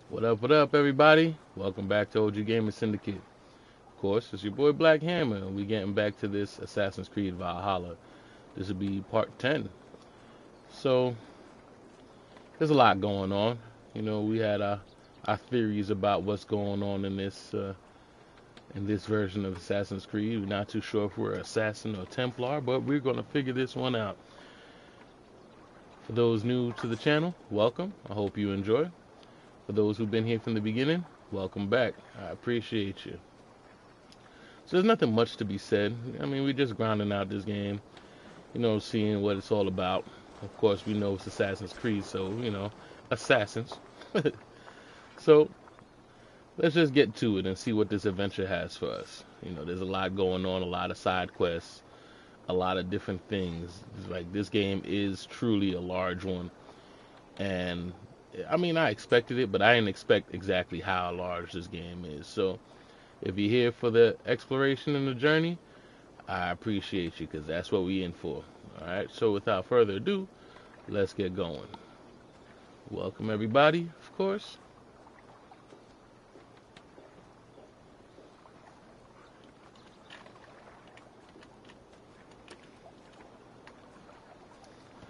What up, everybody? Welcome back to OG Gaming Syndicate. Of course, it's your boy Black Hammer, and we getting back to this Assassin's Creed Valhalla. This will be part 10. So, there's a lot going on. We had our theories about what's going on in this version of Assassin's Creed. We're not too sure if we're Assassin or Templar, but we're going to figure this one out. For those new to the channel, welcome. I hope you enjoy. For those who've been here from the beginning, welcome back. I appreciate you. So there's nothing much to be said. I mean, we're just grinding out this game, seeing what it's all about. Of course, we know it's Assassin's Creed, so, assassins. So let's just get to it and see what this adventure has for us. There's a lot going on, a lot of side quests, a lot of different things. It's like this game is truly a large one. And I mean, I expected it, but I didn't expect exactly how large this game is. So, if you're here for the exploration and the journey, I appreciate you because that's what we in for. All right. So, without further ado, let's get going. Welcome everybody, of course.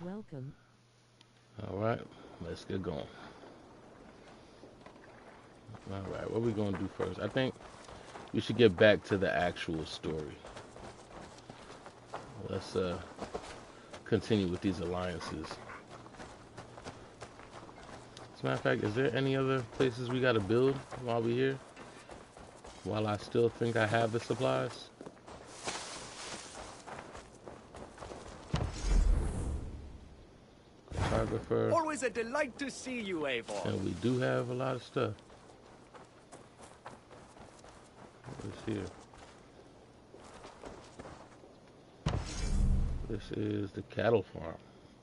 Welcome. All right. Let's get going. All right. What are we going to do first? I think we should get back to the actual story. Let's continue with these alliances. As a matter of fact, is there any other places we got to build while we're here? While I still think I have the supplies? Photographer. Always a delight to see you, Eivor. And we do have a lot of stuff. What's here? This is the cattle farm.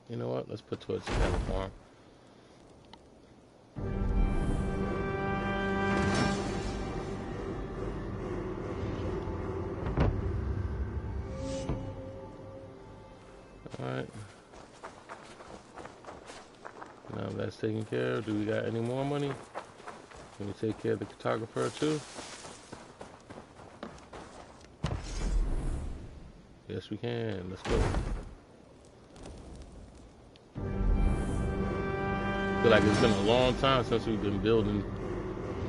You know what? Let's put towards the cattle farm. Alright. Now that's taken care of. Do we got any more money? Can we take care of the photographer too? Yes, we can. Let's go. Feel like it's been a long time since we've been building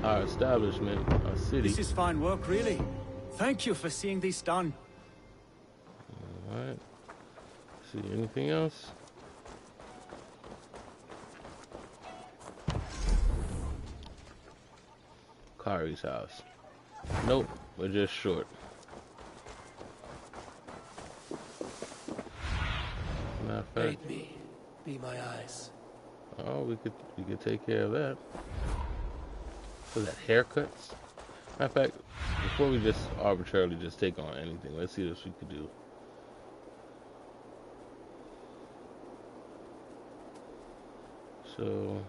our establishment, our city. This is fine work, really. Thank you for seeing this done. Alright. See anything else? Kari's house. Nope, we're just short. Aid me. Be my eyes. Oh, we could take care of that. So that haircuts? Matter of fact, before we just arbitrarily just take on anything, let's see what we could do. So,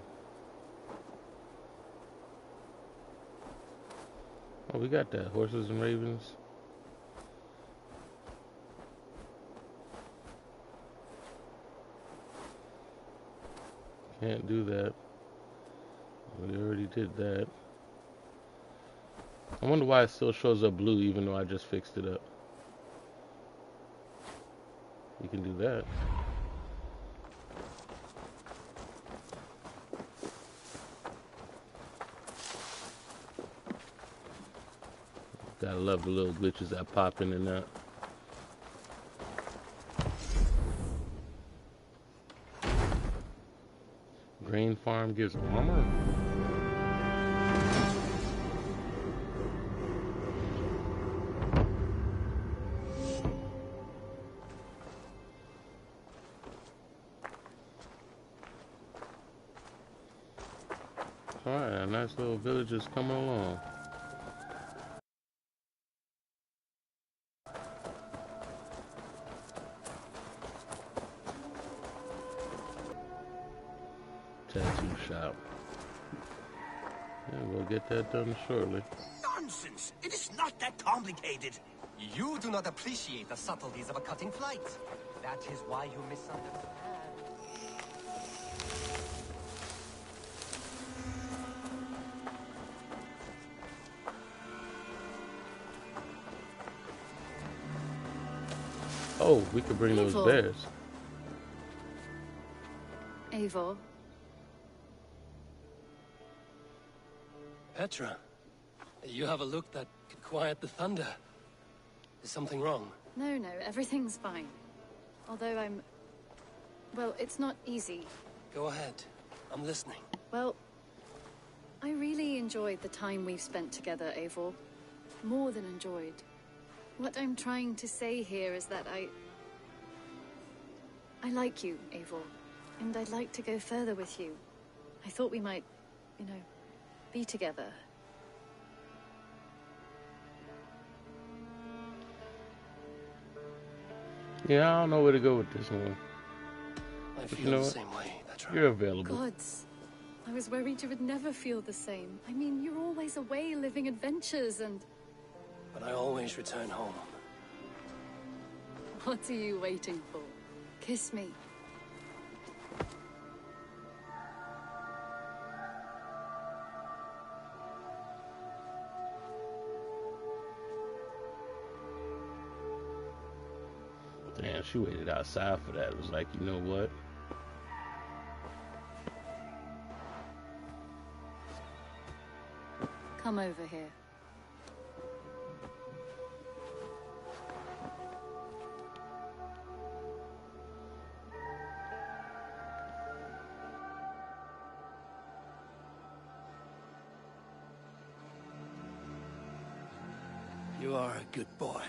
oh, we got that. Horses and ravens. Can't do that. We already did that. I wonder why it still shows up blue even though I just fixed it up. You can do that. Gotta love the little glitches that pop in and out. Grain farm gives armor. Alright, a nice little village is coming along. Tattoo shop. Yeah, we'll get that done shortly. Nonsense! It is not that complicated. You do not appreciate the subtleties of a cutting flight. That is why you misunderstand. Oh, we could bring those Eivor. bears. Eivor, Petra, you have a look that could quiet the thunder. Is something wrong? no, everything's fine. Although well, it's not easy. Go ahead. I'm listening. Well, I really enjoyed the time we've spent together, Eivor. More than enjoyed. What I'm trying to say here is that I like you, Eivor. And I'd like to go further with you. I thought we might, be together. Yeah, I don't know where to go with this one. I But feel you know the what? same way, Petra. You're available. Gods. I was worried you would never feel the same. I mean, you're always away living adventures and... But I always return home. What are you waiting for? Kiss me. Damn, she waited outside for that. It was like, you know what? Come over here. You are a good boy.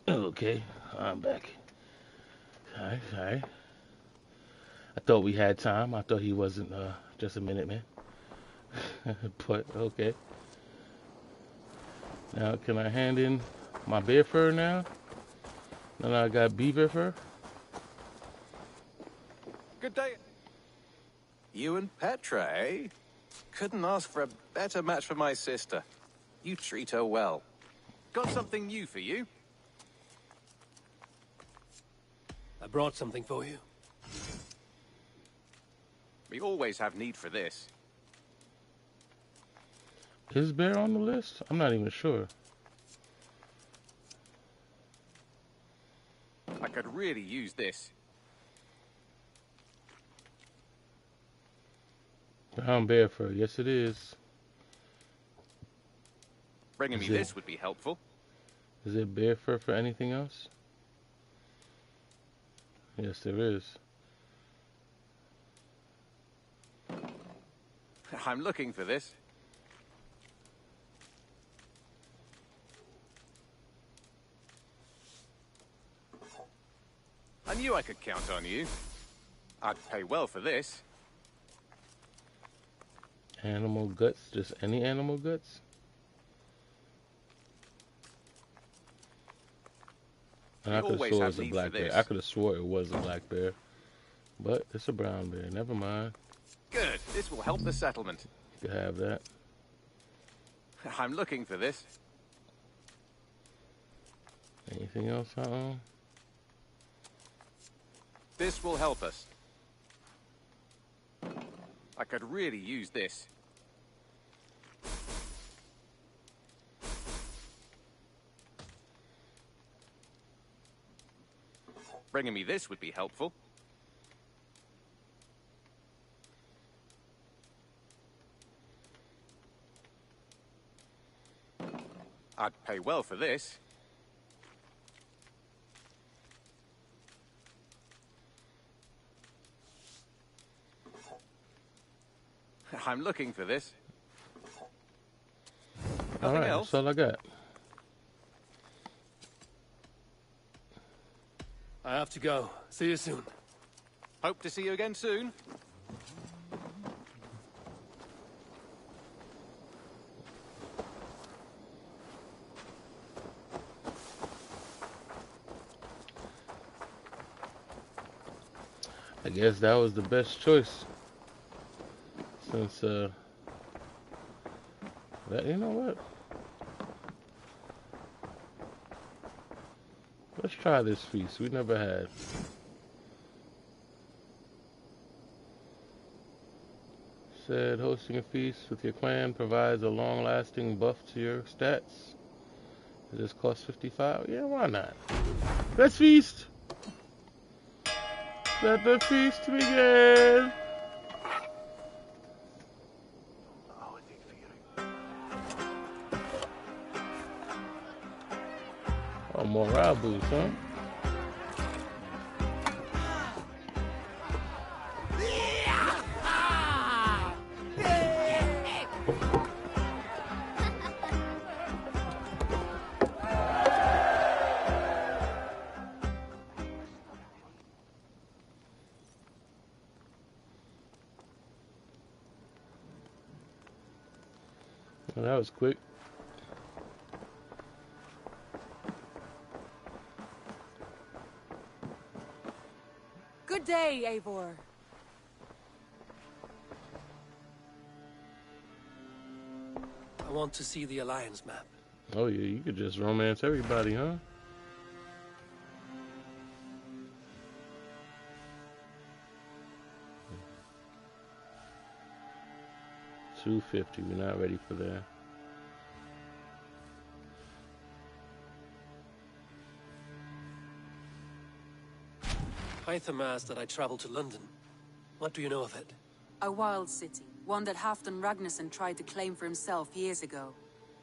Okay, I'm back. Alright. I thought we had time. I thought he wasn't just a minute, man. But, okay. Now, can I hand in my bear fur now? Now I got beaver fur? Good day. You and Petra, eh? Couldn't ask for a better match for my sister. You treat her well. Got something new for you? I brought something for you. We always have need for this. Is bear on the list? I'm not even sure. I could really use this. Brown bear fur. Yes, it is. Bringing me Is it- this would be helpful. Is it bear fur for anything else? Yes, there is. I'm looking for this. I knew I could count on you. I'd pay well for this. Animal guts? Just any animal guts? And I You could have always swore it have was a need black for bear. this. I could have swore it was a black bear. But it's a brown bear. Never mind. Good. This will help the settlement. You can have that. I'm looking for this. Anything else I own? This will help us. I could really use this. Bringing me this would be helpful. I'd pay well for this. I'm looking for this. All Nothing right, else? that's all I got. I have to go. See you soon. Hope to see you again soon. I guess that was the best choice. Since, you know what? Let's try this feast. We never had. Said hosting a feast with your clan provides a long-lasting buff to your stats. Does this cost 55? Yeah, why not? Let's feast! Let the feast begin! Oh, morale boost, huh? Well, that was quick. Good day, Eivor. I want to see the Alliance map. Oh yeah, you could just romance everybody, huh? $250. We're not ready for that. Hytham asked that I travel to London. What do you know of it? A wild city, one that Halfdan Ragnarsson tried to claim for himself years ago.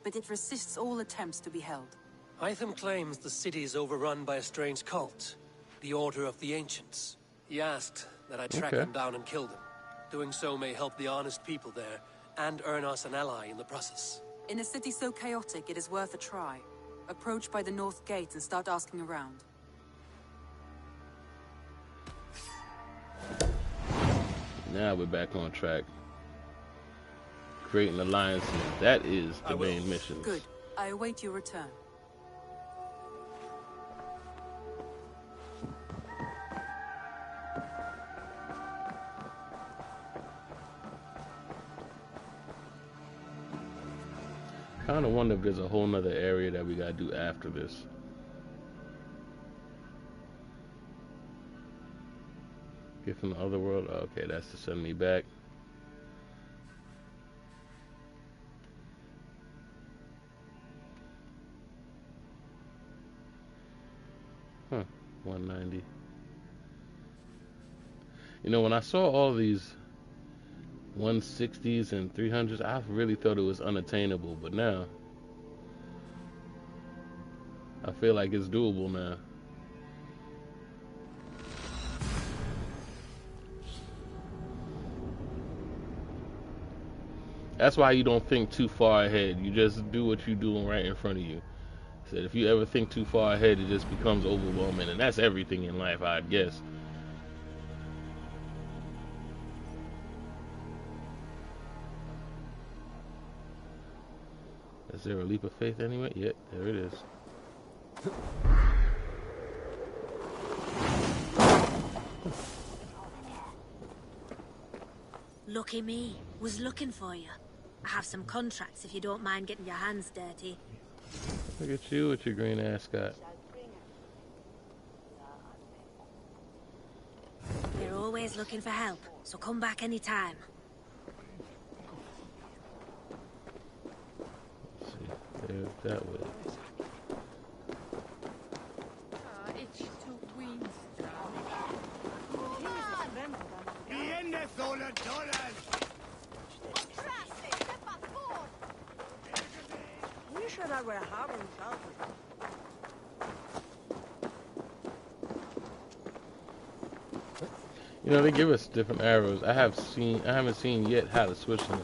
But it resists all attempts to be held. Hytham claims the city is overrun by a strange cult, the Order of the Ancients. He asked that I track them down and kill them. Doing so may help the honest people there, and earn us an ally in the process. In a city so chaotic, it is worth a try. Approach by the North Gate and start asking around. Now we're back on track. Creating alliances. That is the main mission. Good. I await your return. Kind of wonder if there's a whole nother area that we gotta do after this. Get from the other world. Okay, that's to send me back. Huh, 190. You know, when I saw all these 160s and 300s, I really thought it was unattainable, but now I feel like it's doable now. That's why you don't think too far ahead. You just do what you're doing right in front of you. Said if you ever think too far ahead, it just becomes overwhelming, and that's everything in life, I guess. Is there a leap of faith anyway? Yep, there it is. Lucky me. Was looking for you. I have some contracts if you don't mind getting your hands dirty. Look at you with your green ascot. We're always looking for help, so come back anytime. Let's see, there's that way. You know, they give us different arrows. I haven't seen yet how to switch them.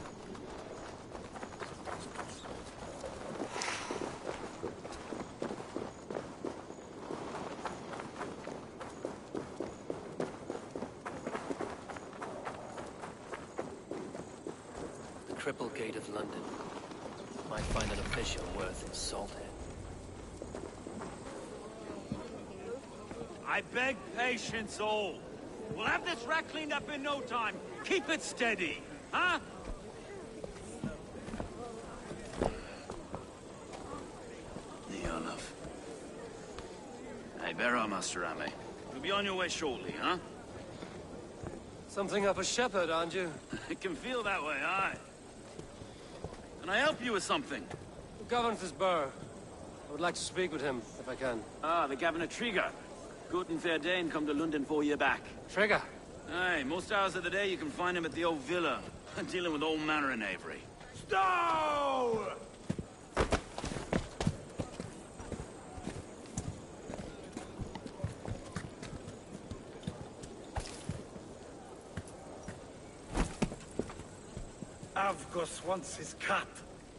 The Cripple Gate of London. Might find an official worth salted. I beg patience, all. We'll have this wreck cleaned up in no time. Keep it steady, huh? Near enough. Hey, bear on, Master Ame. You'll be on your way shortly, huh? Something up a shepherd, aren't you? It can feel that way, aye. Can I help you with something? The Governor's Burr. I would like to speak with him, if I can. Ah, the Governor Trigger. Good and fair Dane come to London 4 year back. Trigger? Aye, most hours of the day you can find him at the old villa, dealing with all manner in Avery. Stow! Avgos wants his cut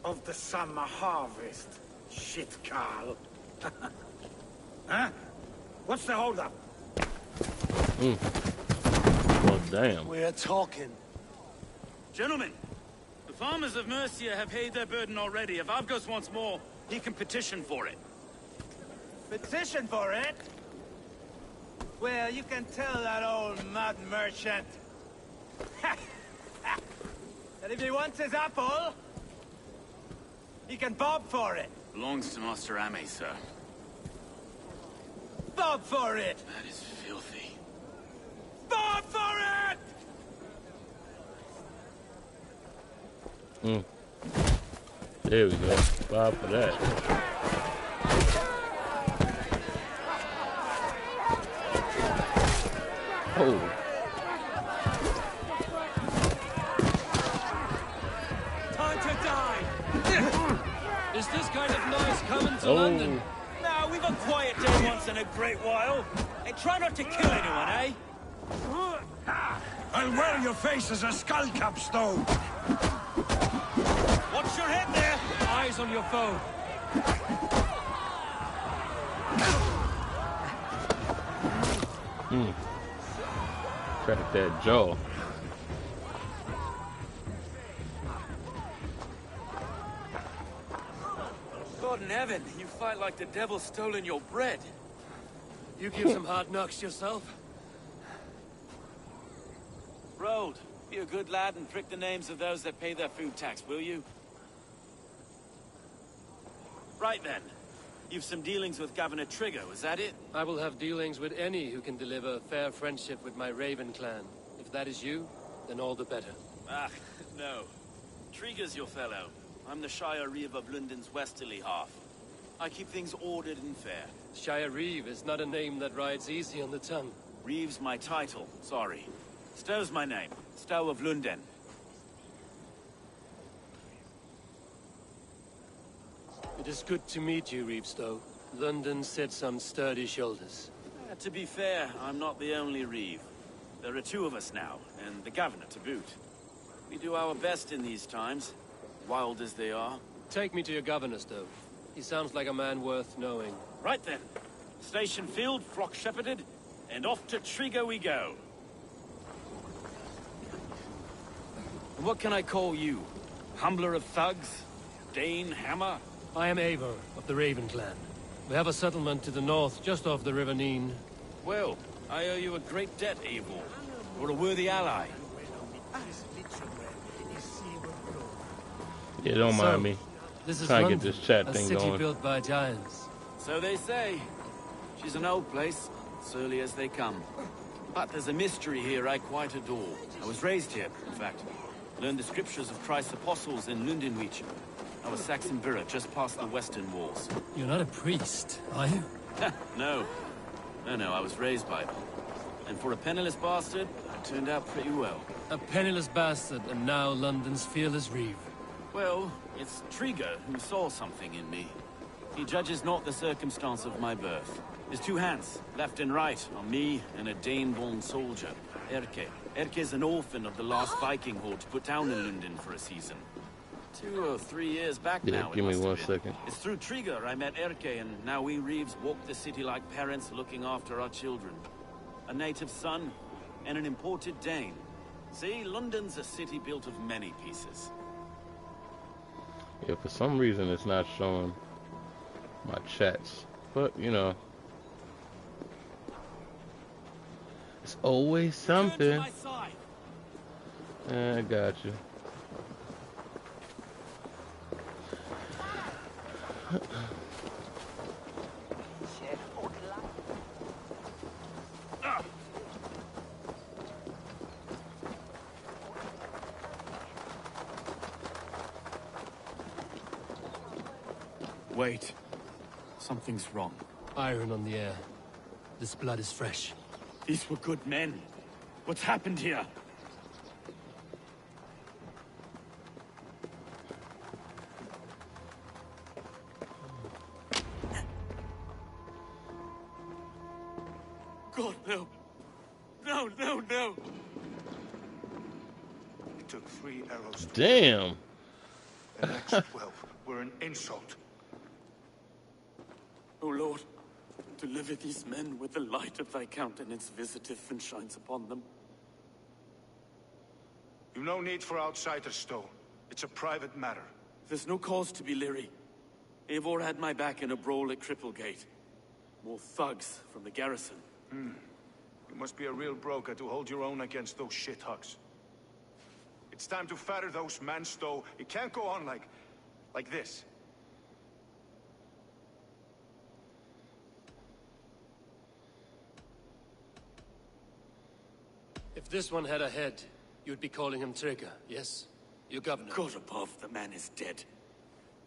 of the summer harvest. Shit, Carl. Huh? What's the holdup? Well, damn. We're talking. Gentlemen, the farmers of Mercia have paid their burden already. If Avgos wants more, he can petition for it. Petition for it? Well, you can tell that old mud merchant that if he wants his apple, he can bob for it. Belongs to Master Ame, sir. Bob for it! That is filthy. Bob for it! There we go. Bob for that. Oh. Time to die! Is this kind of noise coming to London? Now, we've a quiet day once in a great while. And try not to kill anyone, eh? I'll wear your face as a skull cap, Stowe. Watch your head there! Eyes on your foe. Crack that jaw. God in heaven, you fight like the devil's stolen your bread. You give some hard knocks yourself? Road, be a good lad and prick the names of those that pay their food tax, will you? Right then. You've some dealings with Governor Trigger, was that it? I will have dealings with any who can deliver fair friendship with my Raven clan. If that is you, then all the better. Ah, no. Trigger's your fellow. I'm the Shire Reeve of London's westerly half. I keep things ordered and fair. Shire Reeve is not a name that rides easy on the tongue. Reeve's my title, sorry. Stow's my name. Stow of London. It is good to meet you, Reeve Stowe. London sits on sturdy shoulders. To be fair, I'm not the only Reeve. There are two of us now, and the Governor to boot. We do our best in these times. wild as they are. Take me to your governor, Stowe. He sounds like a man worth knowing. Right then. Station filled, flock shepherded, and off to Triga we go. And what can I call you? Humbler of thugs? Dane Hammer? I am Eivor of the Raven clan. We have a settlement to the north, just off the River Neen. Well, I owe you a great debt, Eivor. You're a worthy ally. Yeah, don't mind me. This is Trying to London, get this chat a thing city going. built by giants. So they say. She's an old place, surly as they come. But there's a mystery here I quite adore. I was raised here, in fact. Learned the scriptures of Christ's apostles in Lundenwich. I was Saxon Borough, just past the western walls. You're not a priest, are you? No. No, I was raised by them. And for a penniless bastard, I turned out pretty well. A penniless bastard, and now London's fearless reeve. Well, it's Triga who saw something in me. He judges not the circumstance of my birth. His two hands, left and right, on me and a Dane-born soldier, Erke. Erke's an orphan of the last Viking horde put down in London for a season. 2 or 3 years back now, give me 1 second. It's through Triga I met Erke, and now we Reeves walk the city like parents looking after our children. A native son, and an imported Dane. See, London's a city built of many pieces. Yeah, for some reason it's not showing my chats. But, you know, it's always something. I got you. Wait. Something's wrong. Iron on the air. This blood is fresh. These were good men. What's happened here? God, no. No. It took 3 arrows. Damn. The next 12 were an insult. O Lord, deliver these men with the light of thy countenance visiteth and shines upon them. You've no need for outsiders, Stowe. It's a private matter. There's no cause to be leery. Eivor had my back in a brawl at Cripplegate. More thugs from the garrison. You must be a real broker to hold your own against those shithugs. It's time to fetter those men, Stowe. It can't go on like this. If this one had a head, you'd be calling him Triga, yes? Your governor. God above, the man is dead.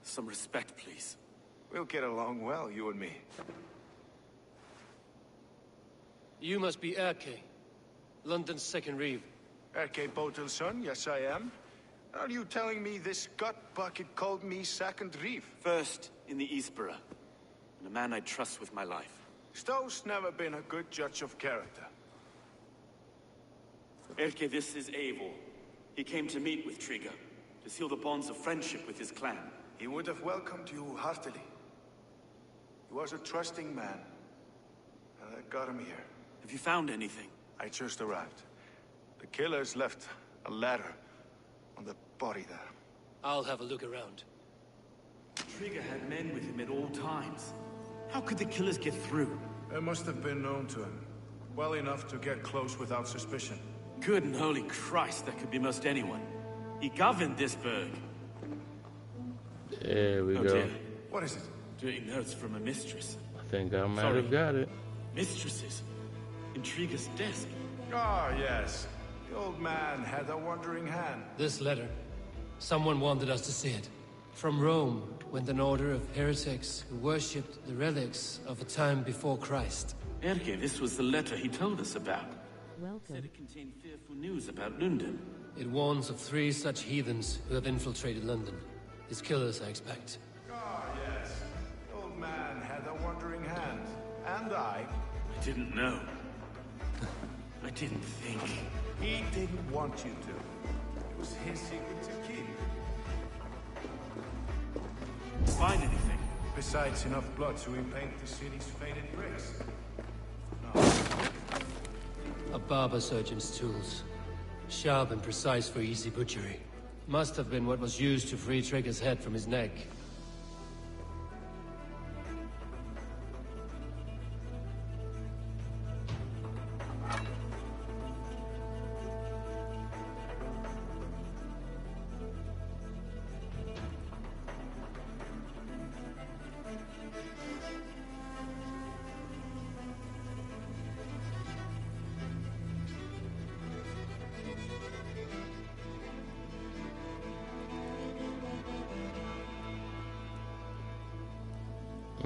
Some respect, please. We'll get along well, you and me. You must be Erke, London's second reeve. Erke Botel's son, yes I am. Are you telling me this gut bucket called me second reeve? First in the Eastborough, and a man I trust with my life. Stowe's never been a good judge of character. Erke, this is Eivor. He came to meet with Triga, to seal the bonds of friendship with his clan. He would have welcomed you heartily. He was a trusting man, and I got him here. Have you found anything? I just arrived. The killers left a ladder on the body there. I'll have a look around. Triga had men with him at all times. How could the killers get through? They must have been known to him. Well enough to get close without suspicion. Good and holy Christ, that could be most anyone. He governed this burg. There we go. Dear. What is it? Dirty notes from a mistress. I think I might have got it. Mistresses. In Triga's desk. Ah, yes. The old man had a wandering hand. This letter. Someone wanted us to see it. From Rome went an order of heretics who worshipped the relics of a time before Christ. Erke, this was the letter he told us about. Welcome. Said it contained fearful news about London. It warns of 3 such heathens who have infiltrated London. His killers, I expect. Ah, yes. The old man had a wandering hand. And I didn't know. I didn't think. He didn't want you to. It was his secret to keep. find anything. Besides enough blood to repaint the city's faded bricks. A barber surgeon's tools. Sharp and precise for easy butchery. Must have been what was used to free Trigger's head from his neck.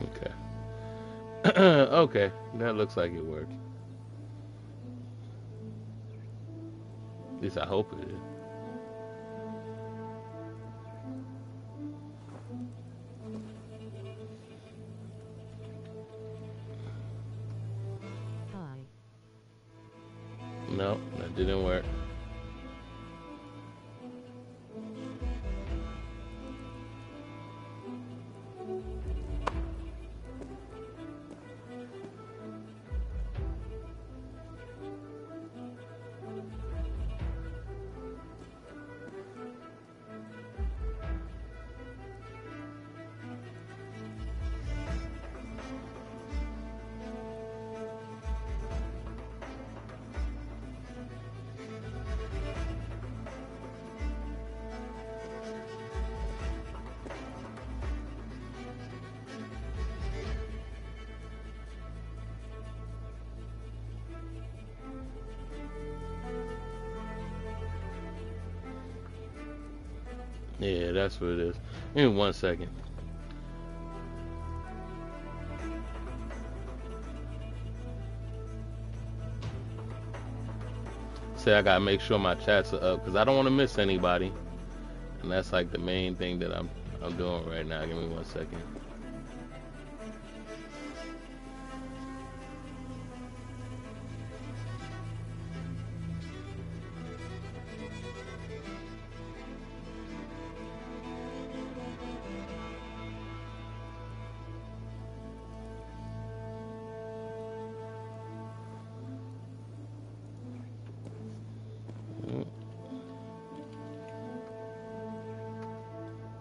Okay. Okay, that looks like it worked. At least I hope it is. Hi. No, that didn't work. Yeah, that's what it is. Give me 1 second. Say I gotta make sure my chats are up because I don't want to miss anybody, and that's like the main thing that I'm doing right now. Give me 1 second.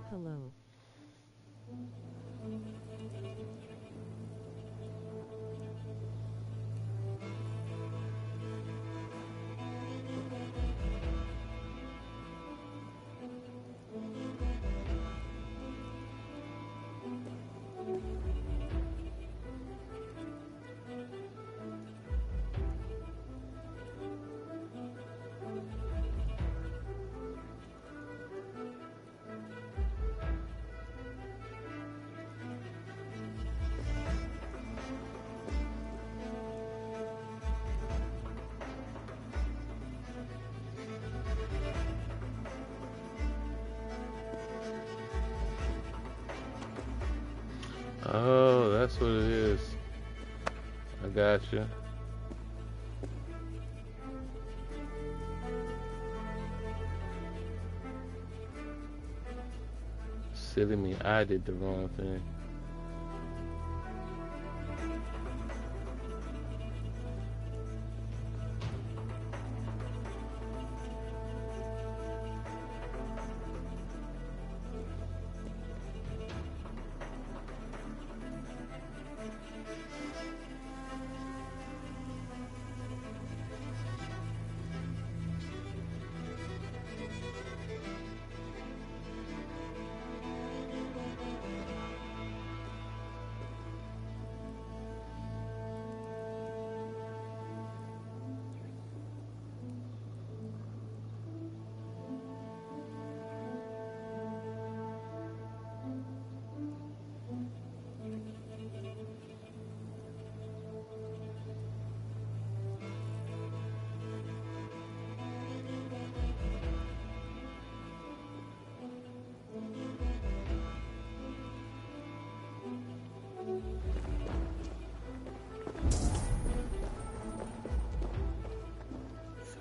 Hello. Oh, that's what it is. I got you. Silly me, I did the wrong thing.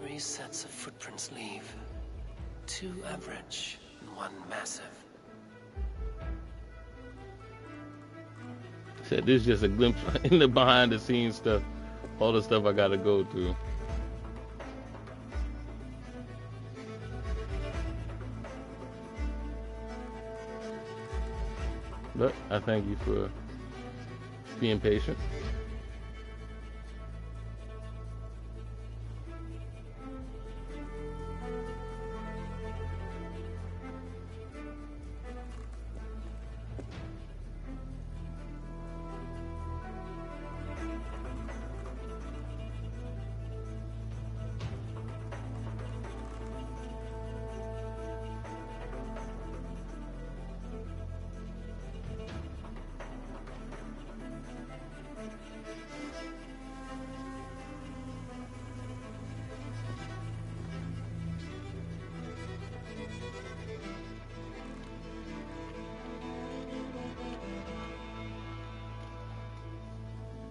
Three sets of footprints leave. 2 average and 1 massive. Said this is just a glimpse in the behind the scenes stuff, all the stuff I gotta go through. But I thank you for being patient.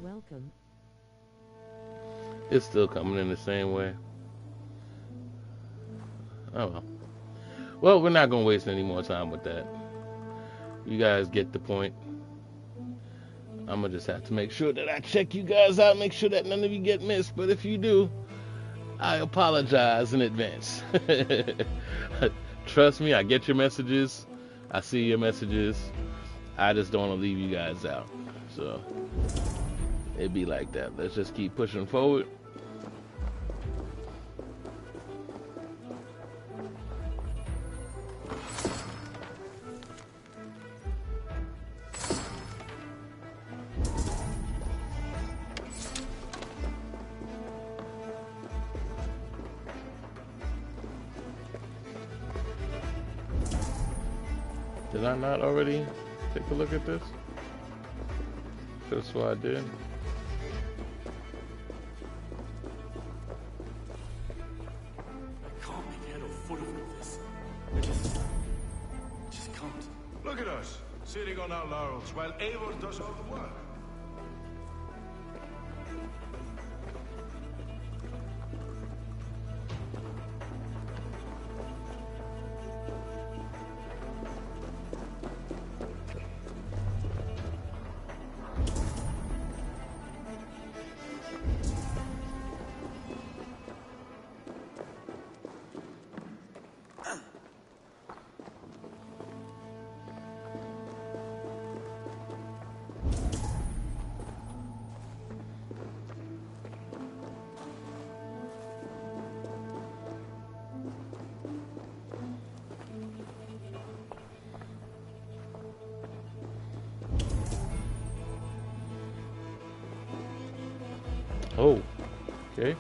Welcome. It's still coming in the same way. Oh well. Well, we're not gonna waste any more time with that. You guys get the point. I'm gonna just have to make sure that I check you guys out, make sure that none of you get missed. But if you do, I apologize in advance. Trust me, I get your messages. I see your messages. I just don't want to leave you guys out. So it'd be like that. Let's just keep pushing forward. Did I not already take a look at this? That's what I did. I can't make head or foot of all this. I just can't. Look at us, sitting on our laurels while Eivor does all the work. Oh, okay.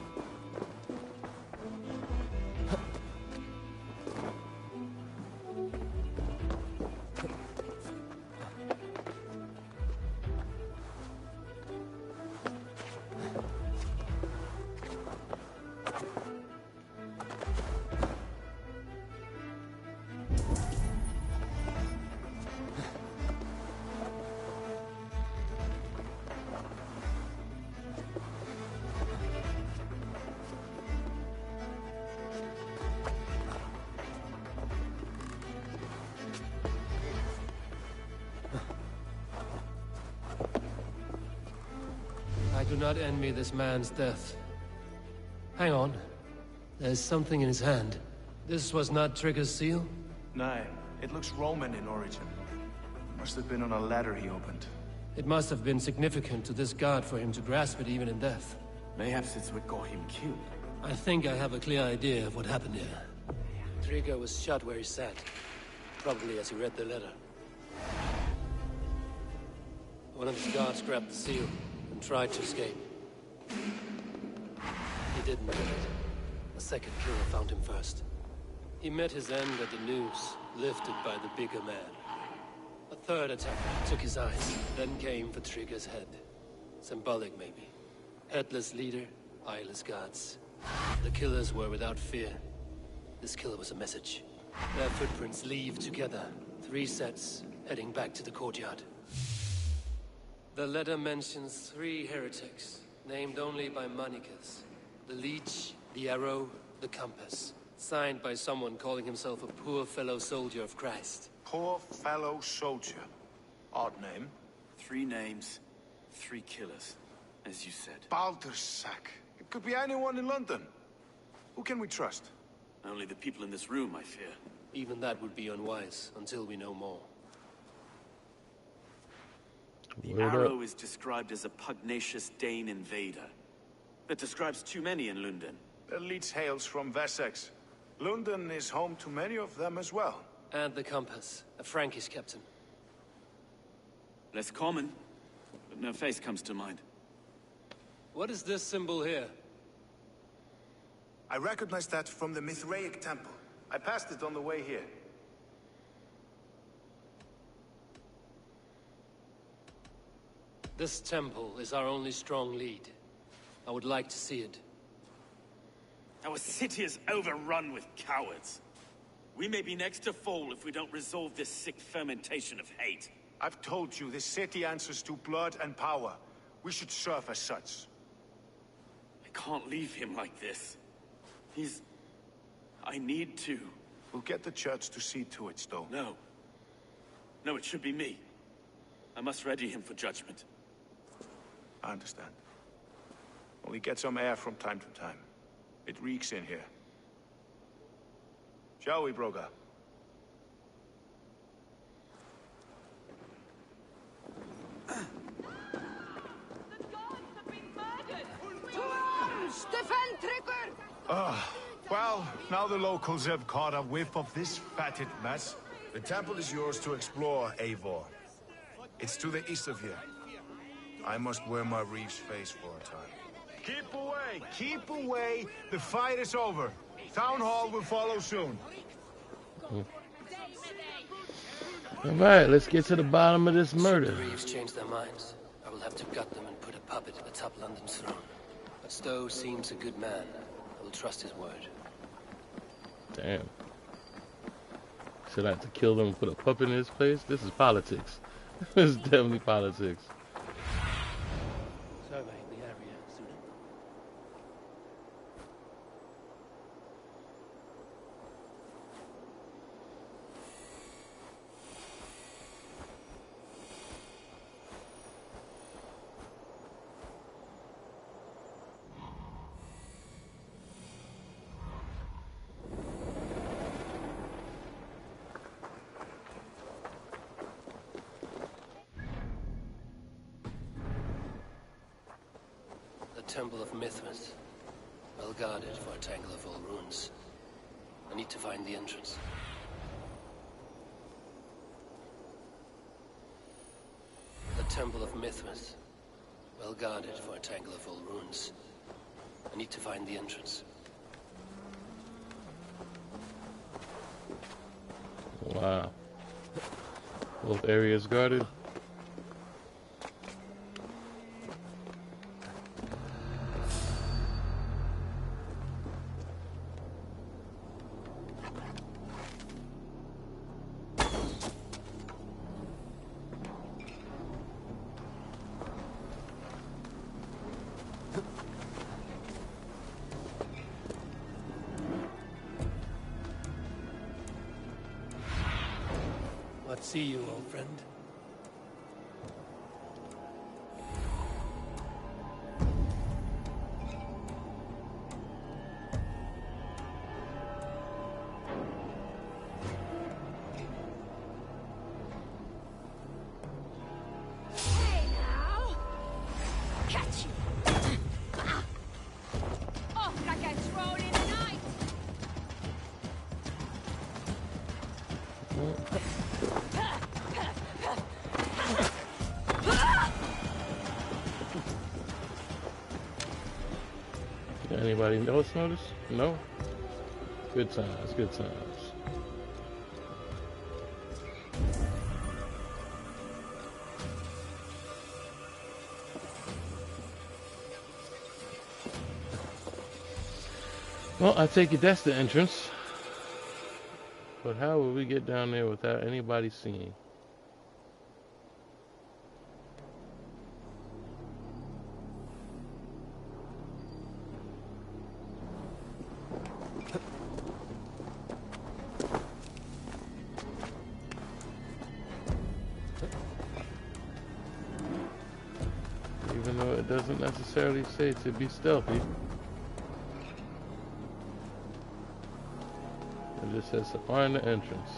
I do not envy this man's death. Hang on. There's something in his hand. This was not Trigger's seal? No, it looks Roman in origin. Must have been on a ladder he opened. It must have been significant to this god for him to grasp it even in death. Mayhaps it's what got him killed. I think I have a clear idea of what happened here. Trigger was shot where he sat. Probably as he read the letter. One of his guards grabbed the seal and tried to escape. He didn't make it. A second killer found him first. He met his end at the noose, lifted by the bigger man. A third attacker took his eyes, then came for Trigger's head. Symbolic, maybe. Headless leader, eyeless guards. The killers were without fear. This killer was a message. Their footprints leave together. 3 sets, heading back to the courtyard. The letter mentions 3 heretics, named only by Manicus. The Leech, the Arrow, the Compass. Signed by someone calling himself a poor fellow soldier of Christ. Poor fellow soldier. Odd name. 3 names, 3 killers, as you said. Baldersack. It could be anyone in London. Who can we trust? Only the people in this room, I fear. Even that would be unwise, until we know more. The Arrow is described as a pugnacious Dane invader. That describes too many in London. The leech hails from Wessex. London is home to many of them as well. And the compass, a Frankish captain. Less common, but no face comes to mind. What is this symbol here? I recognize that from the Mithraic temple. I passed it on the way here. This temple is our only strong lead. I would like to see it. Our city is overrun with cowards. We may be next to fall if we don't resolve this sick fermentation of hate. I've told you, this city answers to blood and power. We should serve as such. I can't leave him like this. I need to. We'll get the church to see to it, Stowe. No. No, it should be me. I must ready him for judgment. I understand. Only get some air from time to time. It reeks in here. Shall we, Broga? Well, now the locals have caught a whiff of this fatted mess. The temple is yours to explore, Eivor. It's to the east of here. I must wear my reef's face for a time. Keep away! Keep away! The fight is over. Town Hall will follow soon. Alright, let's get to the bottom of this murder. Should the Reeves change their minds, I will have to gut them and put a puppet atop London's throne. But Stowe seems a good man. I will trust his word. Damn. Should I have to kill them and put a puppet in his place? This is politics. This is definitely politics. Survey the area, student. Temple of Mithras. Well guarded for a tangle of old ruins. I need to find the entrance. The Temple of Mithras. Well guarded for a tangle of old ruins. I need to find the entrance. Wow. Both areas guarded. See you, old friend. Hey now! Catch you! Off like a troll in the night! Anybody else notice? No? Good times, good times. Well, I take it that's the entrance. But how will we get down there without anybody seeing? it doesn't necessarily say to be stealthy. It just says to find the entrance.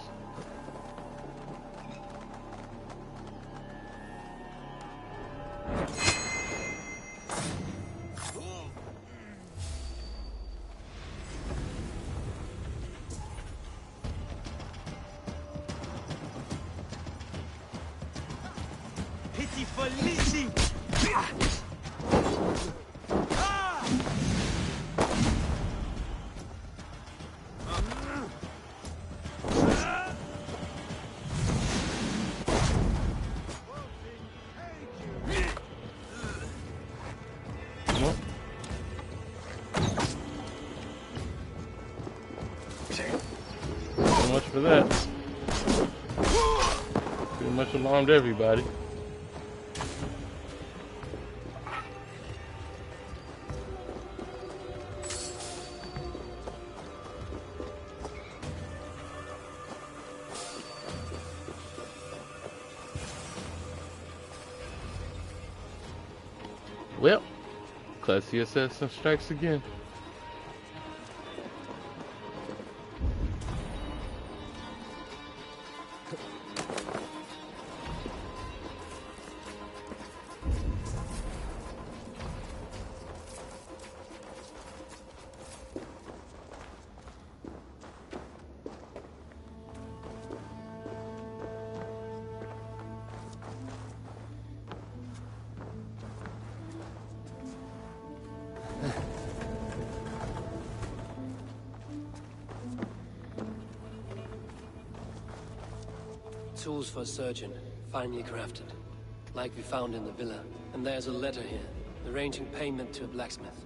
So much for that. Pretty much alarmed everybody. Well, classy assassin strikes again. Tools for a surgeon, finely crafted. Like we found in the villa. And there's a letter here, arranging payment to a blacksmith.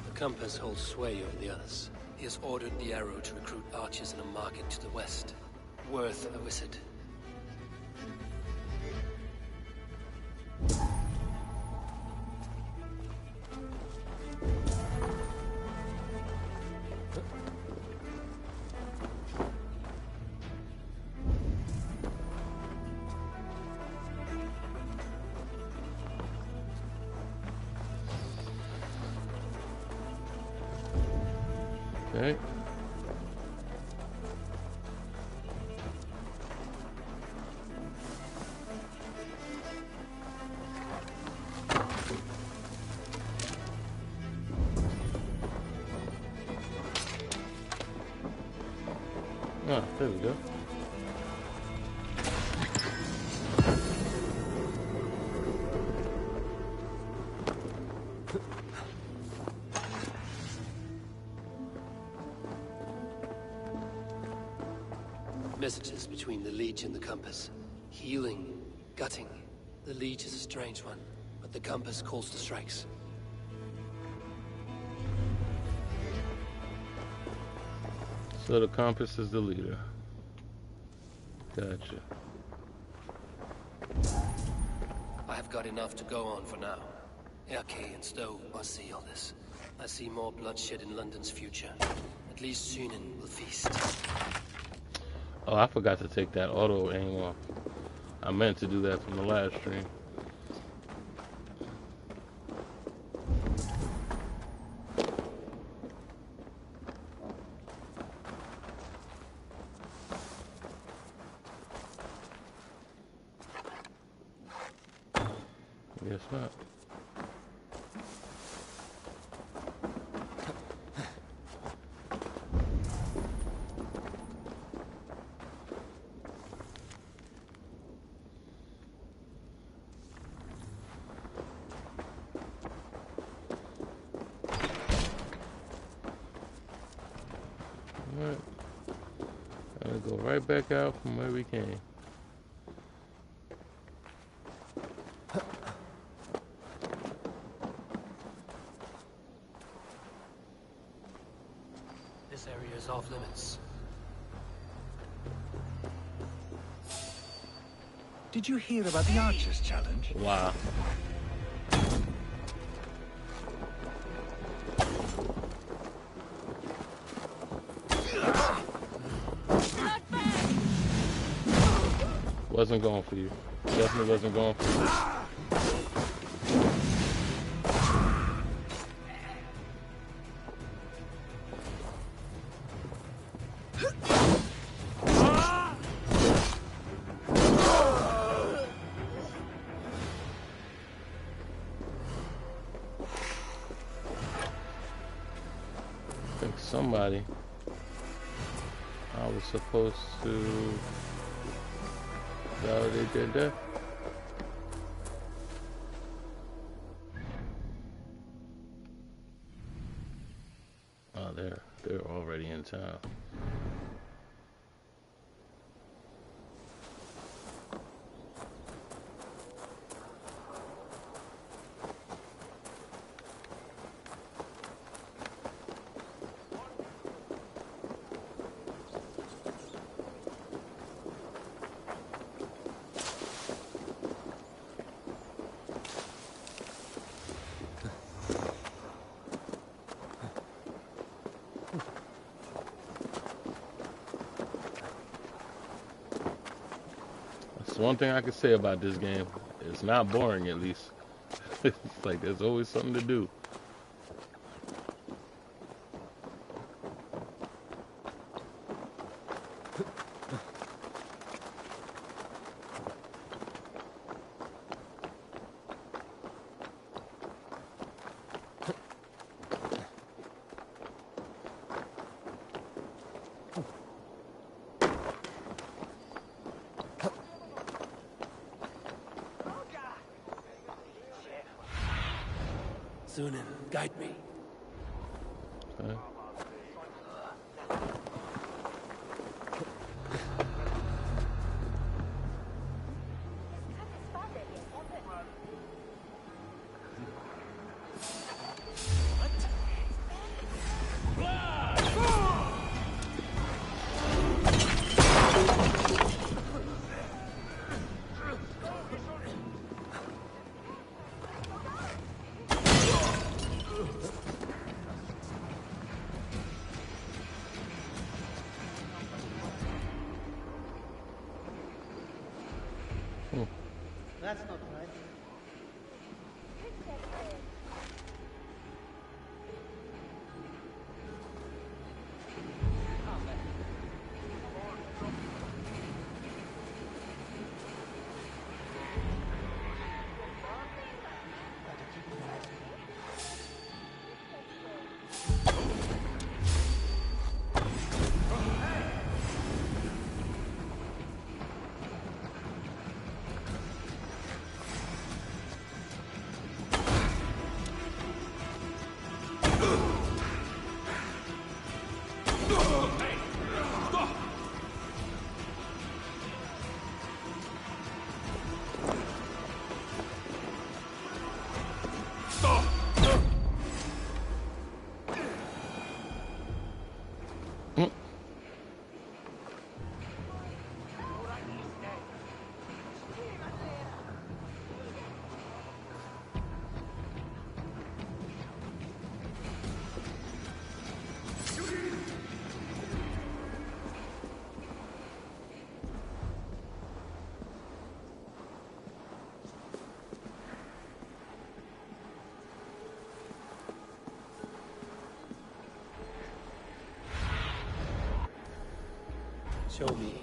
The compass holds sway over the others. He has ordered the arrow to recruit archers in a market to the west. Worth a visit. Okay. Ah, there we go. Messages between the Leech and the compass. Healing, gutting. The Leech is a strange one, but the compass calls to strikes. So the compass is the leader. Gotcha. I have got enough to go on for now. Erke and Stowe must see all this. I see more bloodshed in London's future. At least Sunan will feast. Oh, I forgot to take that auto aim off. I meant to do that from the last stream. Guess not. Alright. Gonna go right back out from where we came. off limits. Did you hear about the Archers Challenge? Wow. Wasn't going for you. Definitely wasn't going for you. I think somebody I was supposed to. Is that what they did there? Oh, they're already in town. That's one thing I can say about this game. It's not boring, at least. It's like there's always something to do. Sunan, guide me. Okay. That's not right. Show me.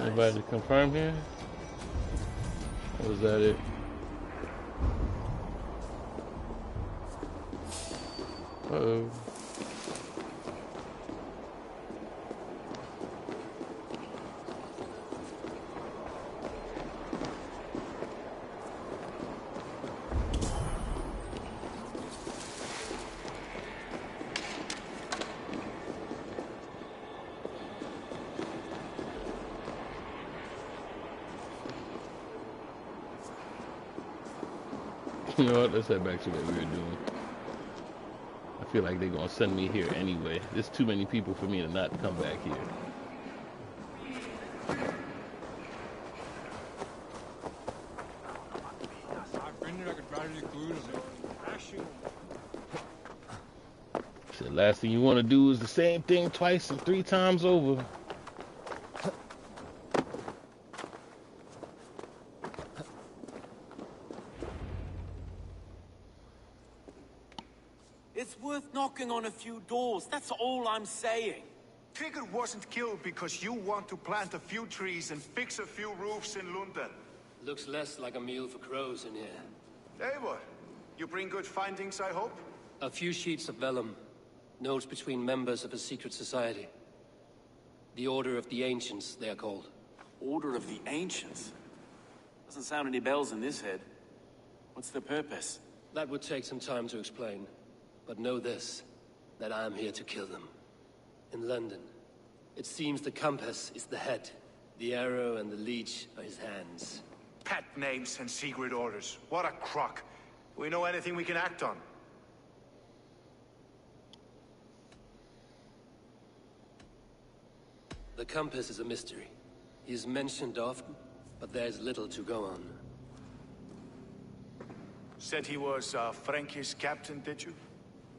Anybody to confirm here? Or was that it? Uh-oh. You know what? Let's head back to what we were doing. I feel like they're gonna send me here anyway. There's too many people for me to not come back here. So last thing you want to do is the same thing twice and 3 times over. It's worth knocking on a few doors, that's all I'm saying. Tigger wasn't killed because you want to plant a few trees and fix a few roofs in London. Looks less like a meal for crows in here. Eivor, you bring good findings, I hope? A few sheets of vellum. Notes between members of a secret society. The Order of the Ancients, they are called. Order of the Ancients? Doesn't sound any bells in this head. What's the purpose? That would take some time to explain. But know this, that I am here to kill them. In London, it seems the compass is the head. The arrow and the leech are his hands. Pet names and secret orders. What a crock. We know anything we can act on. The compass is a mystery. He is mentioned often, but there's little to go on. Said he was a Frankish captain, did you?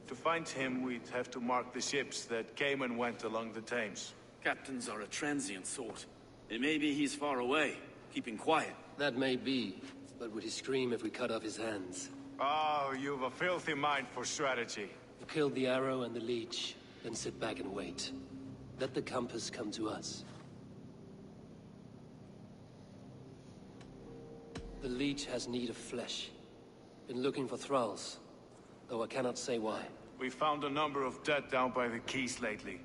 To find him, we'd have to mark the ships that came and went along the Thames. Captains are a transient sort. It may be he's far away, keeping quiet. That may be, but would he scream if we cut off his hands? Oh, you've a filthy mind for strategy. You kill the arrow and the leech, then sit back and wait. Let the compass come to us. The leech has need of flesh. Been looking for thralls, though I cannot say why. We found a number of dead down by the quays lately,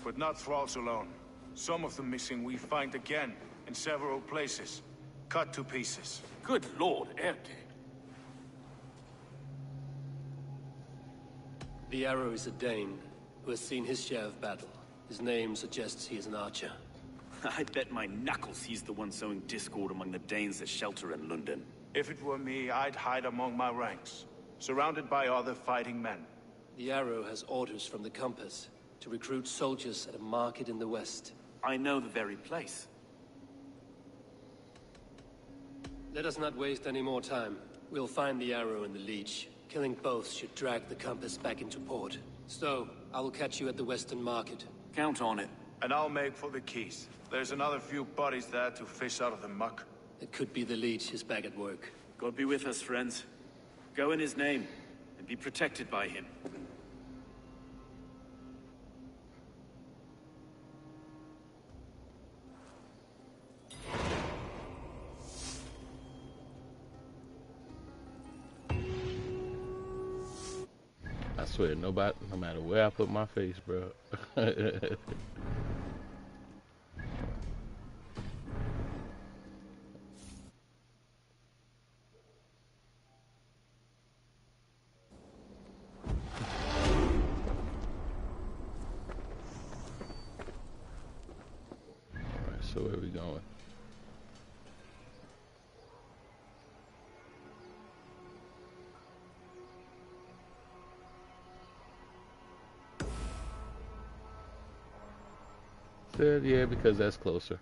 but not thralls alone. Some of the missing we find again in several places, cut to pieces. Good lord, Erke. The arrow is a Dane who has seen his share of battle. His name suggests he is an archer. I bet my knuckles he's the one sowing discord among the Danes that shelter in London. If it were me, I'd hide among my ranks, surrounded by other fighting men. The arrow has orders from the compass to recruit soldiers at a market in the west. I know the very place. Let us not waste any more time. We'll find the arrow and the leech. Killing both should drag the compass back into port. So, I will catch you at the western market. Count on it. And I'll make for the quays. There's another few bodies there to fish out of the muck. It could be the leech is back at work. God be with us, friends. Go in his name, and be protected by him. I swear, no matter where I put my face, bro. So where are we going? Said yeah, because that's closer.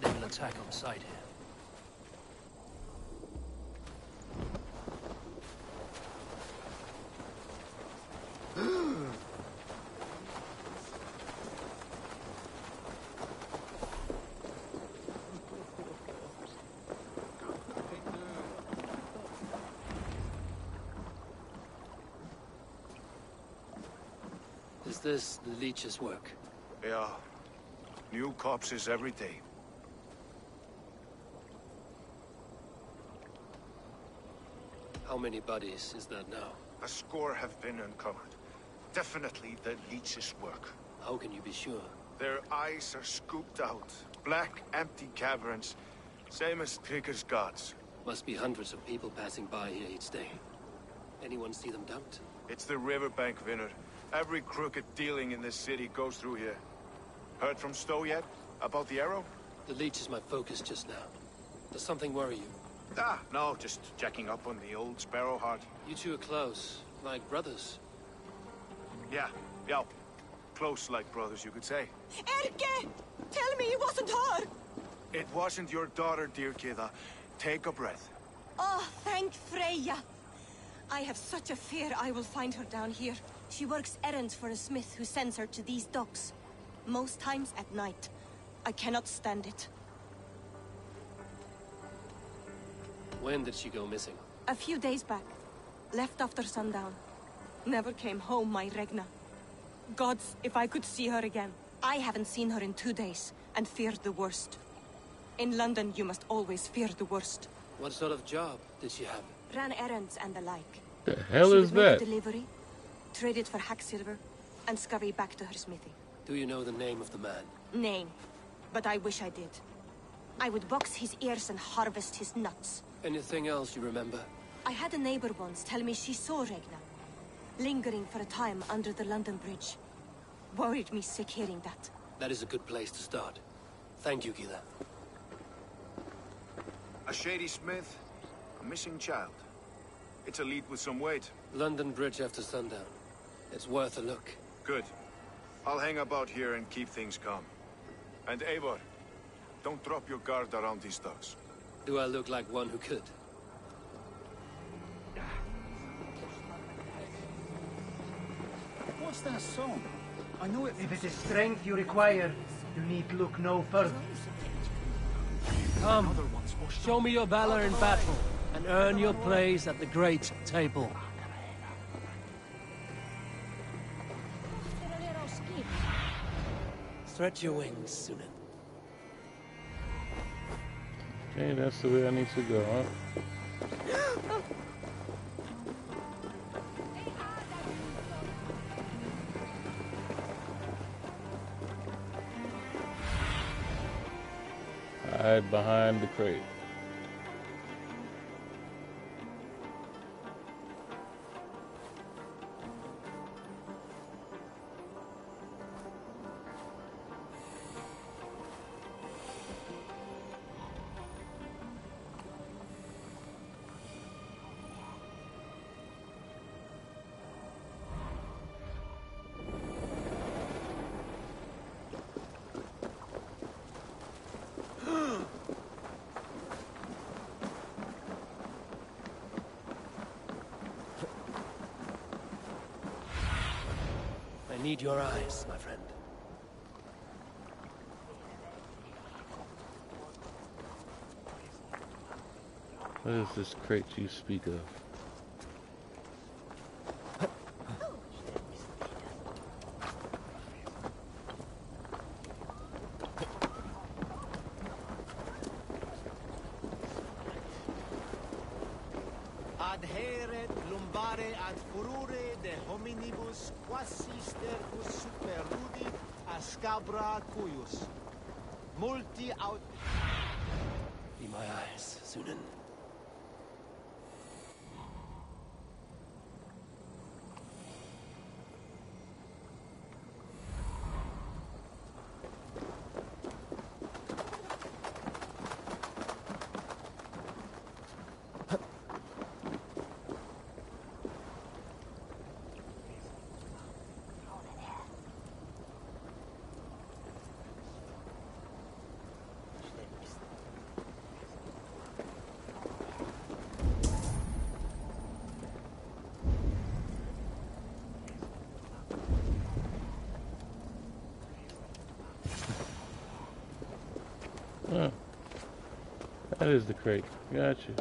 They will attack on sight here. Is this the leech's work? Yeah. New corpses every day. How many bodies is that now? A score have been uncovered. Definitely the leech's work. How can you be sure? Their eyes are scooped out. Black, empty caverns. Same as Trigger's gods. Must be hundreds of people passing by here each day. Anyone see them dumped? It's the riverbank, Vinner. Every crooked dealing in this city goes through here. Heard from Stowe yet? About the arrow? The leech is my focus just now. Does something worry you? Ah, no, just checking up on the old Sparrowheart. You two are close, like brothers. Yeah. Close like brothers, you could say. Erke! Tell me it wasn't her! It wasn't your daughter, dear Kida. Take a breath. Oh, thank Freya. I have such a fear I will find her down here. She works errands for a smith who sends her to these docks. Most times at night. I cannot stand it. When did she go missing? A few days back. Left after sundown. Never came home, my Regna. Gods, if I could see her again. I haven't seen her in 2 days, and feared the worst. In London, you must always fear the worst. What sort of job did she have? Ran errands and the like. The hell is She would make that? a delivery, trade it for hack silver, and scurry back to her smithy. Do you know the name of the man? Name. But I wish I did. I would box his ears and harvest his nuts. Anything else you remember? I had a neighbor once tell me she saw Regna, lingering for a time under the London Bridge. Worried me sick hearing that. That is a good place to start. Thank you, Gila. A shady smith, a missing child. It's a lead with some weight. London Bridge after sundown. It's worth a look. Good. I'll hang about here and keep things calm. And Eivor, don't drop your guard around these dogs. Do I look like one who could? What's that song? I know it. If it is strength you require, you need look no further. Come, show me your valor in battle, and earn your place at the great table. Stretch your wings, Sunan. Okay, that's the way I need to go, huh? Hide behind the crate. I need your eyes, my friend. What is this crate you speak of? Adheret lumbare ad furore de hominibus quasi stercus superrudi ascabra cuius. Multi aut... Be my eyes, Sunan. Huh. That is the crate. Gotcha.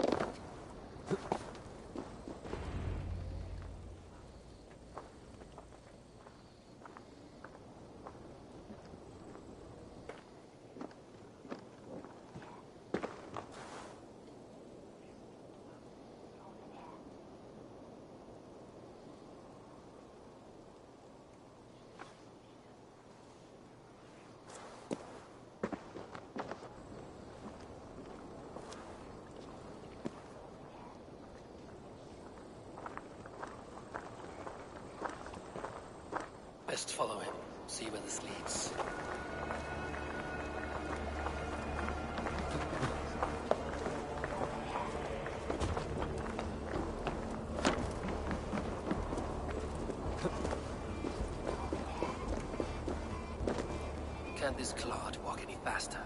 see where this leads. Can't this clod walk any faster?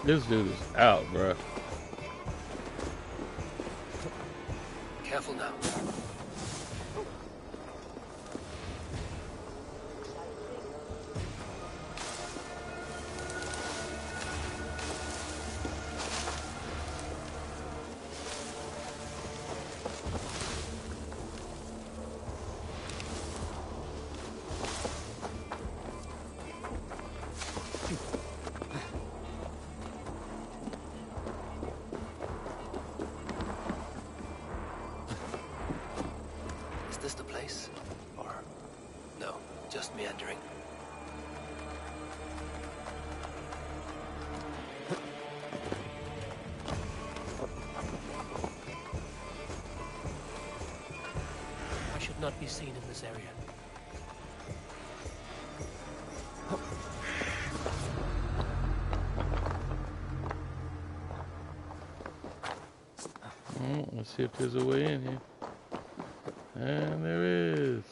This dude is out, bruh. Careful now. Is this the place? Or no, just meandering? I should not be seen in this area. Let's see if there's a way in here. And there is.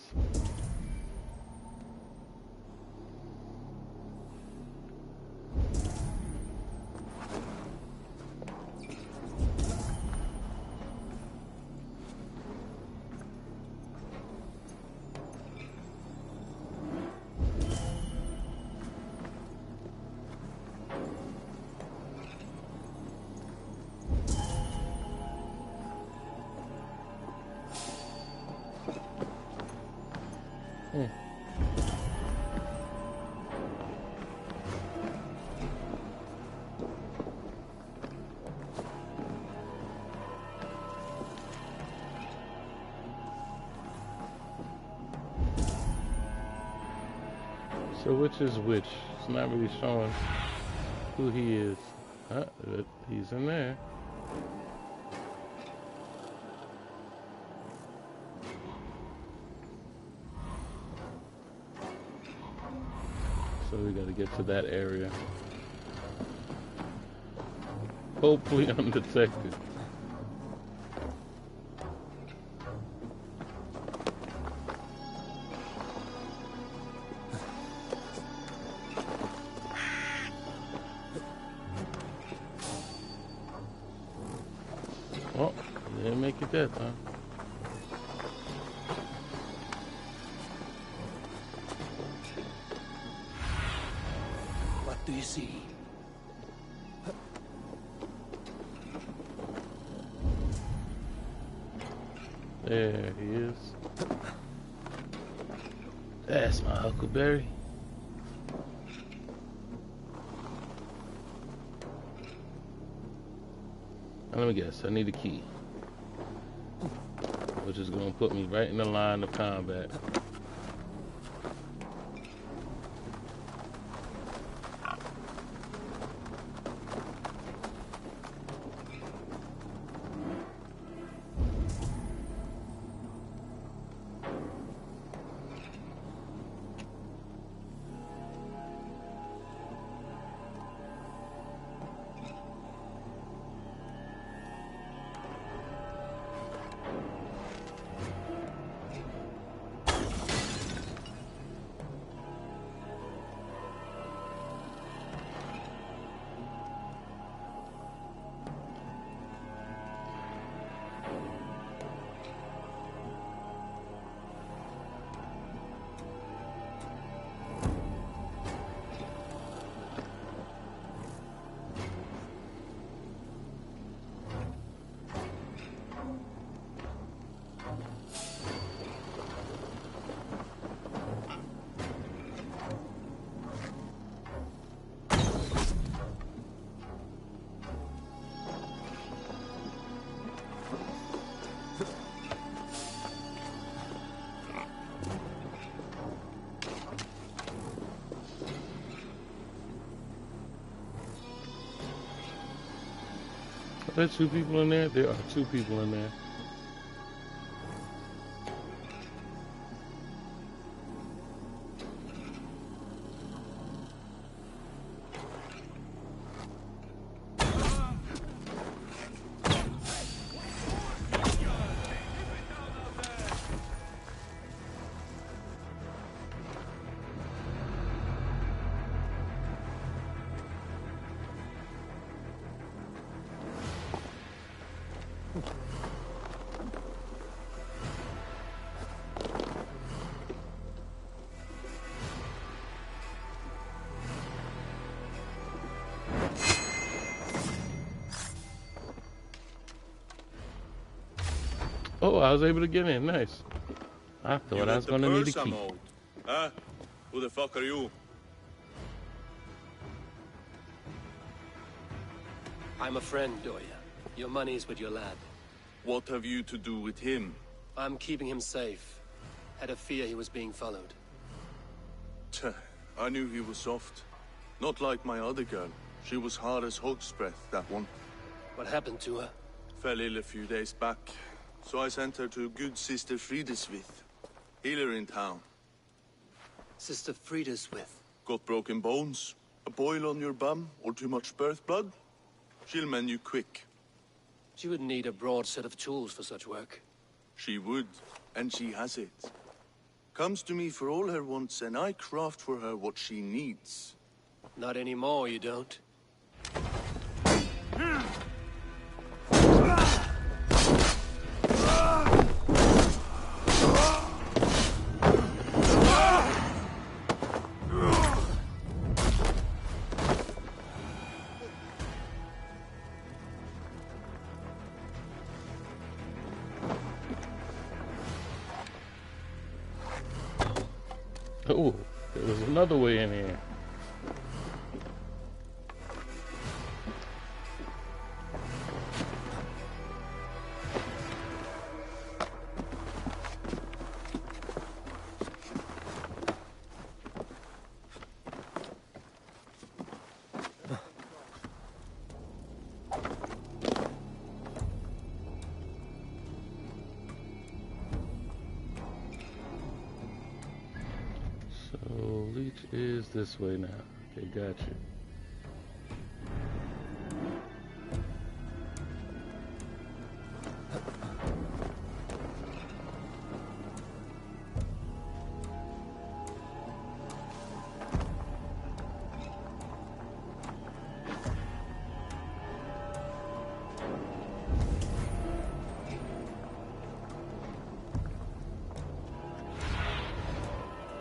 So which is which? It's not really showing who he is. He's in there. So we gotta get to that area. Hopefully undetected. Oh, didn't make it that time. What do you see? There he is. That's my Huckleberry. Now let me guess, I need a key. Which is going to put me right in the line of combat. Are there two people in there? There are two people in there. Oh, I was able to get in. Nice. I thought I was going to need a key. Huh? Who the fuck are you? I'm a friend, Doya. Your money's with your lad. What have you to do with him? I'm keeping him safe. Had a fear he was being followed. Tch, I knew he was soft. Not like my other girl. She was hard as hog's breath, that one. What happened to her? Fell ill a few days back. So I sent her to good Sister Frideswith. Healer in town. Sister Frideswith? Got broken bones, a boil on your bum, or too much birth blood? She'll mend you quick. She would need a broad set of tools for such work. She would, and she has it. Comes to me for all her wants, and I craft for her what she needs. Not anymore, you don't. Oh, there was another way in here. Is this way now. Okay, gotcha.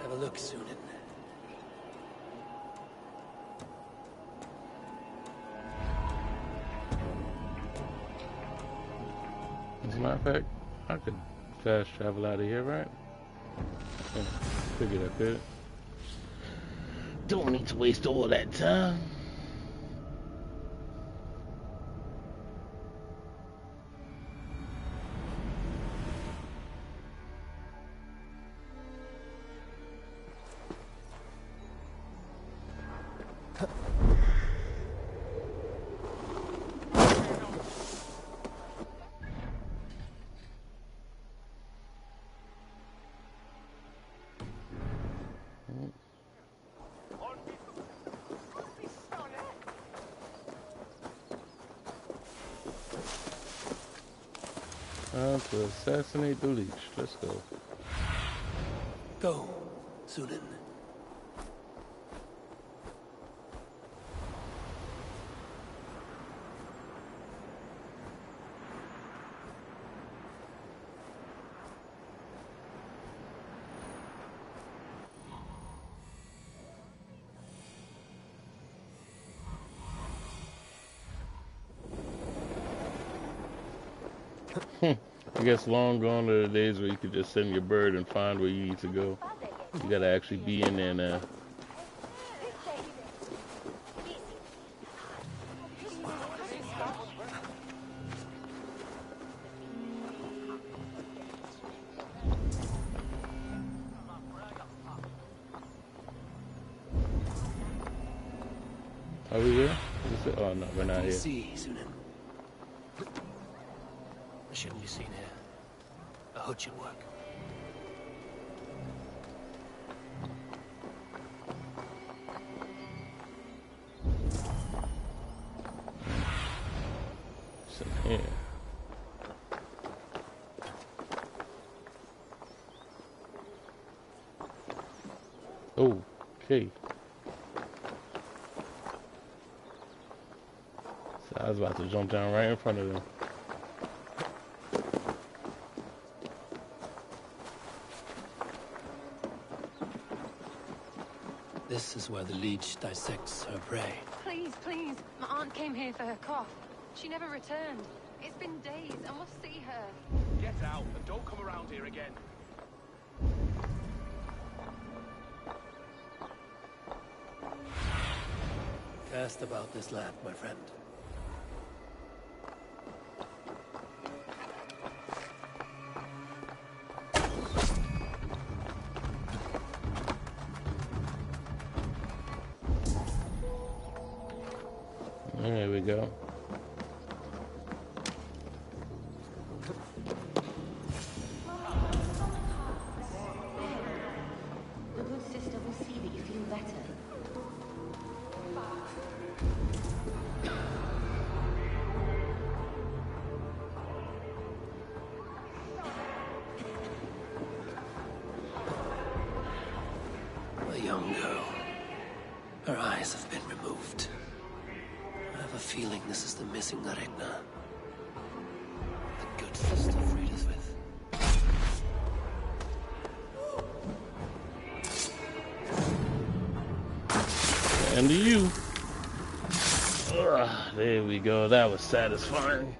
Have a look, Sunan. As a matter of fact, I could fast travel out of here, right? Yeah, figured I could. Don't need to waste all that time. To assassinate the leech. Let's go. Go, Sunan. I guess long gone are the days where you could just send your bird and find where you need to go. You gotta actually be in there now. Are we here? Oh no, we're not here. See, Sunan. I shouldn't be seen here. A hood should work. What's in here? Okay. So I was about to jump down right in front of them. This is where the leech dissects her prey. Please, please. My aunt came here for her cough. She never returned. It's been days. I must see her. Get out and don't come around here again. Cast about this land, my friend. There we go. The good sister will see that you feel better. A young girl. Her eyes have been removed. I have a feeling this is the missing Regna. The good sister freed us with. And to you. Ugh, there we go. That was satisfying.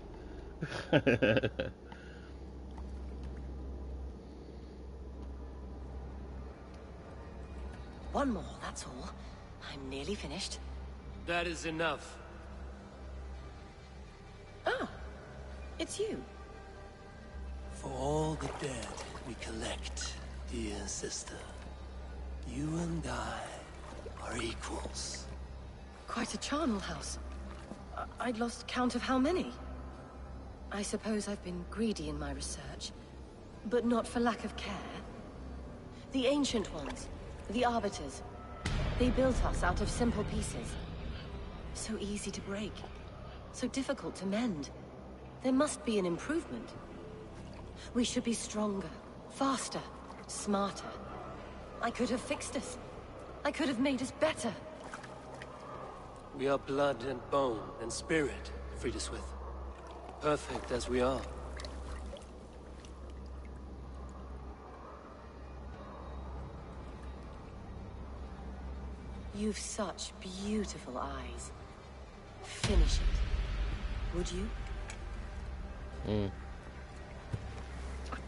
One more, that's all. I'm nearly finished. That is enough. Ah, it's you. For all the dead we collect, dear sister, you and I are equals. Quite a charnel house. I'd lost count of how many. I suppose I've been greedy in my research, but not for lack of care. The ancient ones, the arbiters, they built us out of simple pieces. So easy to break, so difficult to mend. There must be an improvement. We should be stronger, faster, smarter. I could have fixed us. I could have made us better. We are blood and bone and spirit, Friedeswith. Perfect as we are. You've such beautiful eyes. Finish it, would you?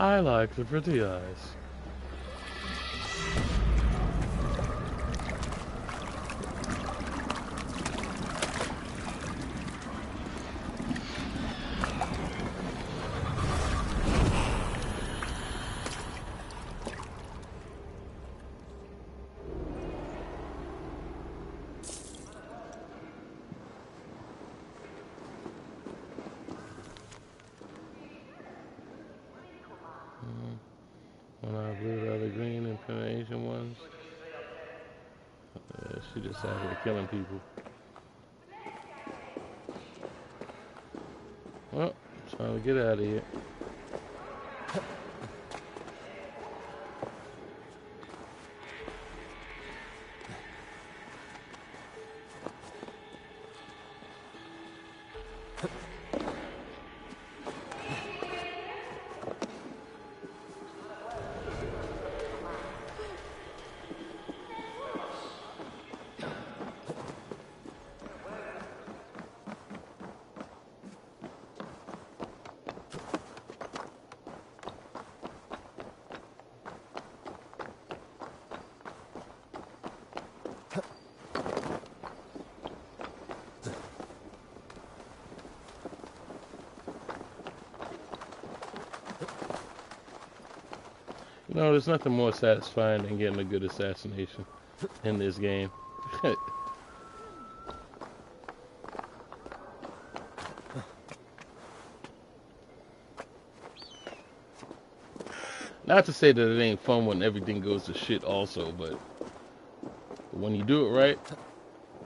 I like the pretty eyes. One eye blue, the other green, and the Asian ones. She just out here killing people. Well, trying to get out of here. You know, there's nothing more satisfying than getting a good assassination in this game. Not to say that it ain't fun when everything goes to shit also, but when you do it right,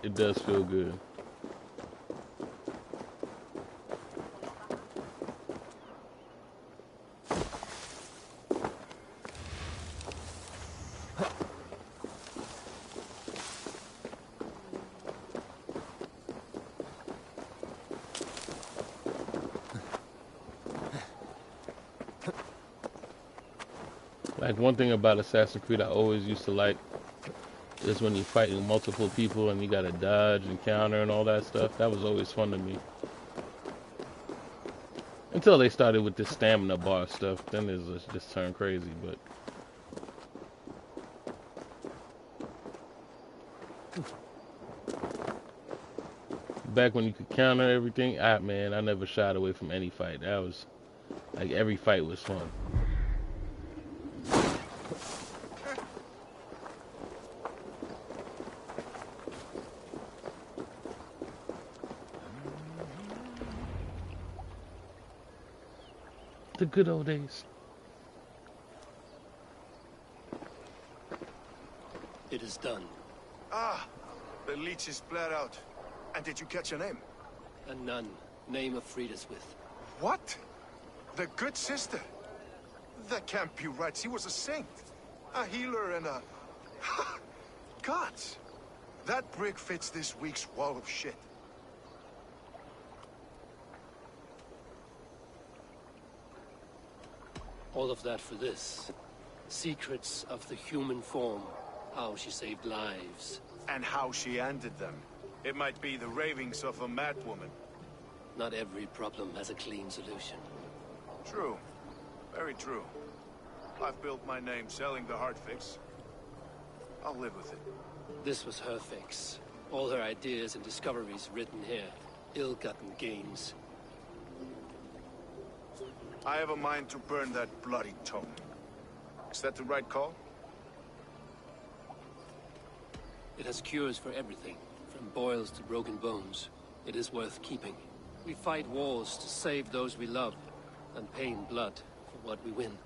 it does feel good. Like one thing about Assassin's Creed I always used to like is when you're fighting multiple people and you gotta dodge and counter and all that stuff. That was always fun to me. Until they started with this stamina bar stuff, then it just turned crazy. But back when you could counter everything, man, I never shied away from any fight. That was like every fight was fun. The good old days. It is done. Ah, the leech is bled out. And did you catch a name? A nun, name of Friedaswith. What? The good sister? That can't be right. She was a saint. A healer and a... Gods! That brick fits this week's wall of shit. All of that for this. Secrets of the human form. How she saved lives. And how she ended them. It might be the ravings of a madwoman. Not every problem has a clean solution. True. Very true. I've built my name selling the heart fix. I'll live with it. This was her fix. All her ideas and discoveries written here. Ill-gotten gains. I have a mind to burn that bloody tome. Is that the right call? It has cures for everything, from boils to broken bones. It is worth keeping. We fight wars to save those we love, and pay in blood for what we win.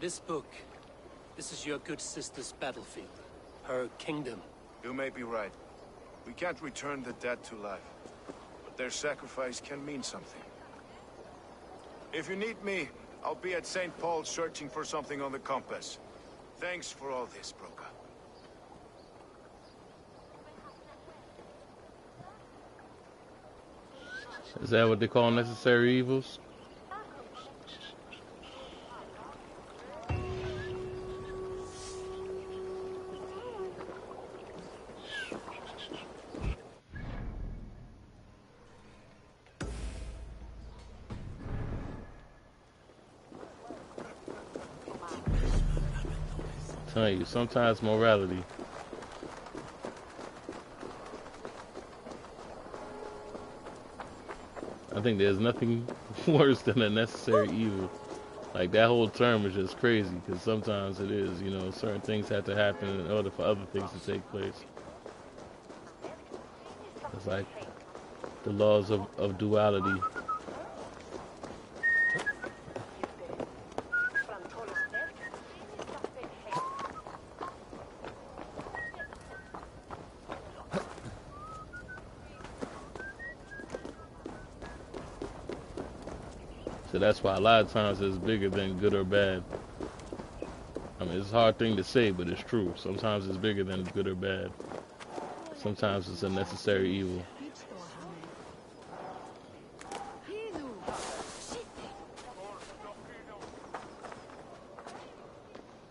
This book, this is your good sister's battlefield. Her kingdom. You may be right. We can't return the dead to life. But their sacrifice can mean something. If you need me, I'll be at St. Paul's searching for something on the compass. Thanks for all this, Broca. Is that what they call necessary evils? I'm telling you, sometimes morality. I think there's nothing worse than a necessary evil. Like, that whole term is just crazy, because sometimes it is, you know, certain things have to happen in order for other things to take place. It's like the laws of duality. So that's why a lot of times it's bigger than good or bad. I mean, it's a hard thing to say, but it's true. Sometimes it's bigger than good or bad. Sometimes it's a necessary evil.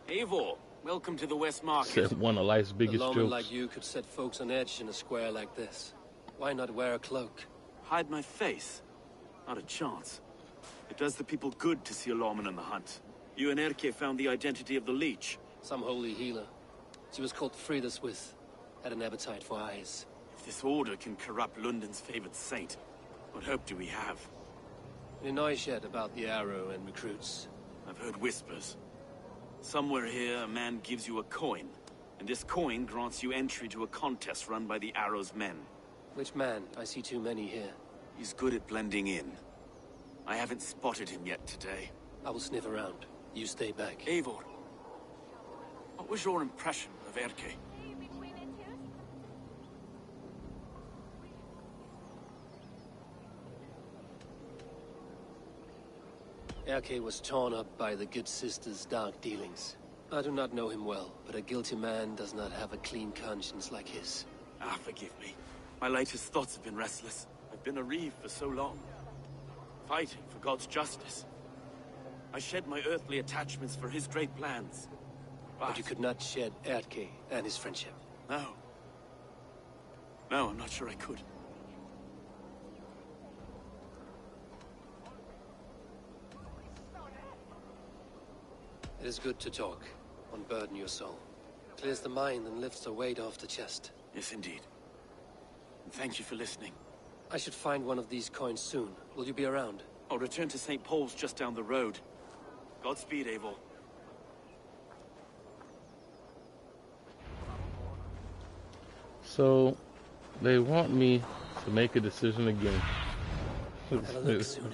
Eivor, welcome to the West Market. Said one of life's biggest A lawman jokes. like you could set folks on edge in a square like this. Why not wear a cloak? Hide my face? Not a chance. It does the people good to see a lawman on the hunt. You and Erke found the identity of the leech. Some holy healer. She was called Friedaswith. Had an appetite for eyes. If this order can corrupt London's favored saint, what hope do we have? Any noise yet about the arrow and recruits? I've heard whispers. Somewhere here, a man gives you a coin, and this coin grants you entry to a contest run by the Arrow's men. Which man? I see too many here. He's good at blending in. I haven't spotted him yet today. I will sniff around. You stay back. Eivor, what was your impression of Erke? Erke was torn up by the good sister's dark dealings. I do not know him well, but a guilty man does not have a clean conscience like his. Ah, forgive me. My latest thoughts have been restless. I've been a reeve for so long, fighting for God's justice. I shed my earthly attachments for his great plans. But you could not shed Erke and his friendship. No. No, I'm not sure I could. It is good to talk, unburden your soul. Clears the mind and lifts the weight off the chest. Yes, indeed. And thank you for listening. I should find one of these coins soon. Will you be around? I'll return to St. Paul's just down the road. Godspeed, Eivor. So, they want me to make a decision again. Have a look soon.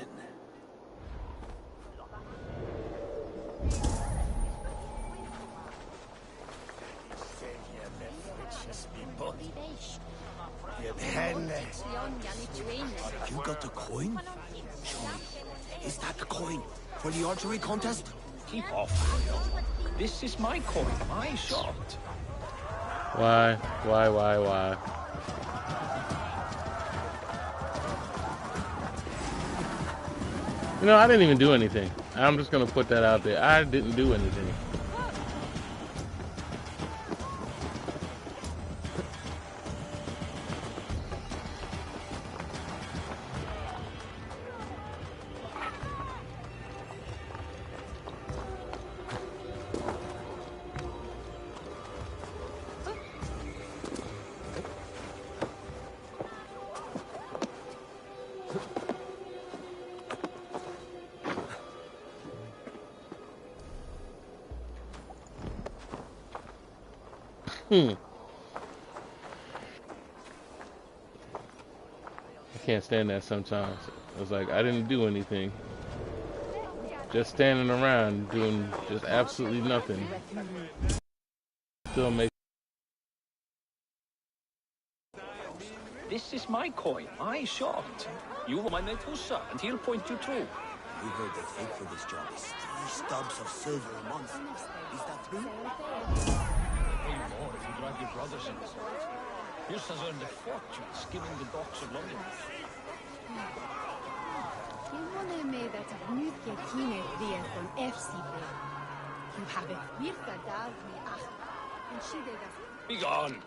You got the coin? Show me. Is that the coin for the archery contest? Keep off, Leo. This is my coin, my shot. Why? You know, I didn't even do anything. I'm just gonna put that out there. I didn't do anything. I can't stand that sometimes. It's like I didn't do anything. Just standing around doing just absolutely nothing. Still make. This is my coin, my shot. You are my Medusa, and he'll point you through. We heard the fee for this job is 3 stubs of silver a month. Is that true? Pay more if you drive your brothers in. Hus has earned a fortune skimming the docks of London. Begone!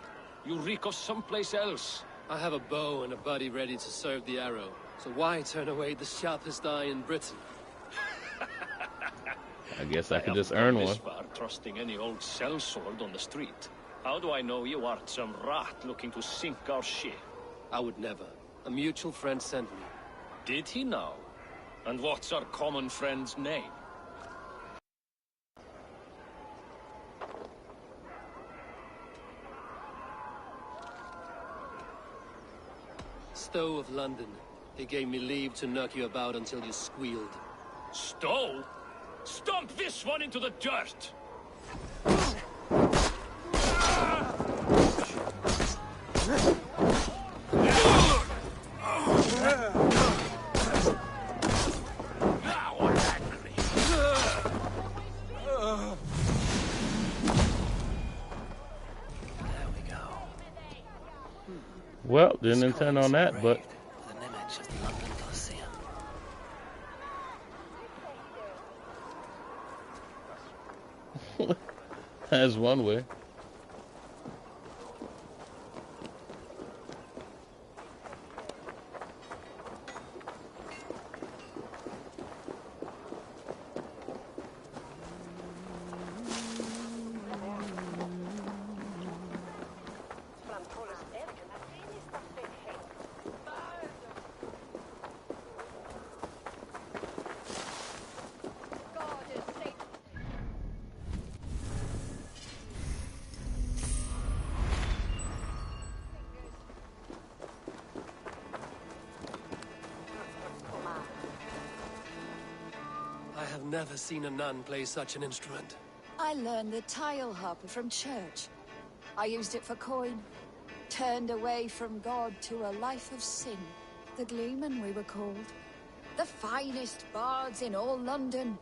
You reek of someplace else. I have a bow and a buddy ready to serve the arrow. So why turn away the sharpest eye in Britain? I guess I could just earn one. This far, trusting any old sellsword on the street. How do I know you aren't some rat looking to sink our ship? I would never. A mutual friend sent me. Did he now? And what's our common friend's name? Stowe of London. He gave me leave to knock you about until you squealed. Stowe? Stomp this one into the dirt! Well, didn't intend on that, but that's one way. never seen a nun play such an instrument. I learned the tile harp from church. I used it for coin. Turned away from God to a life of sin. The Gleeman, we were called. The finest bards in all London.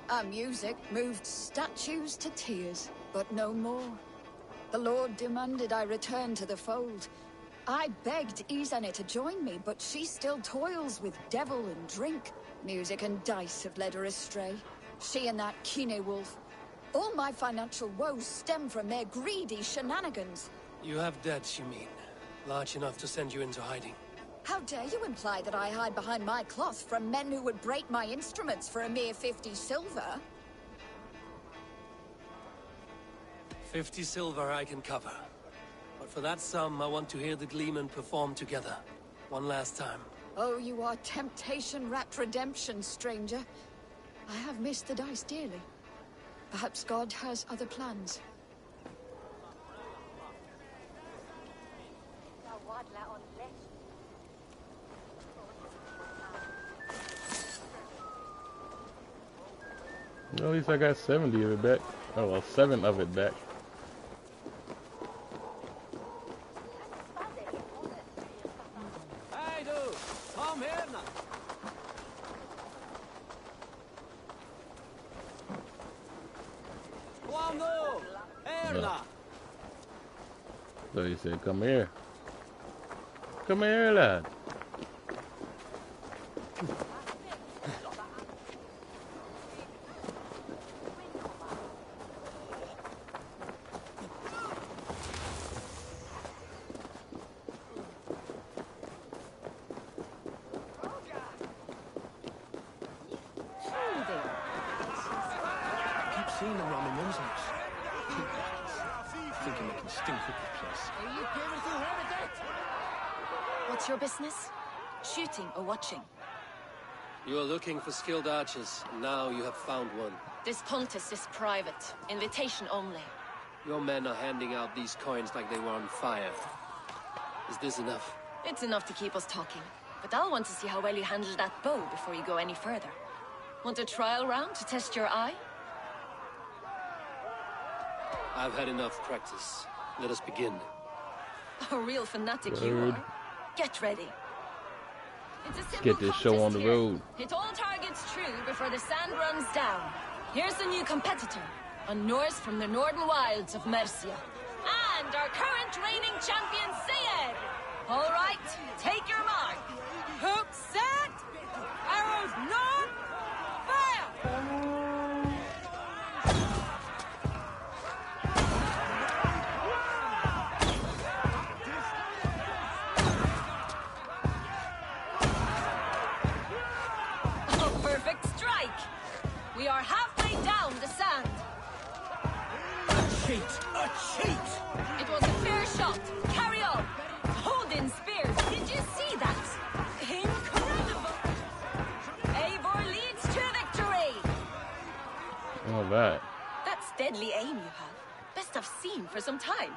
Our music moved statues to tears, but no more. The Lord demanded I return to the fold. I begged Izane to join me, but she still toils with devil and drink. Music and dice have led her astray. She and that Kine wolf. All my financial woes stem from their greedy shenanigans. You have debts, you mean? Large enough to send you into hiding. How dare you imply that I hide behind my cloth from men who would break my instruments for a mere 50 silver? 50 silver I can cover. But for that sum, I want to hear the Gleeman perform together. One last time. Oh, you are temptation-wrapped redemption, stranger. I have missed the dice dearly. Perhaps God has other plans. At least I got 70 of it back. Oh well, 7 of it back. Hey, du! Kom her now! Kom nu! Her now! So he said, come here. Come here, lad. Seeing them around my mum's house. Thinking they can stink up the place. What's your business? Shooting or watching? You are looking for skilled archers, and now you have found one. This contest is private. Invitation only. Your men are handing out these coins like they were on fire. Is this enough? It's enough to keep us talking. But I'll want to see how well you handle that bow before you go any further. Want a trial round to test your eye? I've had enough practice. Let us begin. A real fanatic you are. Get ready. It's a Let's simple get this show on the here. road. Hit all targets true before the sand runs down. Here's the new competitor, a Norse from the northern wilds of Mercia. And our current reigning champion, Sayed. All right, take your mark. Hook set. Arrows none. Fire! We are halfway down the sand. A cheat! A cheat! It was a fair shot. Carry on. Hold in spears. Did you see that? Incredible. Eivor leads to victory. All right. That's deadly aim you have. Best I've seen for some time.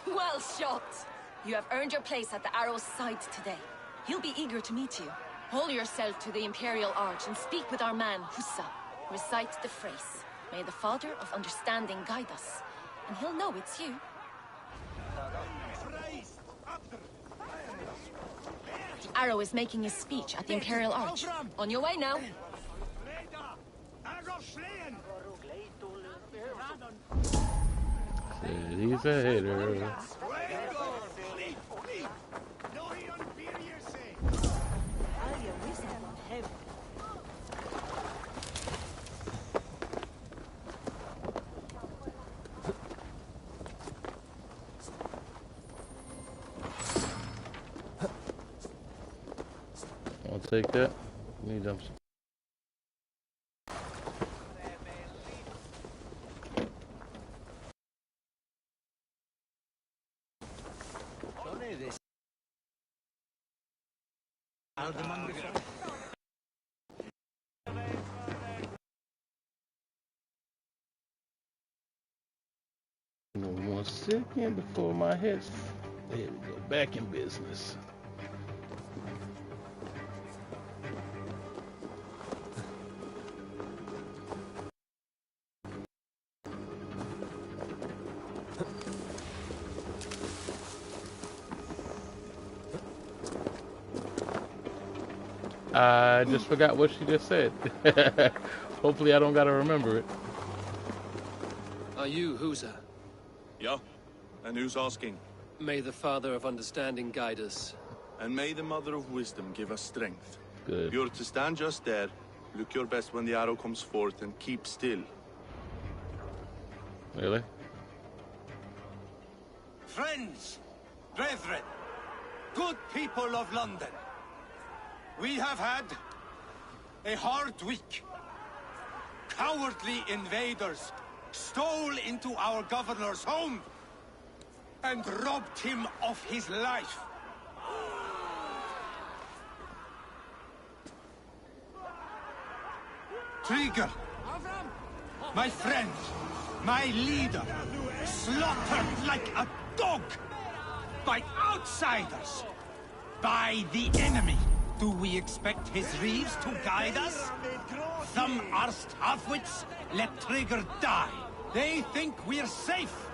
Well shot. You have earned your place at the arrow's side today. He'll be eager to meet you. Hold yourself to the Imperial Arch and speak with our man, Hussa. Recite the phrase. May the Father of Understanding guide us. And he'll know it's you. The arrow is making his speech at the Imperial Arch. On your way now. Said he's a hitter. I'll take that. Need them. One second before my head's. There we go. Back in business. I just forgot what she just said. Hopefully I don't gotta remember it. Are you Husa? Yeah? And who's asking? May the Father of Understanding guide us. And may the Mother of Wisdom give us strength. Good. You're to stand just there, look your best when the arrow comes forth, and keep still. Really? Friends, brethren, good people of London, we have had a hard week. Cowardly invaders stole into our governor's home and robbed him of his life. Trigger, my friend, my leader, slaughtered like a dog by outsiders, by the enemy. Do we expect his reeves to guide us? Some arsed halfwits let Trigger die. They think we're safe,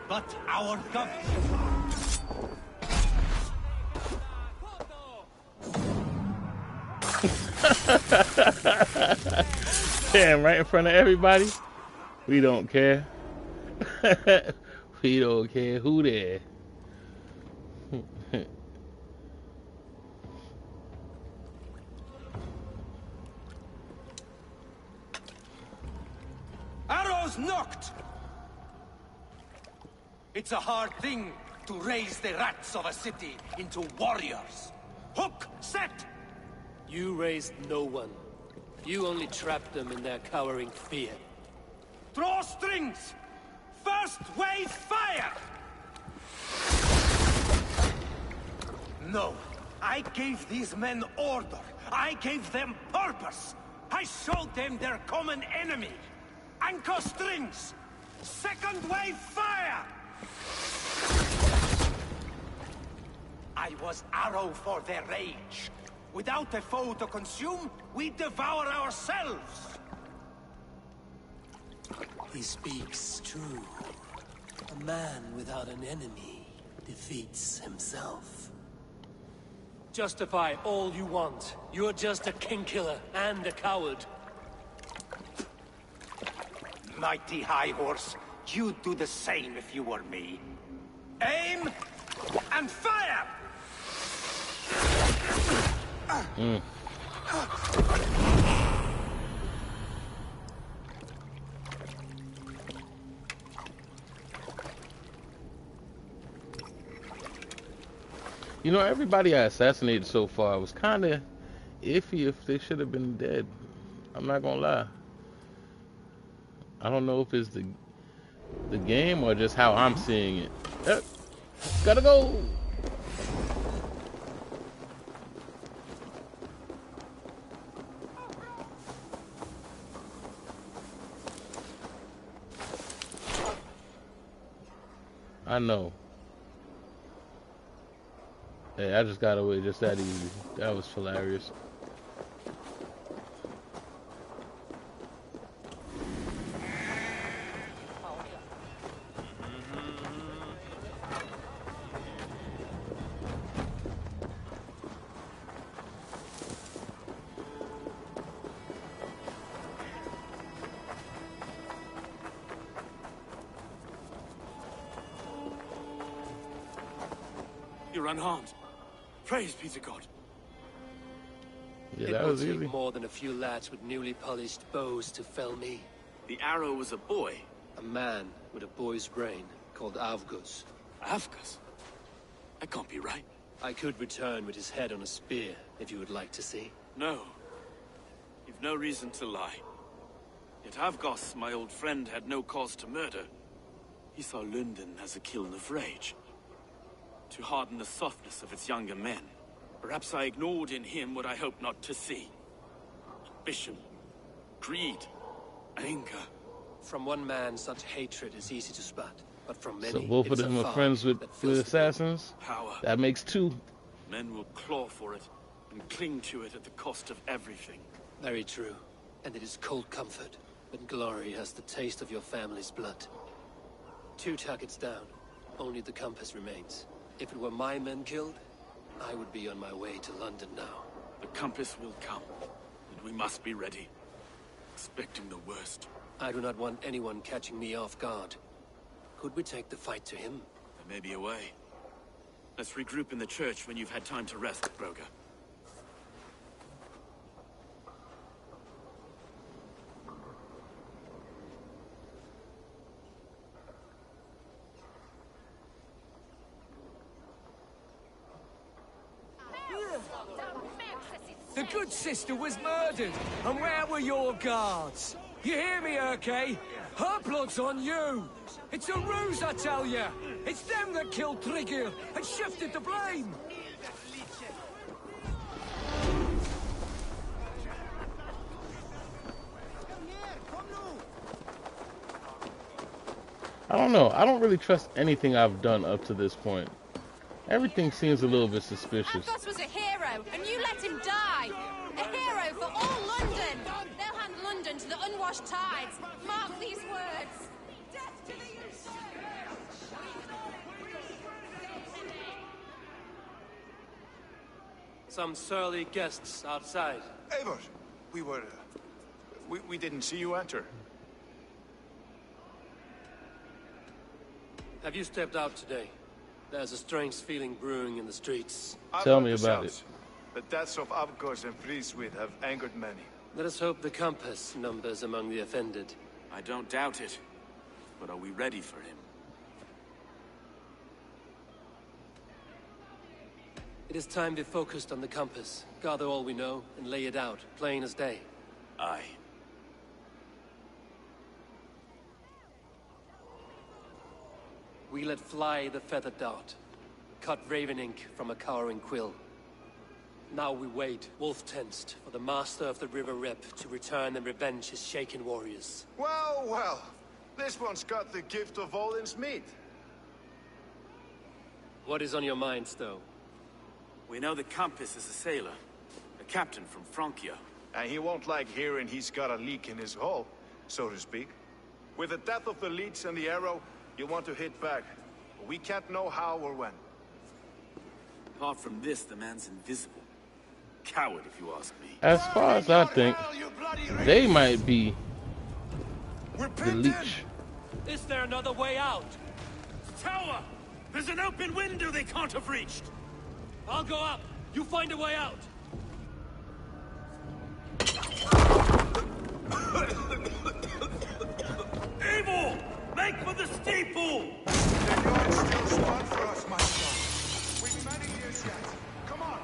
but our government... Damn, right in front of everybody? We don't care. We don't care who there. Arrows knocked! It's a hard thing to raise the rats of a city into warriors. Hook, set! You raised no one. You only trapped them in their cowering fear. Draw strings! First wave fire! No, I gave these men order. I gave them purpose. I showed them their common enemy. Anchor strings! Second wave fire! I was arrow for their rage. Without a foe to consume, we devour ourselves! He speaks true. A man without an enemy defeats himself. Justify all you want. You're just a king-killer and a coward. Mighty High Horse, you'd do the same if you were me. Aim and fire! You know, everybody I assassinated so far was kind of iffy if they should have been dead. I'm not gonna lie. I don't know if it's the game or just how I'm seeing it. Gotta go! I know. Hey, I just got away just that easy. That was hilarious. You're unharmed. Praise be to God. Yeah, that was It will easy. take more than a few lads with newly polished bows to fell me. The arrow was a boy. A man with a boy's brain called Avgus. Avgus? That can't be right. I could return with his head on a spear, if you would like to see. No. You've no reason to lie. Yet Avgos, my old friend, had no cause to murder. He saw London as a kiln of rage. To harden the softness of its younger men. Perhaps I ignored in him what I hoped not to see. Ambition, greed, anger. From one man, such hatred is easy to spot, but from many, So both of it's them a are fire friends with that fills the assassins? Power. That makes two. Men will claw for it and cling to it at the cost of everything. Very true. And it is cold comfort when glory has the taste of your family's blood. 2 targets down. Only the compass remains. If it were my men killed, I would be on my way to London now. The compass will come, and we must be ready. Expecting the worst. I do not want anyone catching me off guard. Could we take the fight to him? There may be a way. Let's regroup in the church when you've had time to rest, Broga. The good sister was murdered, and where were your guards? You hear me, Urke? Her blood's on you! It's a ruse, I tell you! It's them that killed Trigger and shifted the blame! I don't know. I don't really trust anything I've done up to this point. Everything seems a little bit suspicious. Athos was a hero, and you let him die! A hero for all London! They'll hand London to the unwashed tides. Mark these words. Some surly guests outside. Eivor, we didn't see you enter. Have you stepped out today? There's a strange feeling brewing in the streets. Tell me about it. The deaths of Avgos and Friswith have angered many. Let us hope the compass numbers among the offended. I don't doubt it. But are we ready for him? It is time we focused on the compass. Gather all we know and lay it out, plain as day. Aye. We let fly the feather dart. Cut raven ink from a cowering quill. Now we wait, wolf-tensed, for the master of the River Rep to return and revenge his shaken warriors. Well, well. This one's got the gift of Odin's meat. What is on your mind, Stowe? We know the compass is a sailor. A captain from Francia. And he won't like hearing he's got a leak in his hull, so to speak. With the death of the leech and the arrow, you want to hit back. But we can't know how or when. Apart from this, the man's invisible. Coward, if you ask me. As far as I think, they might be the leech. Is there another way out? Tower! There's an open window they can't have reached! I'll go up. You find a way out. Evil! Make for the steeple! The yard's still smart for us, my son. We've many years yet. Come on!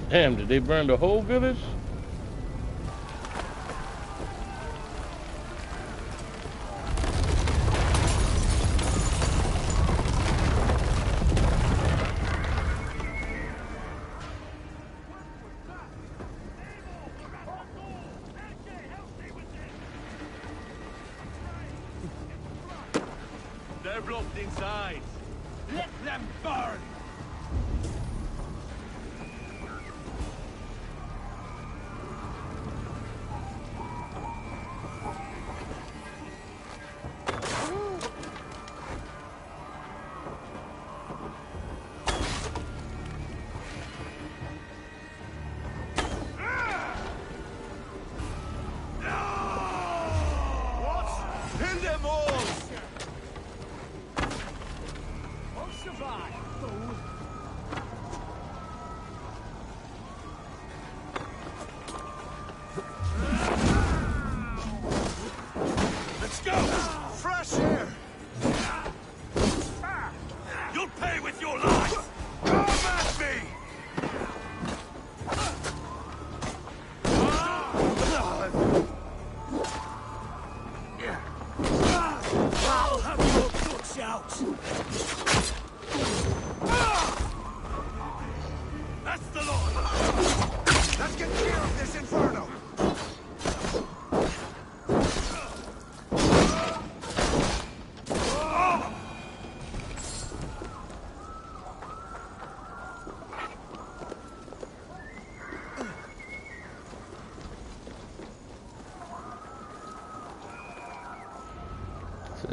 Damn, did they burn the whole village? They're blocked inside. Let them burn! Kill them all! Won't survive.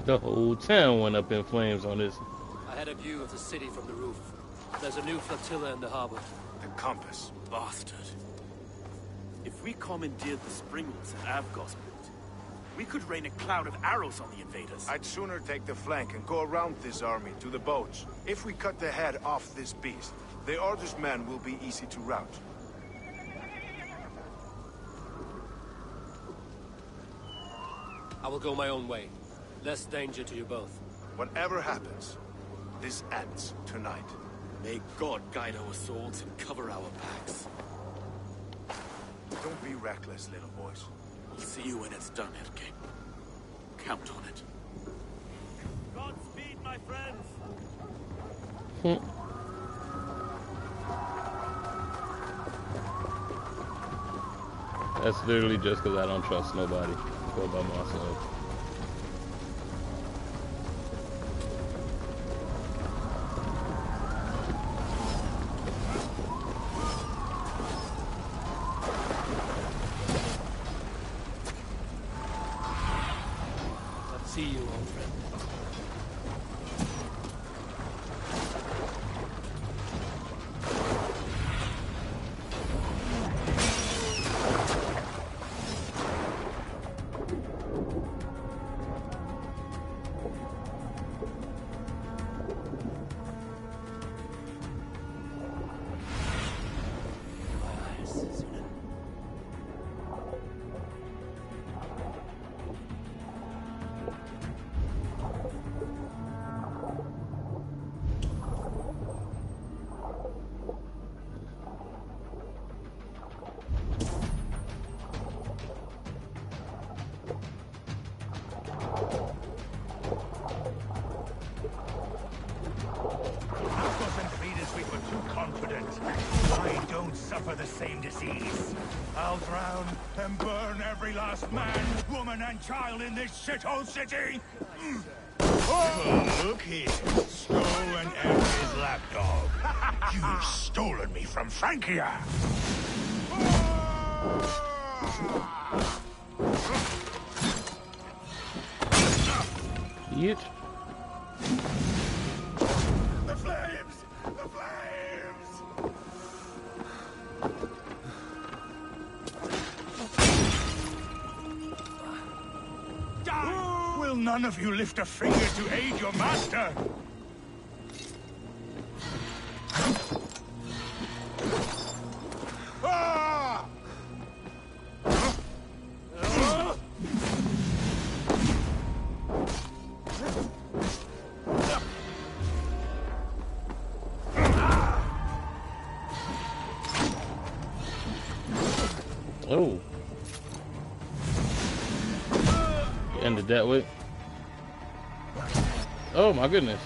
The whole town went up in flames on this. I had a view of the city from the roof. There's a new flotilla in the harbor. The compass. Bastard. If we commandeered the springles at Avgosport, we could rain a cloud of arrows on the invaders. I'd sooner take the flank and go around this army to the boats. If we cut the head off this beast, the Order's men will be easy to rout. I will go my own way. Less danger to you both. Whatever happens, this ends tonight. May God guide our swords and cover our backs. Don't be reckless, little boys. I'll see you when it's done, Erke. Count on it. Godspeed, my friends! That's literally just because I don't trust nobody. Go by myself. Let's see you, old friend. I don't suffer the same disease. I'll drown and burn every last man, woman, and child in this shithole city. Oh, look here, Snow and Erke's lapdog. You've stolen me from Francia. Yeet. The flames! The flames! Die! Will none of you lift a finger to aid your master? Ah! Oh. Ended that way. Oh my goodness.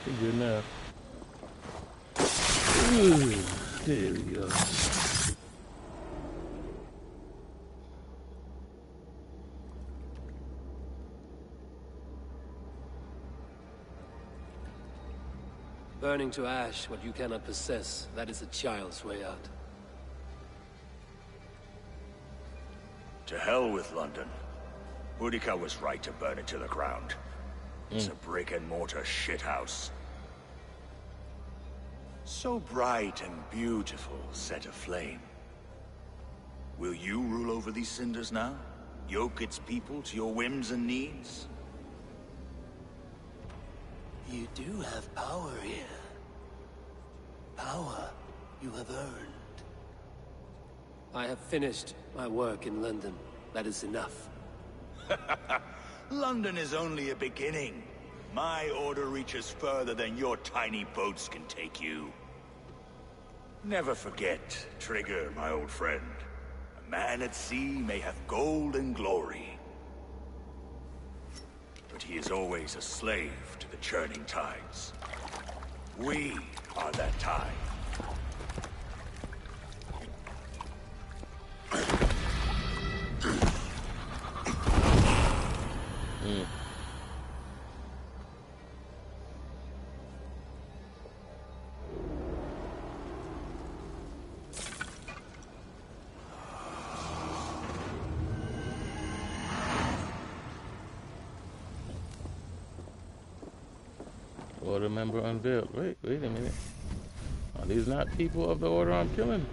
Pretty good now. Ooh, there we go. Burning to ash what you cannot possess, that is a child's way out. To hell with London. Boudica was right to burn it to the ground. It's a brick-and-mortar shithouse. So bright and beautiful, set aflame. Will you rule over these cinders now? Yoke its people to your whims and needs? You do have power here. Power you have earned. I have finished my work in London. That is enough. London is only a beginning. My order reaches further than your tiny boats can take you. Never forget, Trigger, my old friend. man at sea may have gold and glory, but he is always a slave to the churning tides. We are that tide. Order member unveiled. Wait a minute. Are these not people of the order I'm killing?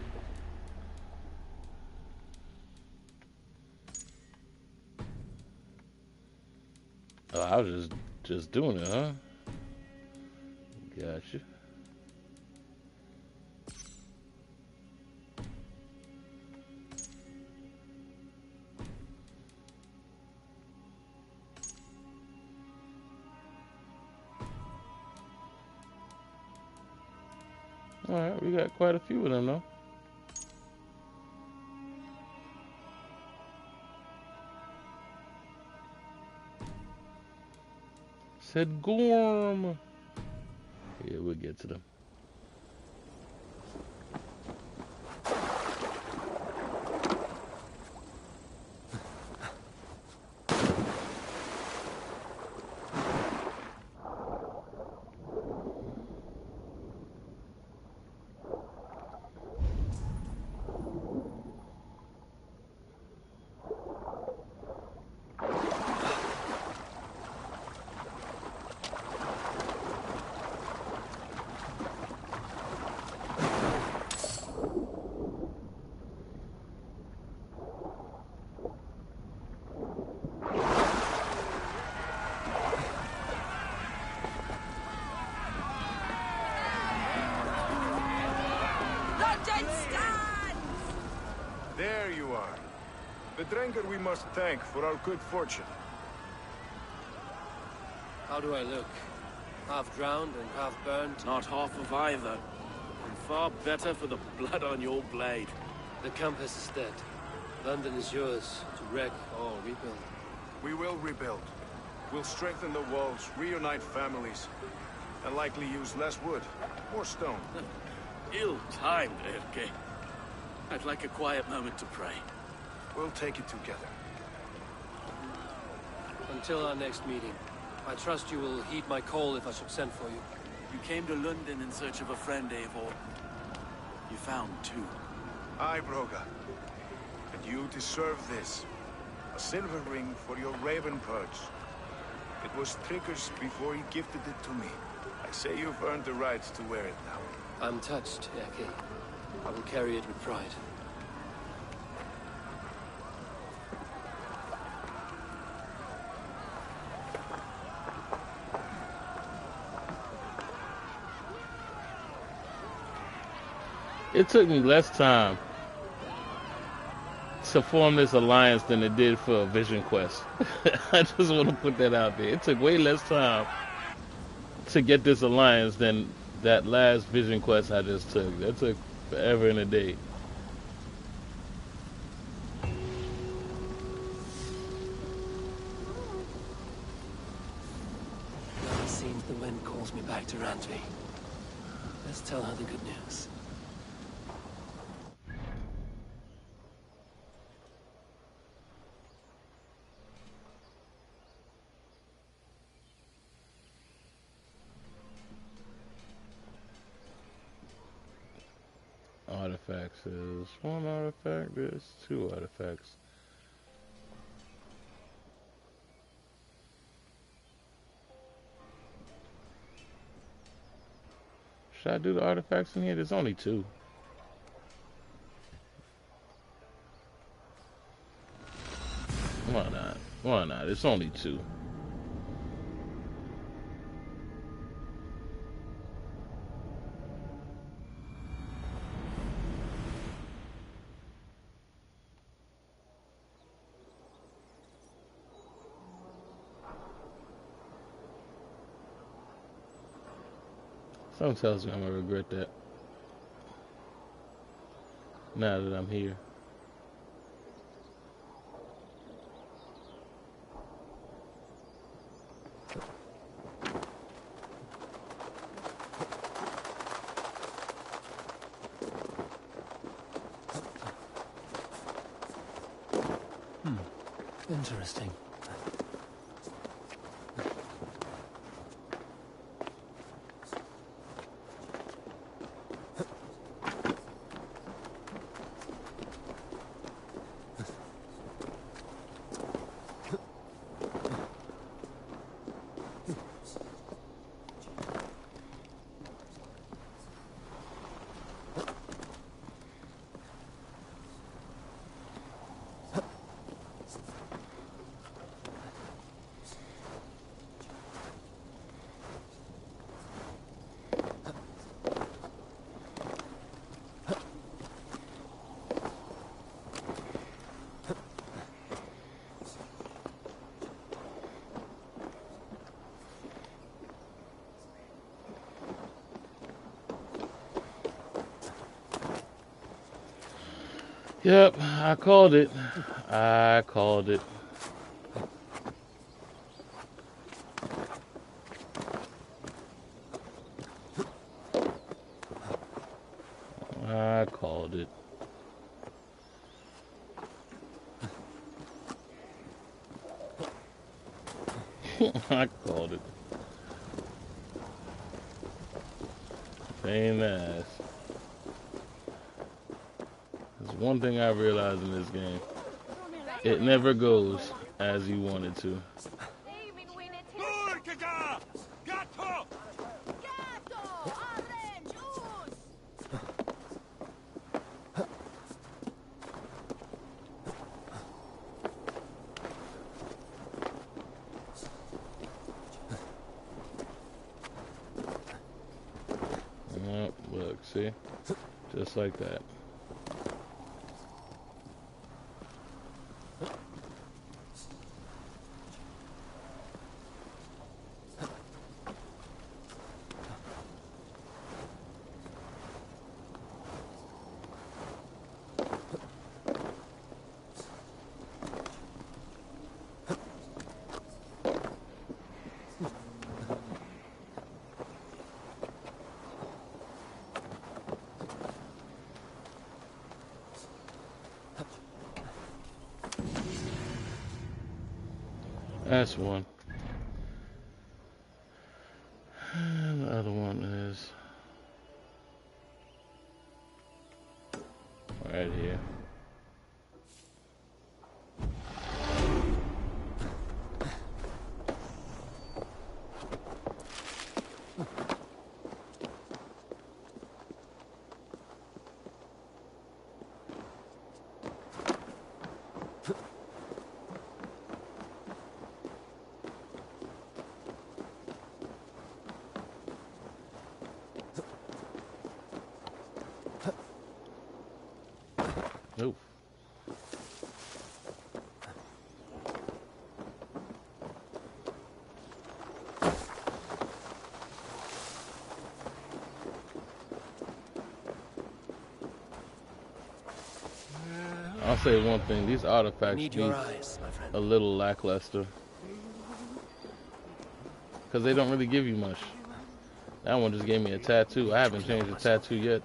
Oh, I was just doing it, huh? Gotcha. Alright, we got quite a few of them, though. Said Gorm. Yeah, we'll get to them. There you are. The drinker we must thank for our good fortune. How do I look? Half drowned and half burnt? Not half of either. And far better for the blood on your blade. The compass is dead. London is yours, to wreck or rebuild. We will rebuild. We'll strengthen the walls, reunite families, and likely use less wood, more stone. Ill-timed, Erke. I'd like a quiet moment to pray. We'll take it together. Until our next meeting, I trust you will heed my call if I should send for you. You came to London in search of a friend, Eivor. You found two. Aye, Broga. And you deserve this. A silver ring for your raven perch. It was Trigger's before he gifted it to me. I say you've earned the right to wear it now. I'm touched, Erke. I will carry it with pride. It took me less time to form this alliance than it did for a Vision Quest. I just want to put that out there. It took way less time to get this alliance than that last Vision Quest I just took. That took forever and a day. Now it seems the wind calls me back to Randvi. Let's tell her the good news. Artifacts is one artifact, there's two artifacts. Should I do the artifacts in here? There's only two. Why not? Why not? It's only two. Something tells me I'm gonna regret that. Now that I'm here. Interesting. Yep, I called it. I called it. I called it. I called it. Pain in the ass. There's one thing I realized in this game. It never goes as you want it to. Look, see? Just like that. That's one. And the other one is right here. Nope. I'll say one thing, these artifacts be a little lackluster. Because they don't really give you much. That one just gave me a tattoo. I haven't changed the tattoo yet.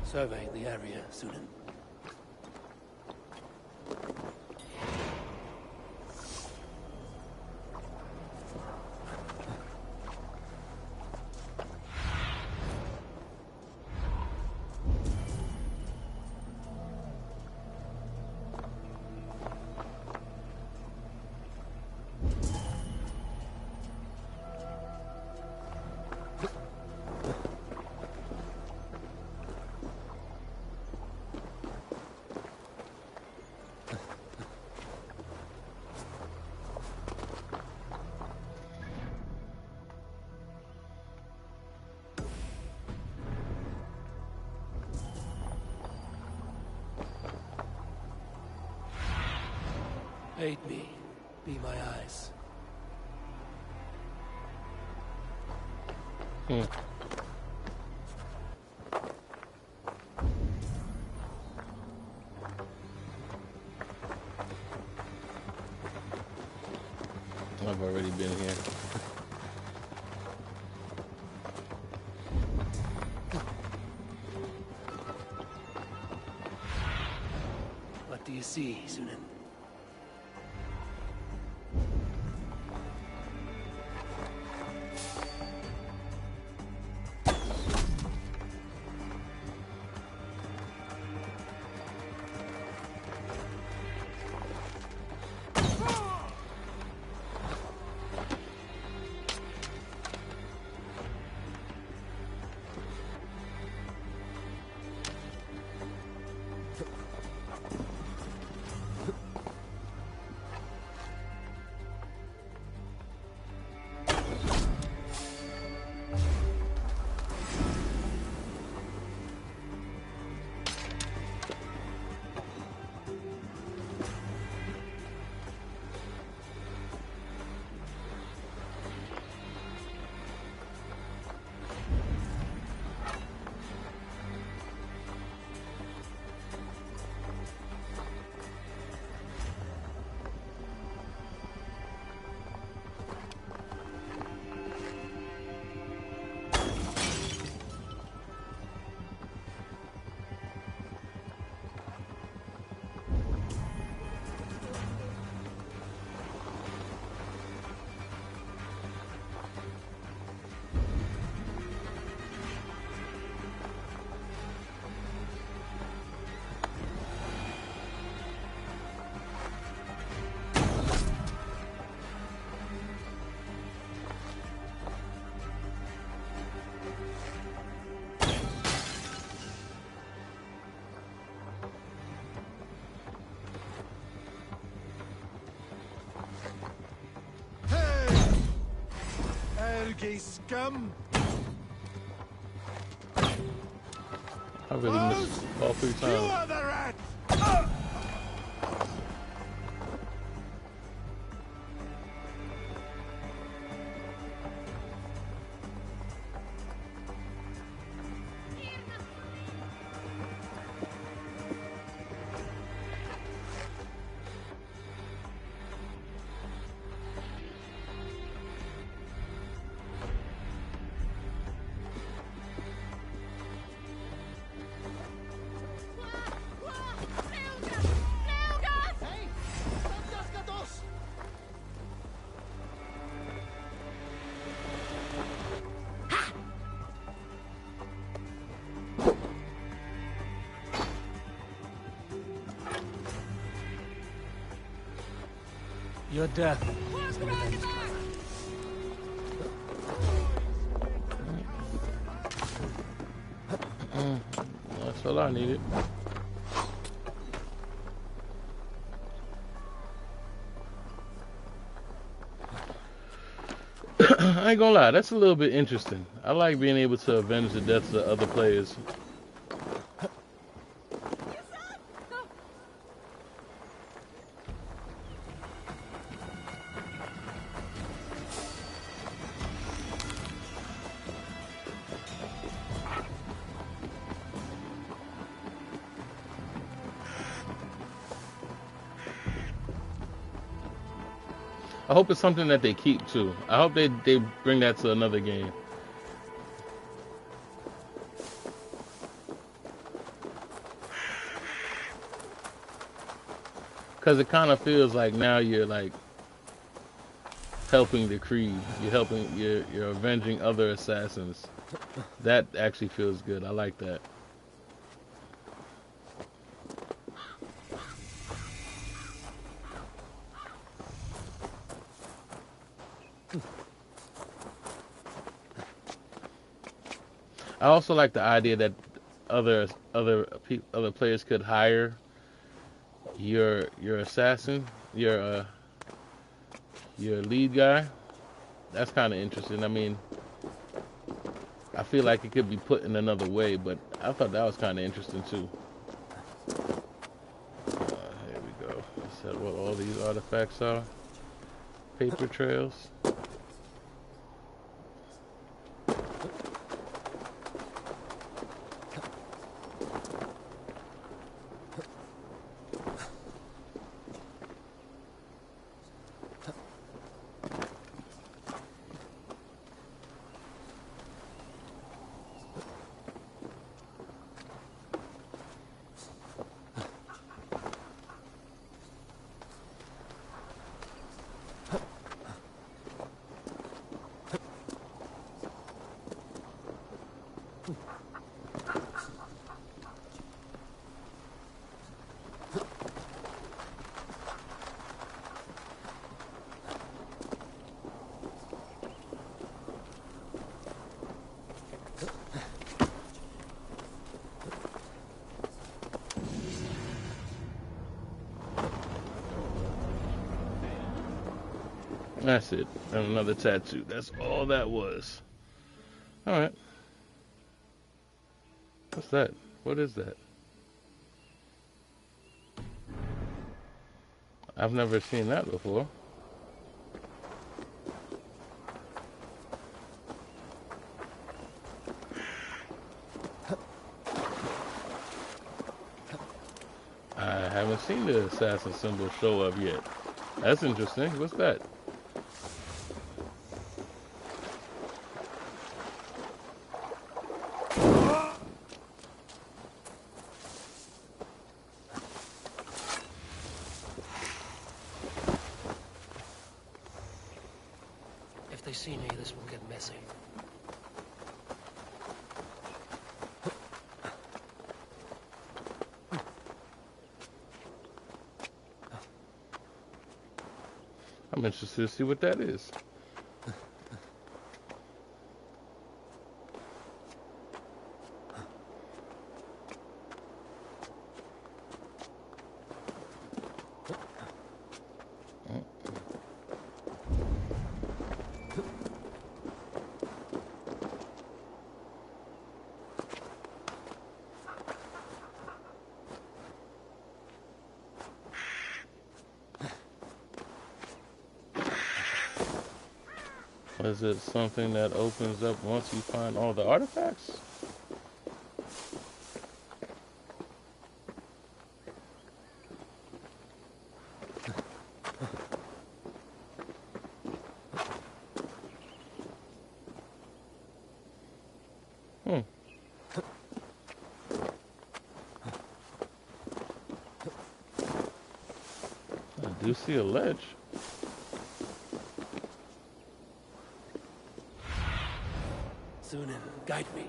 Survey the area, Sunan. Aid me. Be my eyes. I've already been here. What do you see, Sunan? Ergey scum! I really missed all 3 times. You are the rat! Your death. That's all I needed. I ain't gonna lie, that's a little bit interesting. I like being able to avenge the deaths of other players. I hope it's something that they keep too. I hope they bring that to another game. Cause it kind of feels like now you're like helping the Creed. You're avenging other assassins. That actually feels good. I like that. I also like the idea that other players could hire your assassin, your lead guy. That's kind of interesting. I mean, I feel like it could be put in another way, but I thought that was kind of interesting too. Here we go. Let's see what all these artifacts are. Paper trails. That's it. And another tattoo. That's all that was. Alright. What's that? What is that? I've never seen that before. I haven't seen the assassin symbol show up yet. That's interesting. What's that? If they see me, this will get messy. I'm interested to see what that is. Is it something that opens up once you find all the artifacts? I do see a ledge. Sunan, guide me.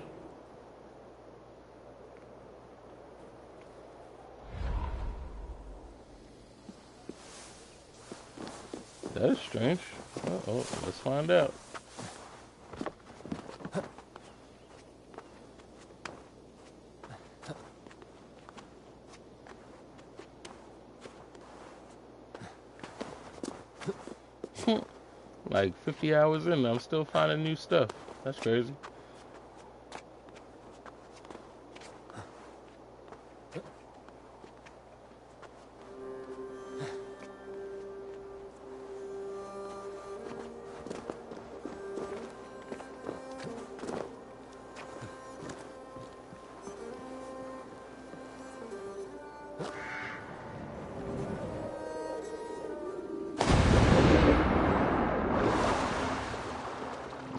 That is strange. Uh-oh, let's find out. Like 50 hours in, I'm still finding new stuff. That's crazy.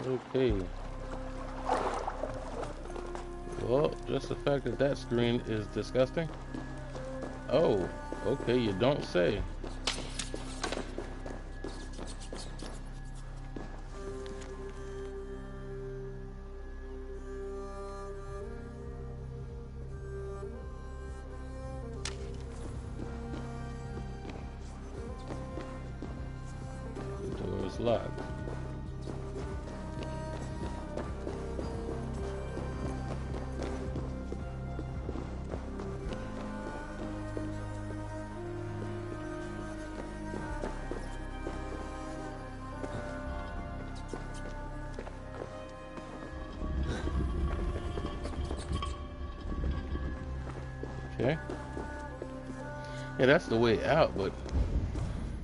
Okay. Well, just the fact that that screen is disgusting. Oh, okay, you don't say. The door is locked. Okay. Yeah, that's the way out, but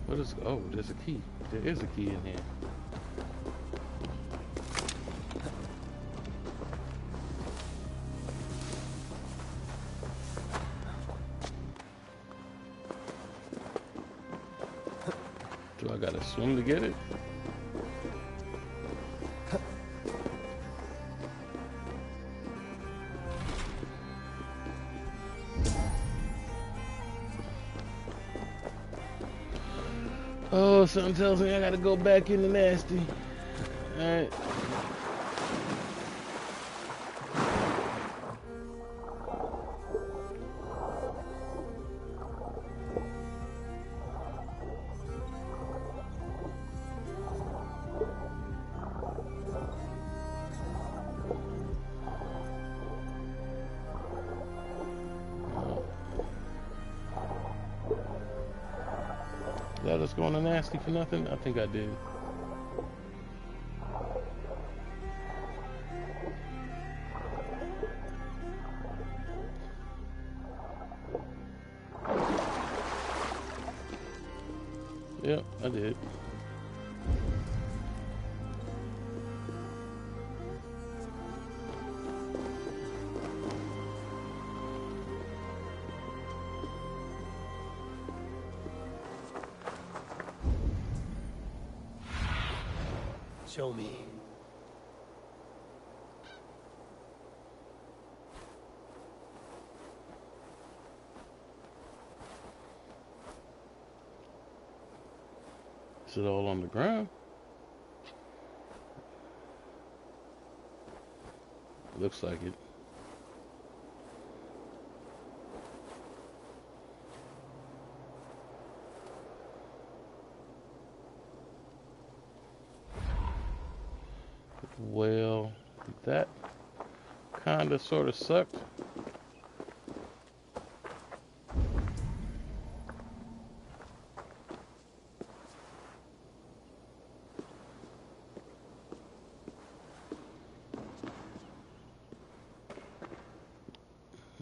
what is... Oh, there's a key. There is a key in here. Do I gotta swim to get it? Oh, something tells me I gotta go back in the nasty. Alright. Let us go on a nasty for nothing? I think I did. Yep, I did. Show me. Is it all on the ground? Looks like it. Well, that kinda sorta sucked.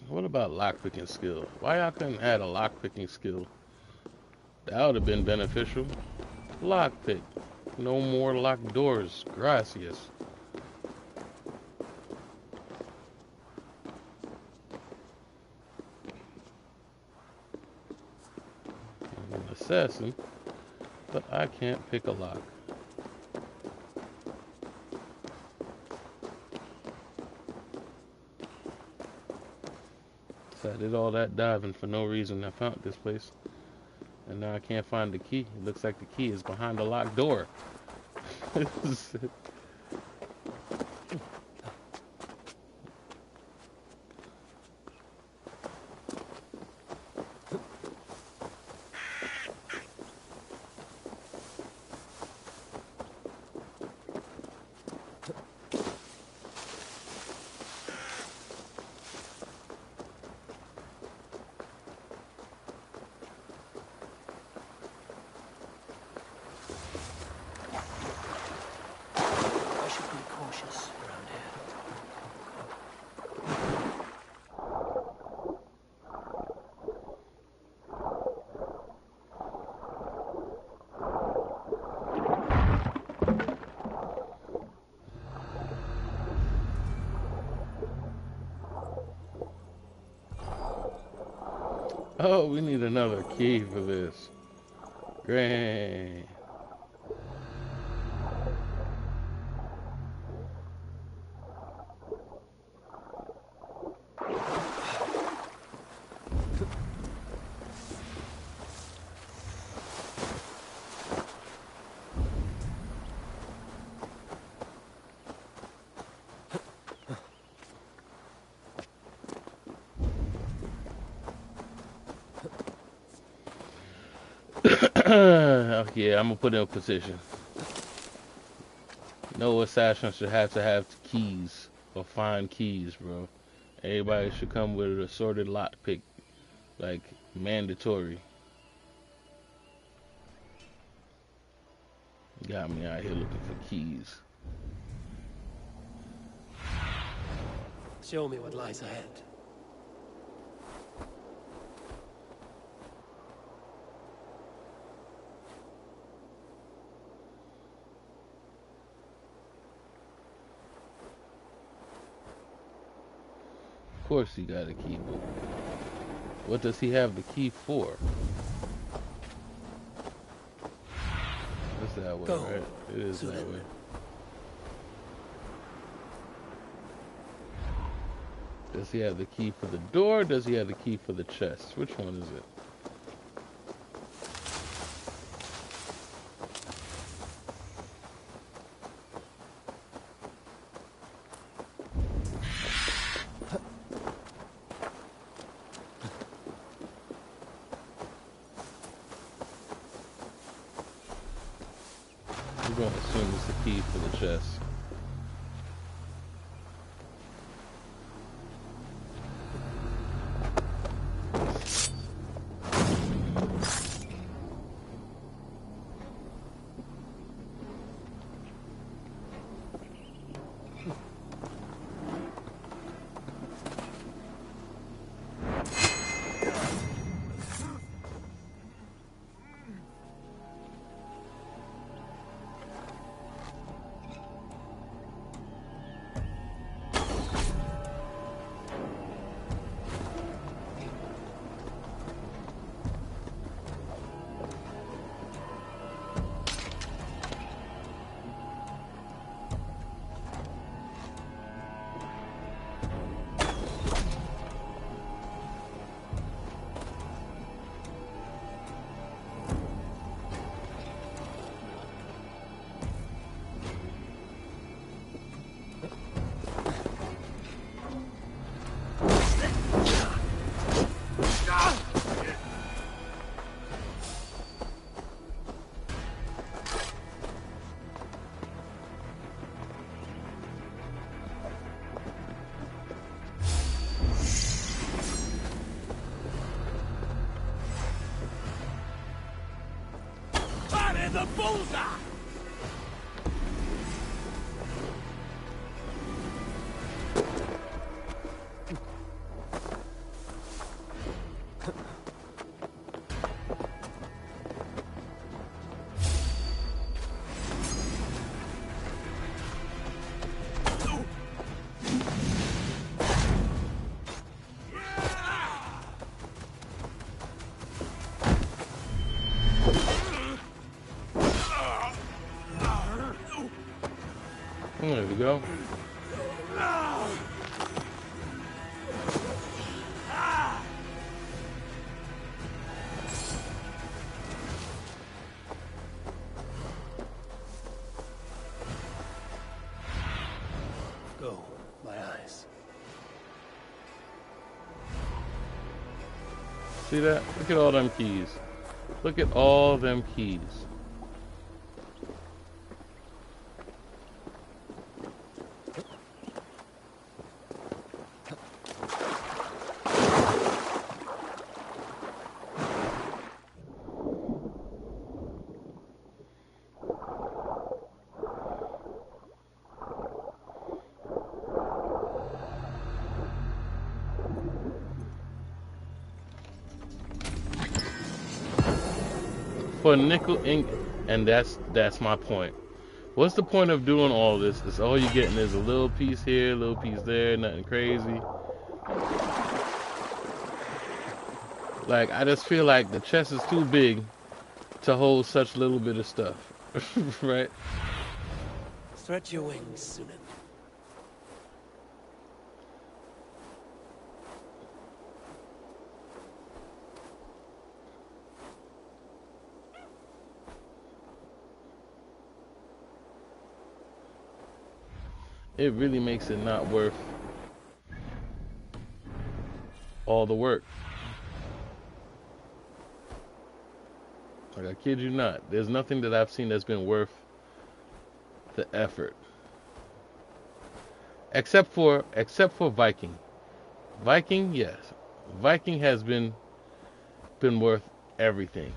What about lockpicking skill? Why I couldn't add a lockpicking skill? That would have been beneficial. Lockpick. No more locked doors. Gracias. I'm an assassin, but I can't pick a lock. So I did all that diving for no reason. I found this place, and now I can't find the key. It looks like the key is behind the locked door. Oh, we need another key for this. Great. Yeah, I'm gonna put in a position. No assassin should have to have keys or find keys, bro. Everybody should come with an assorted lockpick, like mandatory. Got me out here looking for keys. Show me what lies ahead. Of course he got a key, but what does he have the key for? It's that way, right? It is that way. Does he have the key for the door? Does he have the key for the chest? Which one is it? We're going to assume it's the key for the chest. Fire the bullseye! There we go. Go, my eyes. See that? Look at all them keys. Look at all them keys. For nickel ink, and that's my point. What's the point of doing all this? It's all you're getting is a little piece here, a little piece there, nothing crazy. Like, I just feel like the chest is too big to hold such little bit of stuff, right? Stretch your wings, Sunan. It really makes it not worth all the work. Like, I kid you not, there's nothing that I've seen that's been worth the effort. Except for Viking. Viking, yes. Viking has been worth everything.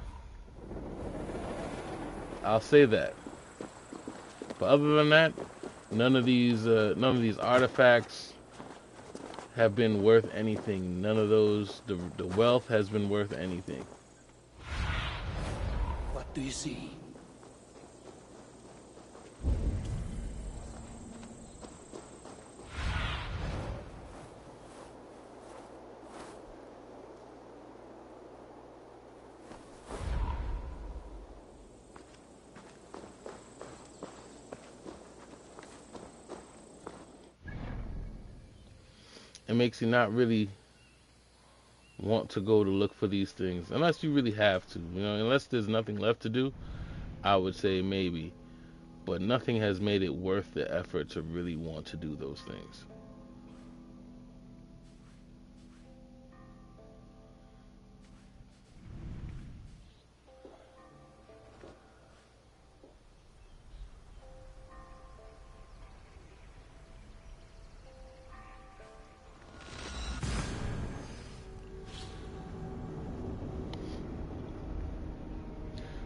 I'll say that. But other than that, none of these artifacts have been worth anything. None of those, the wealth has been worth anything. What do you see? It makes you not really want to go to look for these things unless you really have to, unless there's nothing left to do. I would say maybe, but nothing has made it worth the effort to really want to do those things.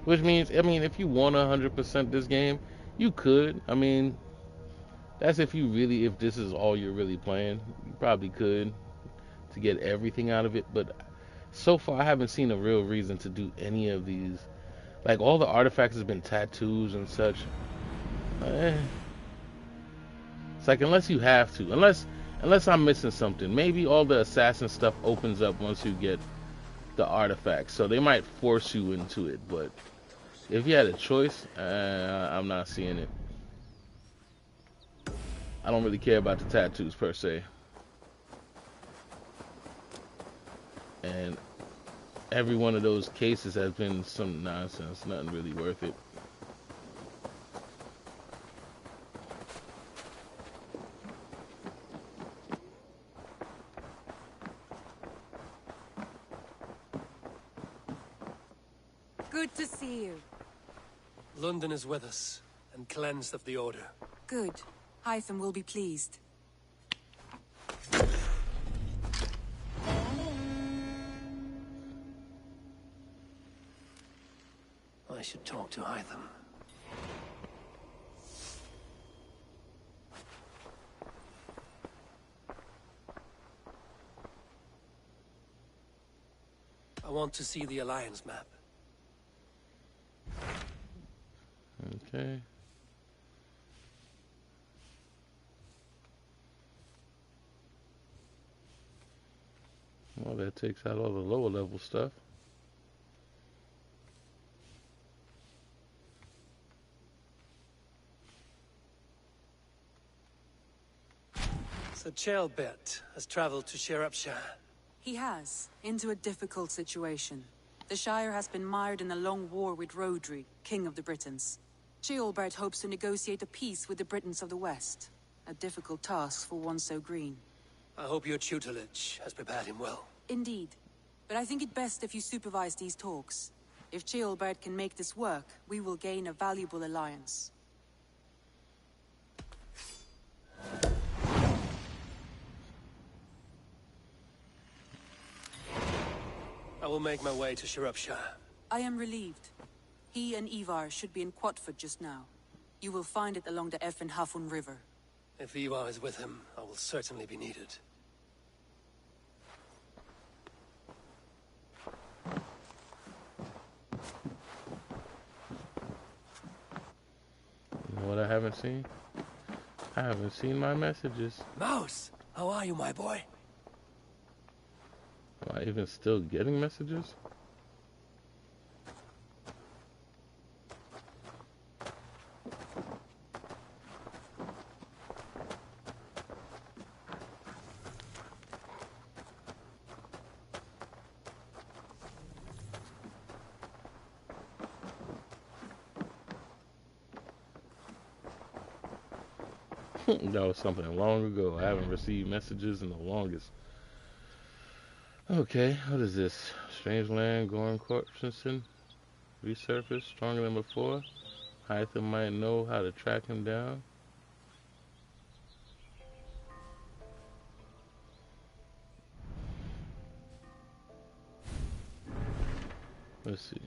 Which means, if you want 100% this game, you could. That's if this is all you're really playing. You probably could to get everything out of it. But so far, I haven't seen a real reason to do any of these. Like, all the artifacts has been tattoos and such. It's like, unless you have to. Unless I'm missing something. Maybe all the assassin stuff opens up once you get the artifacts. So they might force you into it, but if you had a choice, I'm not seeing it. I don't really care about the tattoos per se. And every one of those cases has been some nonsense, nothing really worth it. Good to see you. London is with us, and cleansed of the Order. Good. Hytham will be pleased. I should talk to Hytham. I want to see the Alliance map. Okay. Well, that takes out all the lower level stuff. So Ceolbert has traveled to Shropshire. He has, into a difficult situation. The Shire has been mired in a long war with Rodri, King of the Britons. Ceolbert hopes to negotiate a peace with the Britons of the West. A difficult task for one so green. I hope your tutelage has prepared him well. Indeed. But I think it best if you supervise these talks. If Ceolbert can make this work, we will gain a valuable alliance. I will make my way to Shropshire. I am relieved. He and Ivar should be in Quatford just now. You will find it along the Effen Hafun River. If Ivar is with him, I will certainly be needed. You know what I haven't seen? I haven't seen my messages. Mouse, how are you, my boy? Am I even still getting messages? That was something long ago. I haven't received messages in the longest. Okay, what is this? Strange land, Gorm Corpsenson, resurfaced, stronger than before. Hytham might know how to track him down. Let's see,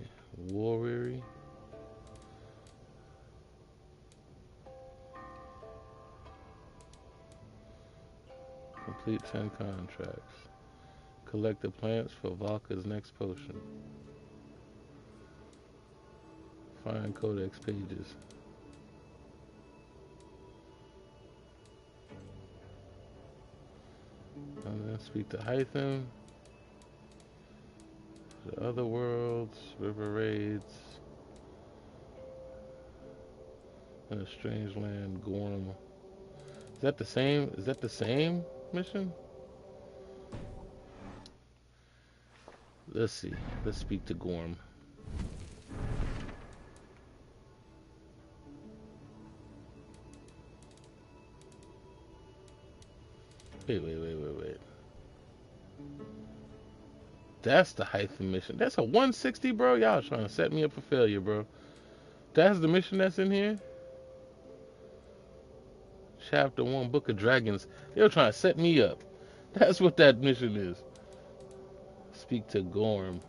war weary. Complete 10 contracts. Collect the plants for Valka's next potion. Find codex pages. And then speak to Hytham. The other worlds, river raids. And a strange land, Gorm. Is that the same? Is that the same mission? Let's see. Let's speak to Gorm. Wait. That's the Hytham mission. That's a 160, bro. Y'all trying to set me up for failure, bro. That's the mission that's in here? Chapter 1, Book of Dragons. They're trying to set me up. That's what that mission is. Speak to Gorm.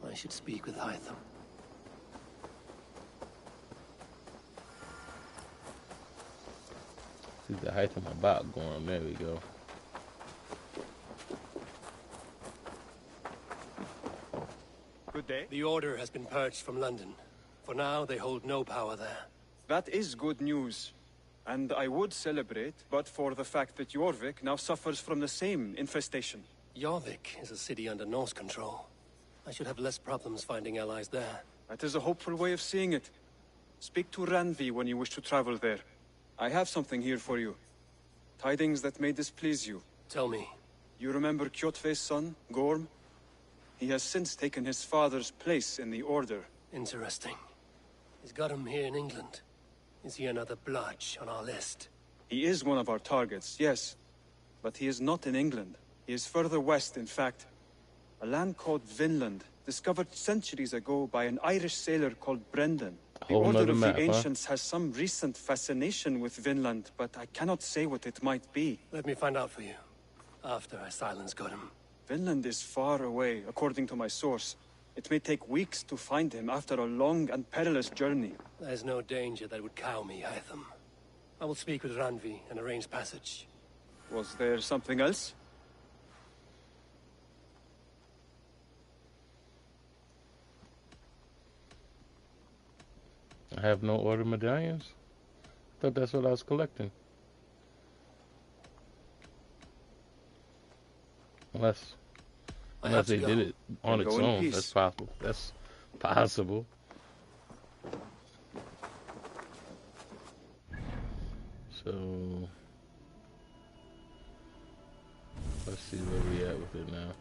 I should speak with Hytham. See the Hytham about Gorm. There we go. Good day. The Order has been purged from London. For now, they hold no power there. That is good news. And I would celebrate, but for the fact that Jorvik now suffers from the same infestation. Jorvik is a city under Norse control. I should have less problems finding allies there. That is a hopeful way of seeing it. Speak to Ranvi when you wish to travel there. I have something here for you. Tidings that may displease you. Tell me. You remember Kjotve's son, Gorm? He has since taken his father's place in the Order. Interesting. He's got him here in England. Is he another blotch on our list? He is one of our targets, yes. But he is not in England. He is further west, in fact. A land called Vinland. discovered centuries ago by an Irish sailor called Brendan. The Whole Order nother of map, the huh? Ancients has some recent fascination with Vinland, but I cannot say what it might be. Let me find out for you, after I silence got him. Vinland is far away, according to my source. It may take weeks to find him after a long and perilous journey. There's no danger that would cow me, Hytham. I will speak with Ranvi and arrange passage. Was there something else? I have no order medallions. Thought that's what I was collecting. Unless they did it on its own. That's possible. That's possible. So let's see where we at with it now.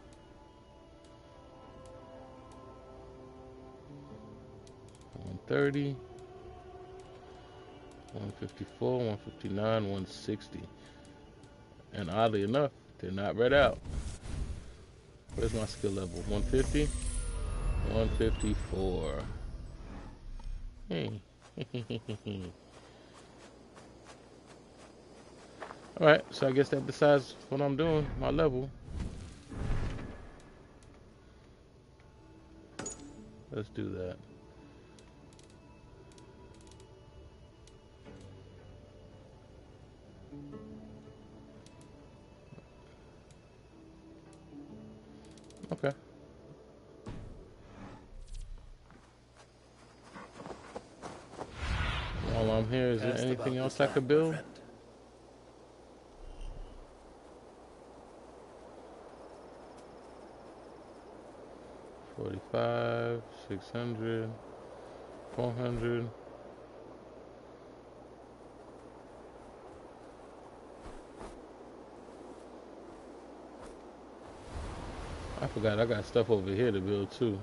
$130, $154, $159, $160. And oddly enough, they're not read out. Where's my skill level? 150? 154. Hey. Alright, so I guess that decides what I'm doing, my level. Let's do that. Okay. While I'm here, is there anything else I could build? $45, $600, $400. I forgot I got stuff over here to build too.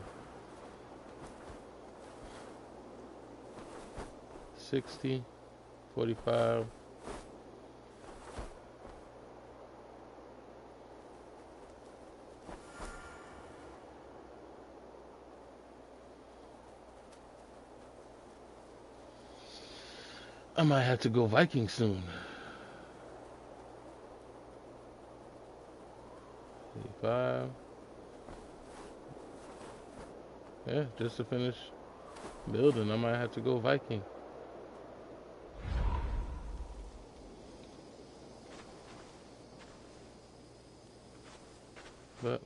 60, 45. I might have to go Viking soon. 85. Yeah, just to finish building, I might have to go Viking. But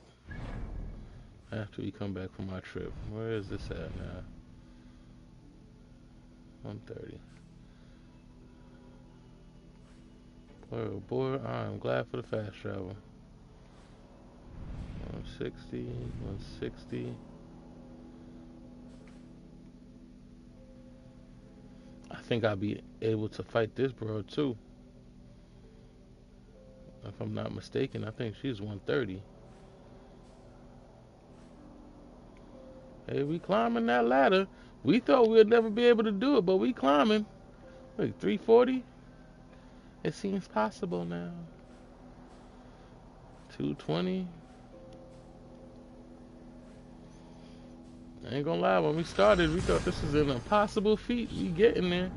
after we come back from our trip, where is this at now? 130. Oh boy, I'm glad for the fast travel. 160, 160. I think I'll be able to fight this bro too. If I'm not mistaken, I think she's 130. Hey, we climbing that ladder. We thought we'd never be able to do it, but we climbing. Look, 340. It seems possible now. 220. I ain't gonna lie, when we started, we thought this was an impossible feat. We getting there.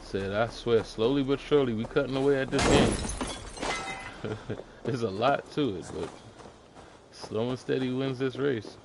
Said, I swear, slowly but surely, we cutting away at this game. There's a lot to it, but slow and steady wins this race.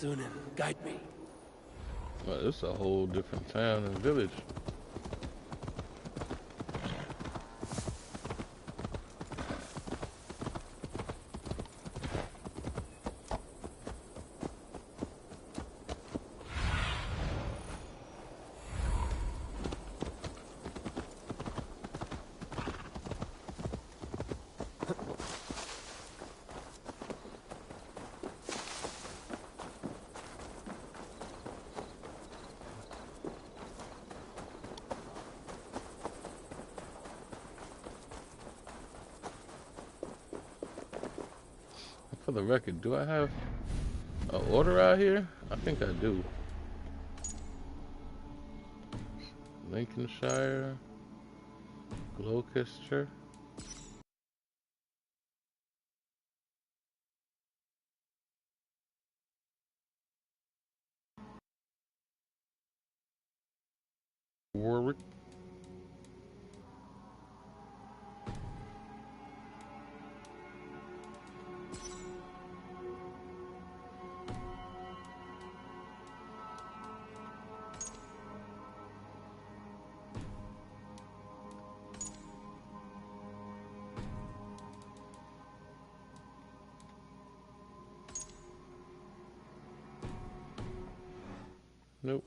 Thunin, guide me. Well, it's a whole different town and village. For the record, do I have an order out here? I think I do. Lincolnshire, Gloucester. Warwick. Nope.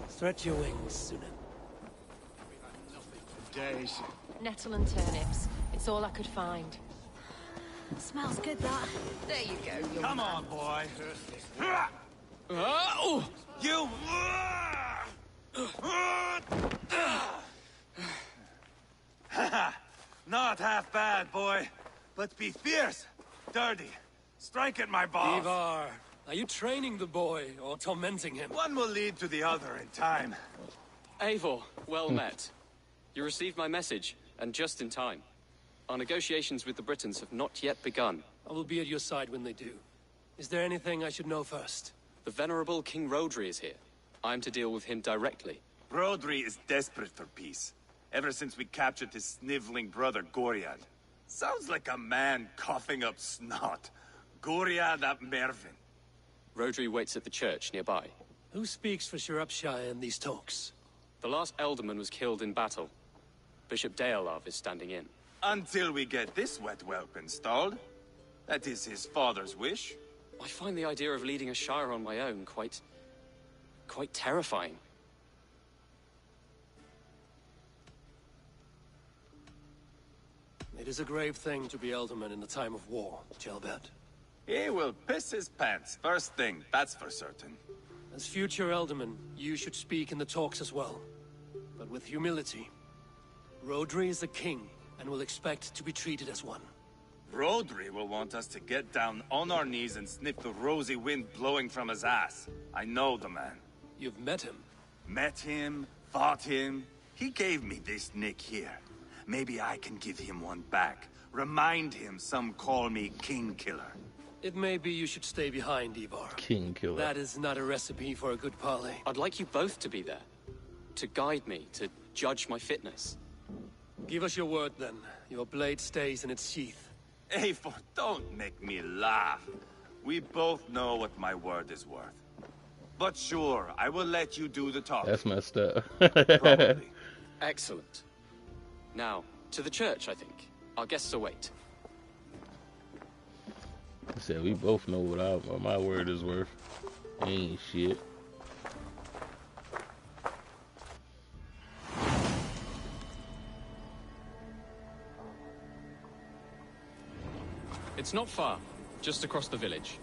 Stretch your wings, Sunan. Days. Nettle and turnips. It's all I could find. Smells good, that. There you go, young Come man. on, boy. You. Not half bad, boy. But be fierce, dirty. Strike at my balls. Ivar, are you training the boy or tormenting him? One will lead to the other in time. Eivor, well met. You received my message, and just in time. Our negotiations with the Britons have not yet begun. I will be at your side when they do. Is there anything I should know first? The venerable King Rodri is here. I am to deal with him directly. Rodri is desperate for peace. Ever since we captured his sniveling brother, Goriad. Sounds like a man coughing up snot. Goriad ap Mervin. Rodri waits at the church nearby. Who speaks for Shropshire in these talks? The last alderman was killed in battle. Bishop Deolav is standing in. Until we get this wet whelp installed. That is his father's wish. I find the idea of leading a shire on my own quite terrifying. It is a grave thing to be alderman in a time of war, Gelbert. He will piss his pants, first thing, that's for certain. As future alderman, you should speak in the talks as well. But with humility. Rodri is the king, and will expect to be treated as one. Rodri will want us to get down on our knees and sniff the rosy wind blowing from his ass. I know the man. You've met him? Met him, fought him. He gave me this nick here. Maybe I can give him one back. Remind him some call me King Killer. It may be you should stay behind, Ivar. King Killer. That is not a recipe for a good parley. I'd like you both to be there. To guide me, to judge my fitness. Give us your word, then. Your blade stays in its sheath. Eivor, don't make me laugh. We both know what my word is worth. But sure, I will let you do the talking. That's messed up. Probably. Excellent. Now, to the church, I think. Our guests await. I said we both know what my word is worth. Ain't shit. It's not far, just across the village.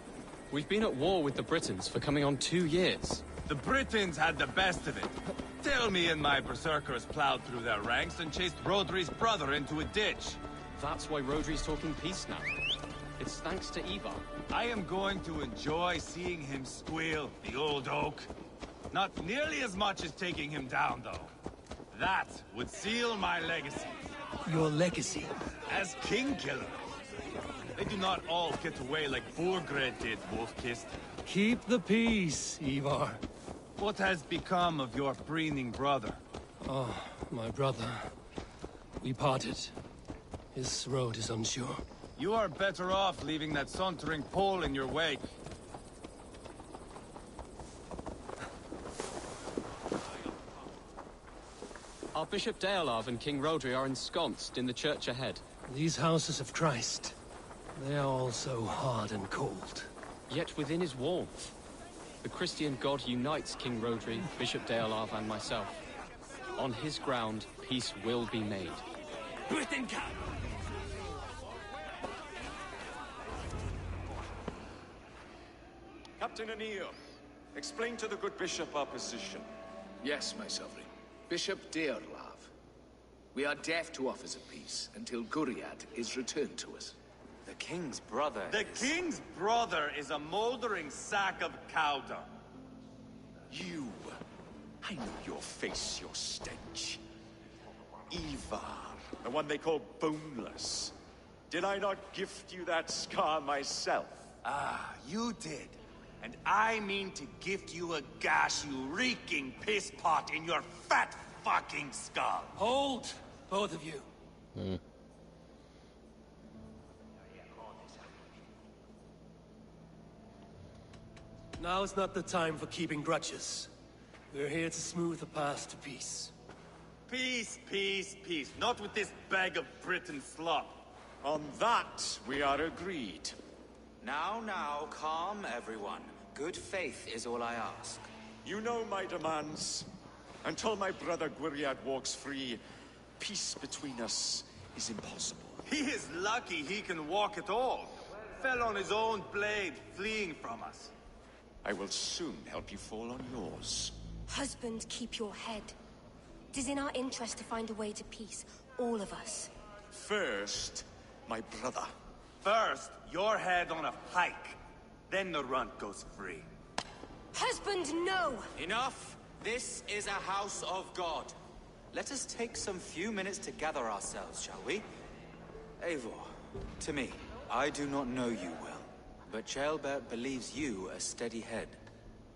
We've been at war with the Britons for coming on 2 years. The Britons had the best of it. Tell me and my berserkers plowed through their ranks and chased Rodri's brother into a ditch. That's why Rodri's talking peace now. It's thanks to Ivar. I am going to enjoy seeing him squeal, the old oak. Not nearly as much as taking him down, though. That would seal my legacy. Your legacy? As King Killer. They do not all get away like Borgred did, Wolf-Kissed. Keep the peace, Ivar. What has become of your breathing brother? Oh, my brother. We parted. His road is unsure. You are better off leaving that sauntering Pole in your wake. Our Bishop Deolav and King Rodri are ensconced in the church ahead. These houses of Christ, they are all so hard and cold. Yet within his warmth, the Christian God unites King Rodri, Bishop Deolav, and myself. On his ground, peace will be made. Britain come! Captain Anil, explain to the good bishop our position. Yes, my sovereign. Bishop Deolav. We are deaf to offers of peace until Guriad is returned to us. The king's brother king's brother is a moldering sack of cow dung. You. I know your face, your stench. Ivar, the one they call boneless. Did I not gift you that scar myself? Ah, you did. And I mean to gift you a gash, you reeking piss pot in your fat fucking skull. Hold, both of you. Now is not the time for keeping grudges. We're here to smooth the path to peace. Peace, peace, peace. Not with this bag of Britain slop. On that, we are agreed. Now, calm everyone. Good faith is all I ask. You know my demands. Until my brother Guriad walks free, peace between us is impossible. He is lucky he can walk at all. Fell on his own blade, fleeing from us. I will soon help you fall on yours. Husband, keep your head. It is in our interest to find a way to peace, all of us. First, my brother. First, your head on a pike. Then the runt goes free. Husband, no! Enough! This is a house of God. Let us take some few minutes to gather ourselves, shall we? Eivor, to me, I do not know you well, but Ceolbert believes you a steady head.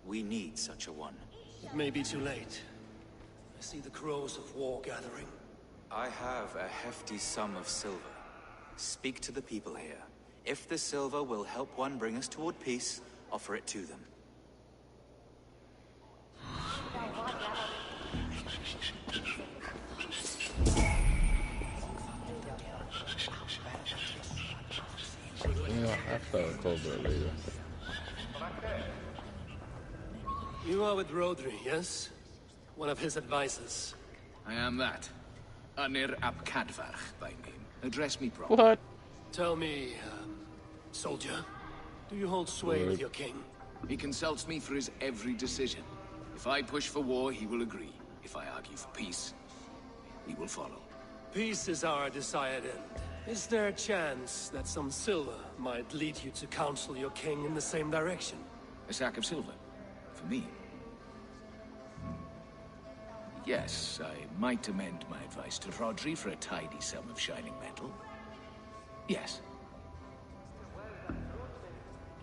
We need such a one. It may be too late. I see the crows of war gathering. I have a hefty sum of silver. Speak to the people here. If the silver will help one bring us toward peace, offer it to them. Yeah, I thought Colbert later. You are with Rodri, yes? One of his advisors. I am that. Anir ap Cadvarch by name. Address me properly. What? Tell me, soldier, do you hold sway with your king? He consults me for his every decision. If I push for war, he will agree. If I argue for peace, he will follow. Peace is our desired end. Is there a chance that some silver might lead you to counsel your king in the same direction? A sack of silver? For me? Yes, I might amend my advice to Rodri for a tidy sum of shining metal. Yes.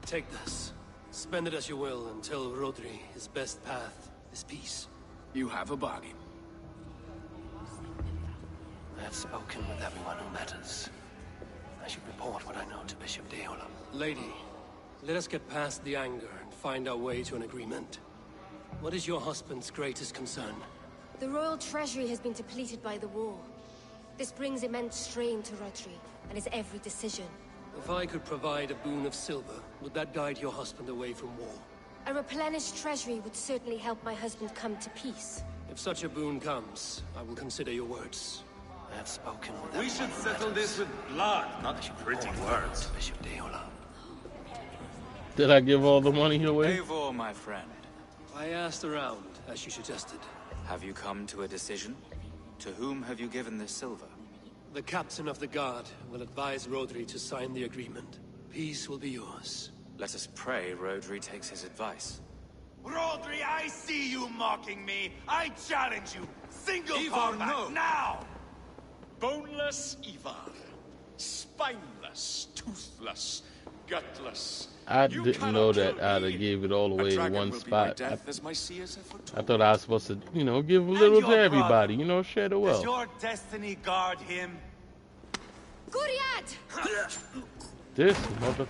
Take this. Spend it as you will until Rodri, his best path is peace. You have a bargain. I have spoken with everyone who matters. I should report what I know to Bishop Deolav. Lady, let us get past the anger and find our way to an agreement. What is your husband's greatest concern? The royal treasury has been depleted by the war. This brings immense strain to Rodri and his every decision. If I could provide a boon of silver, would that guide your husband away from war? A replenished treasury would certainly help my husband come to peace. If such a boon comes, I will consider your words. I have spoken with We should settle this with blood, not pretty words. Bishop Deolav. Did I give all the money away? Eivor, my friend. I asked around, as you suggested. Have you come to a decision? To whom have you given this silver? The captain of the guard will advise Rodri to sign the agreement. Peace will be yours. Let us pray Rodri takes his advice. Rodri, I see you mocking me. I challenge you. Single Ivar, combat no. now. Boneless Ivar. Spineless, toothless, gutless. I didn't know that I'd have gave it all away in one spot. I thought I was supposed to, give a little to everybody, share the Does wealth. your destiny guard him? Guriad! This motherfucker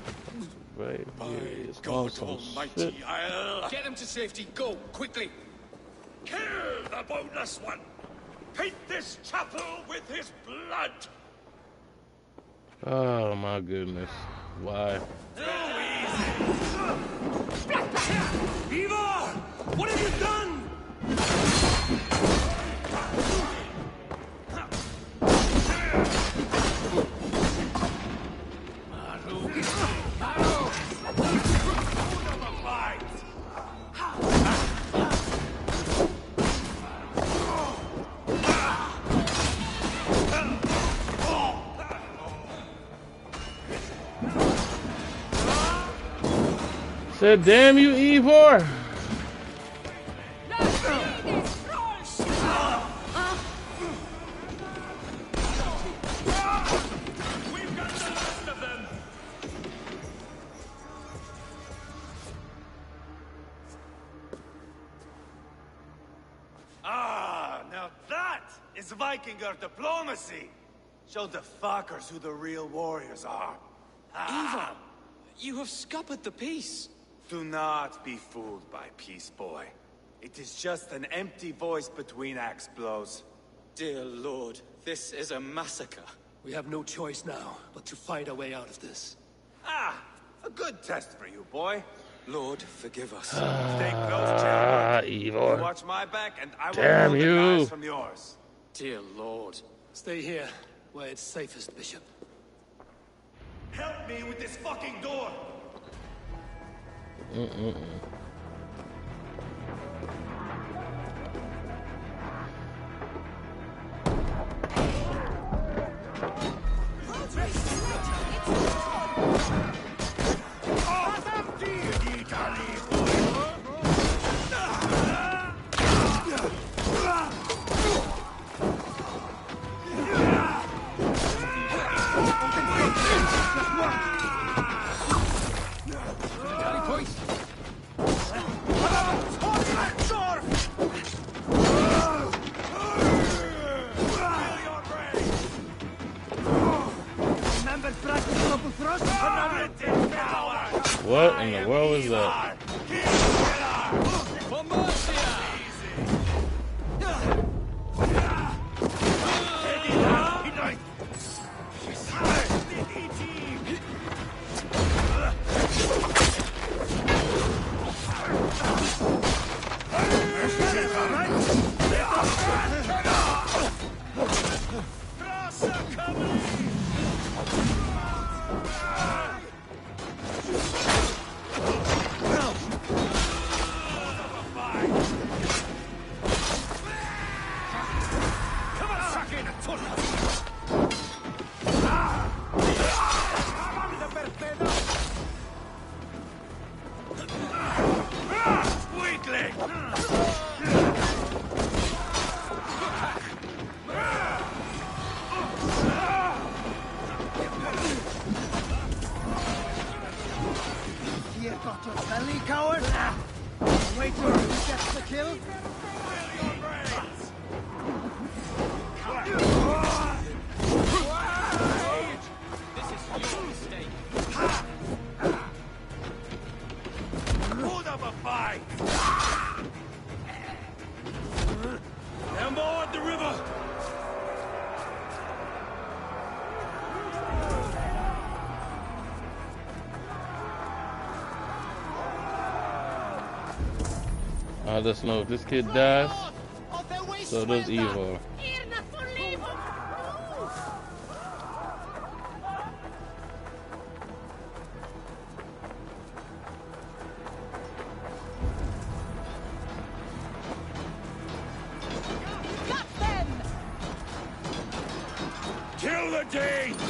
right here is on some shit. I'll... Get him to safety. Go, quickly. Kill the boneless one. Paint this chapel with his blood. Oh my goodness. Why? Ivar! What have you done? Said, damn you, Ivor! Ah, now that is Vikinger diplomacy. Show the fuckers who the real warriors are. Ivar, you have scuppered the peace. Do not be fooled by peace, boy. It is just an empty voice between axe blows. Dear Lord, this is a massacre. We have no choice now but to find our way out of this. Ah, a good test for you, boy. Lord, forgive us. Stay close, Chandler. Ivor. You watch my back, and I will Damn pull you. the guys from yours. Dear Lord. Stay here, where it's safest, Bishop. Help me with this fucking door! What in the world is that? I just know if this kid dies, so does Ivor. Kill the Danes!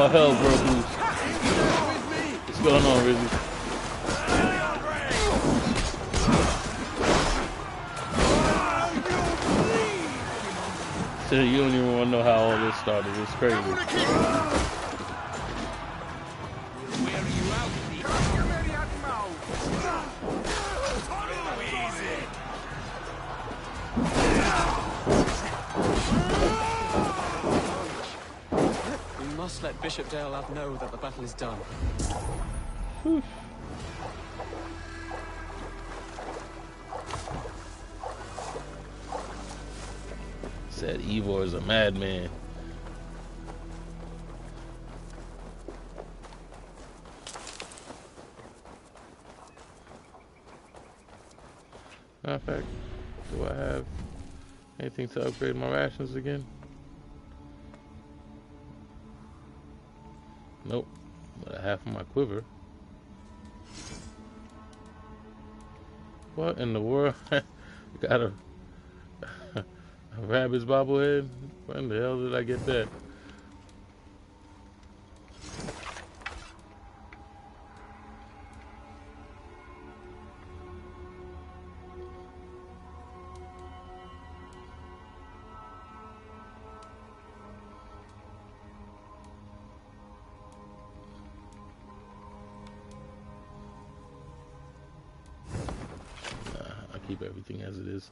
all hell broke loose. What's going on, Rizzy? So you don't even want to know how all this started. It's crazy. We must let Bishop Deolav know that the battle is done. Said Eivor is a madman. Matter of fact, do I have anything to upgrade my rations again? Nope. But half of my quiver. What in the world? Got a rabbit's bobblehead? When the hell did I get that? I keep everything as it is.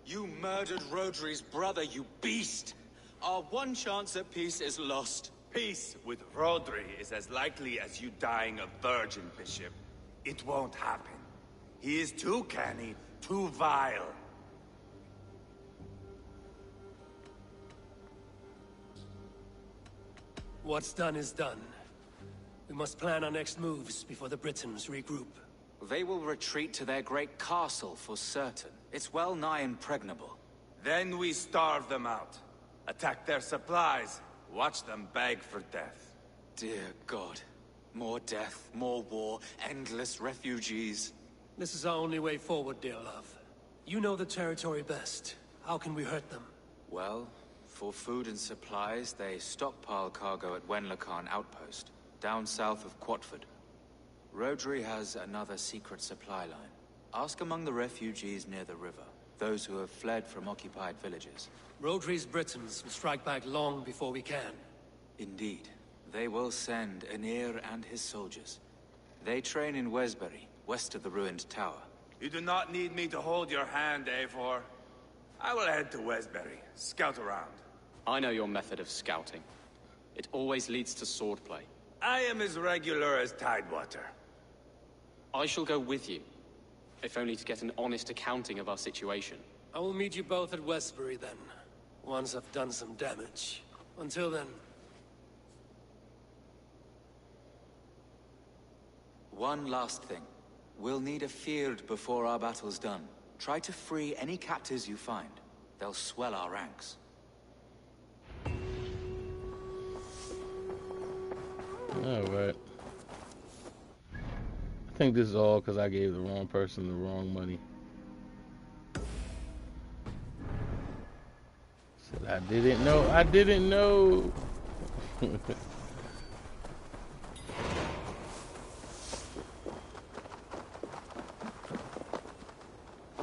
You murdered Rodri's brother, you beast! Our one chance at peace is lost. Peace with Rodri is as likely as you dying a virgin, Bishop. It won't happen. He is too canny, too vile. What's done is done. We must plan our next moves before the Britons regroup. They will retreat to their great castle for certain. It's well nigh impregnable. Then we starve them out. Attack their supplies. Watch them beg for death. Dear God. More death, more war, endless refugees. This is our only way forward, dear love. You know the territory best. How can we hurt them? Well, for food and supplies, they stockpile cargo at Wenlacan Outpost, down south of Quatford. Rodri has another secret supply line. Ask among the refugees near the river, those who have fled from occupied villages. Rodri's Britons will strike back long before we can. Indeed. They will send Anir and his soldiers. They train in Wesbury, west of the ruined tower. You do not need me to hold your hand, Eivor. I will head to Wesbury, scout around. I know your method of scouting. It always leads to swordplay. I am as regular as Tidewater. I shall go with you, if only to get an honest accounting of our situation. I will meet you both at Westbury then, once I've done some damage. Until then... One last thing. We'll need a field before our battle's done. Try to free any captives you find. They'll swell our ranks. Alright. I think this is all because I gave the wrong person the wrong money. Said I didn't know. I didn't know.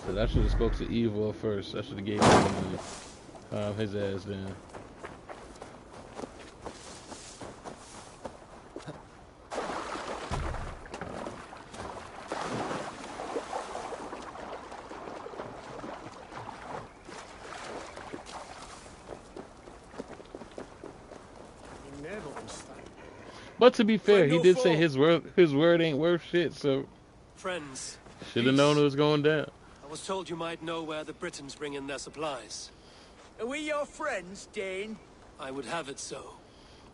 Said I should have spoke to Eivor first. I should have gave him his ass then. But to be fair, he did say his word ain't worth shit, so Friends. should have known it was going down. I was told you might know where the Britons bring in their supplies. Are we your friends, Dane? I would have it so.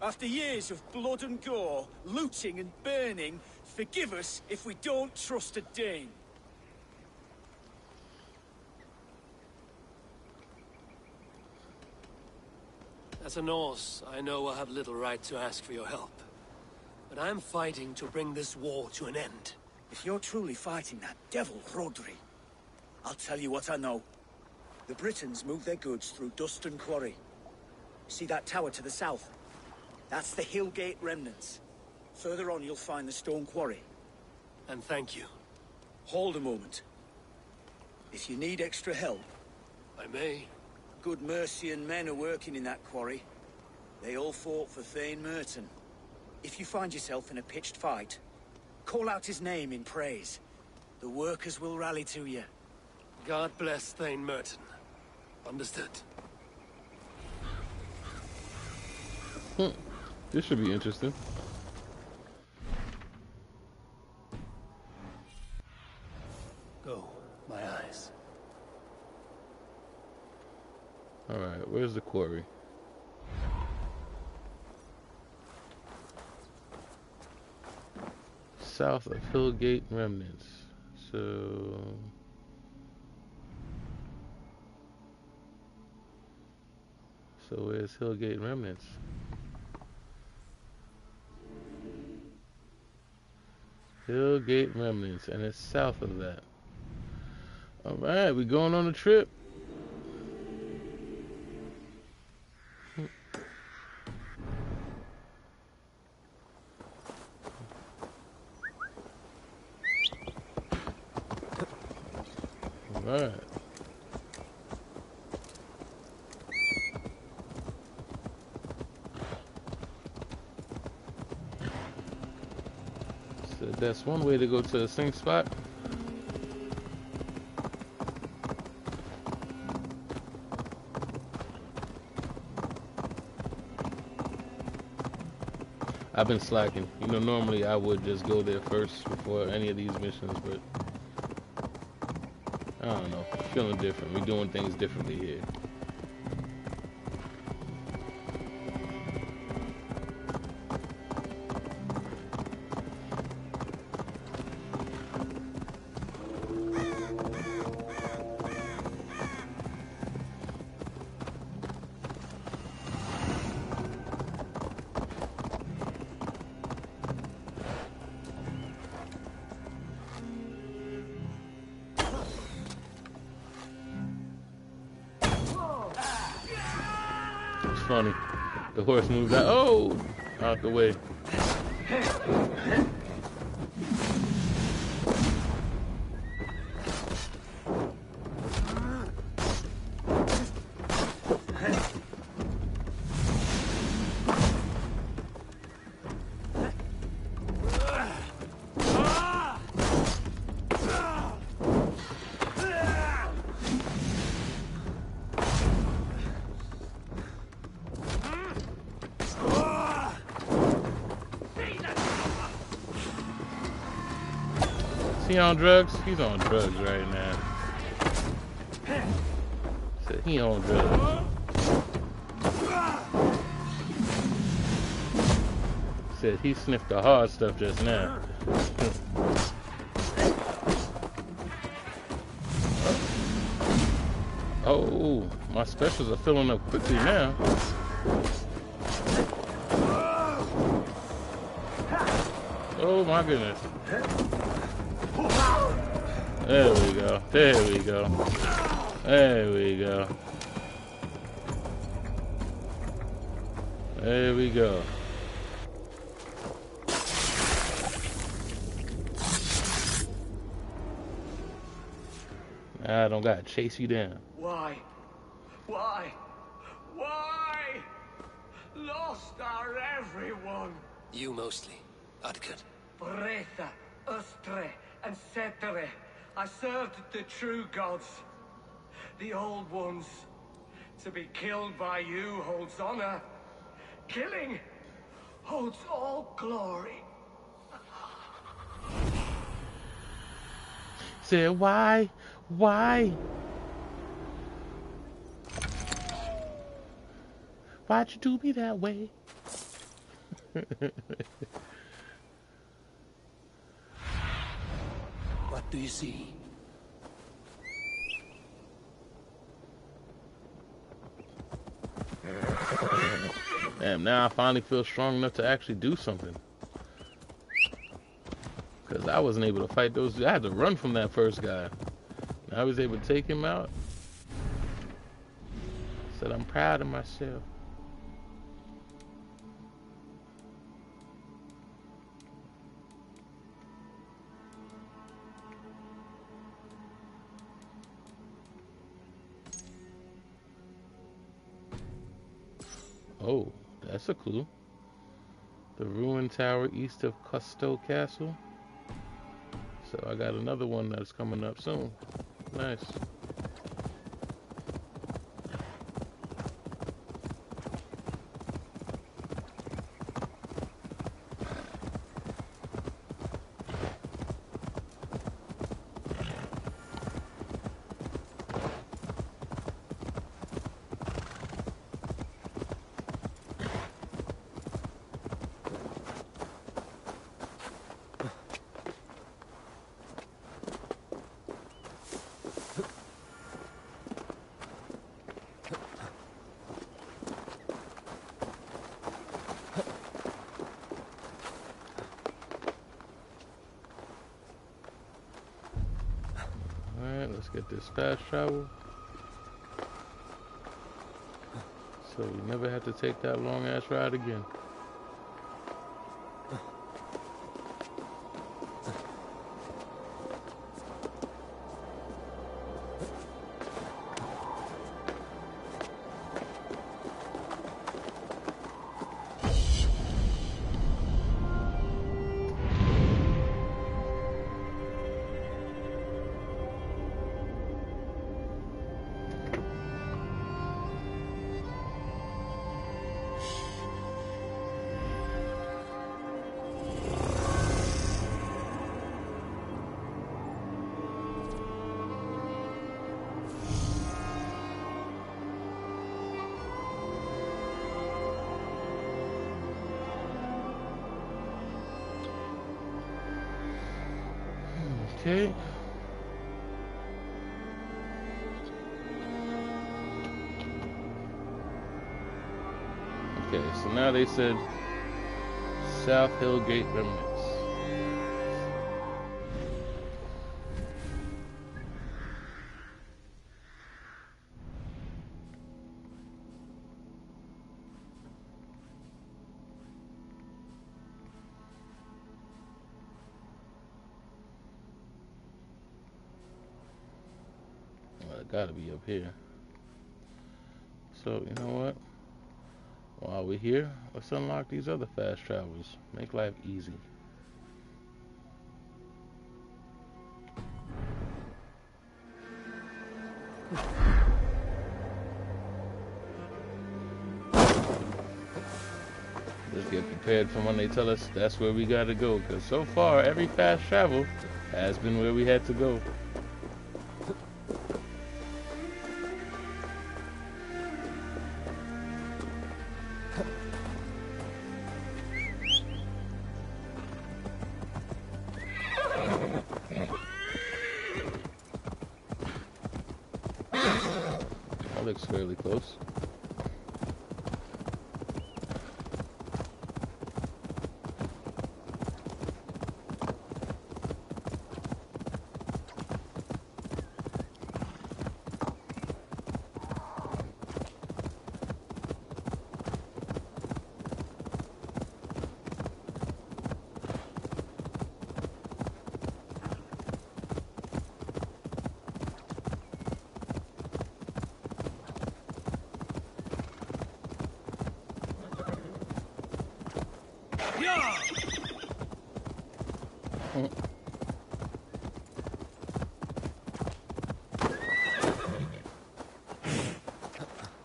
After years of blood and gore, looting and burning, forgive us if we don't trust a Dane. As a Norse, I know I have little right to ask for your help. But I'm fighting to bring this war to an end. If you're truly fighting that devil, Rodri, I'll tell you what I know. The Britons move their goods through Dustin Quarry. See that tower to the south? That's the Hillgate remnants. Further on, you'll find the stone quarry. And thank you. Hold a moment. If you need extra help... I may. Good Mercian men are working in that quarry. They all fought for Thane Merton. If you find yourself in a pitched fight, call out his name in praise. The workers will rally to you. God bless Thane Merton. Understood. This should be interesting. Go, my eyes. Alright, where's the quarry? South of Hillgate Remnants. So where's Hillgate Remnants? Hillgate Remnants, and it's south of that. Alright, we going on a trip. Alright. So that's one way to go to the same spot. I've been slacking. You know, normally I would just go there first before any of these missions, but I don't know. Feeling different. We're doing things differently here. Funny. The horse moved out. Oh! Out the way. He on drugs? He's on drugs right now. Said he on drugs. Said he sniffed the hard stuff just now. Oh, my specials are filling up quickly now. Oh my goodness. There we go. There we go. There we go. There we go. I don't gotta chase you down. Why? Why? Why? Lost our everyone. You mostly, Adkut. Bretha, Ustre, and Setere. I served the true gods. The old ones. To be killed by you holds honor. Killing holds all glory. Said why? Why? Why'd you do me that way? What do you see? Damn, now I finally feel strong enough to actually do something. Because I wasn't able to fight those. I had to run from that first guy. And I was able to take him out. Said I'm proud of myself. Oh, that's a clue. The ruined tower east of Custo Castle. So I got another one that's coming up soon. Nice. Let's get this fast travel. So we never have to take that long ass ride again. Okay. Okay, so now they said South Hill Gate remnants. Well, it gotta be up here. So, you know what? While we're here, let's unlock these other fast travels. Make life easy. Let's get prepared for when they tell us that's where we gotta go. Because so far, every fast travel has been where we had to go. That looks fairly close.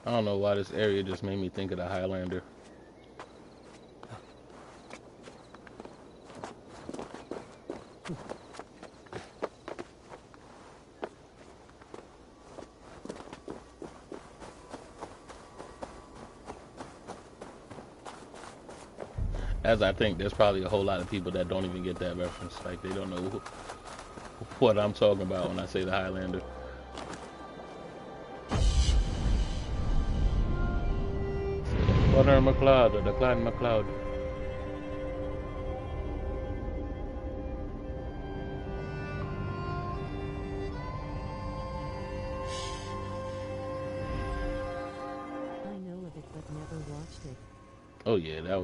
I don't know why this area just made me think of the Highlander. As I think there's probably a whole lot of people that don't even get that reference. Like they don't know what I'm talking about when I say the Highlander. Connor McLeod or the Clan McLeod. I know of it, but never watched it. Oh yeah, that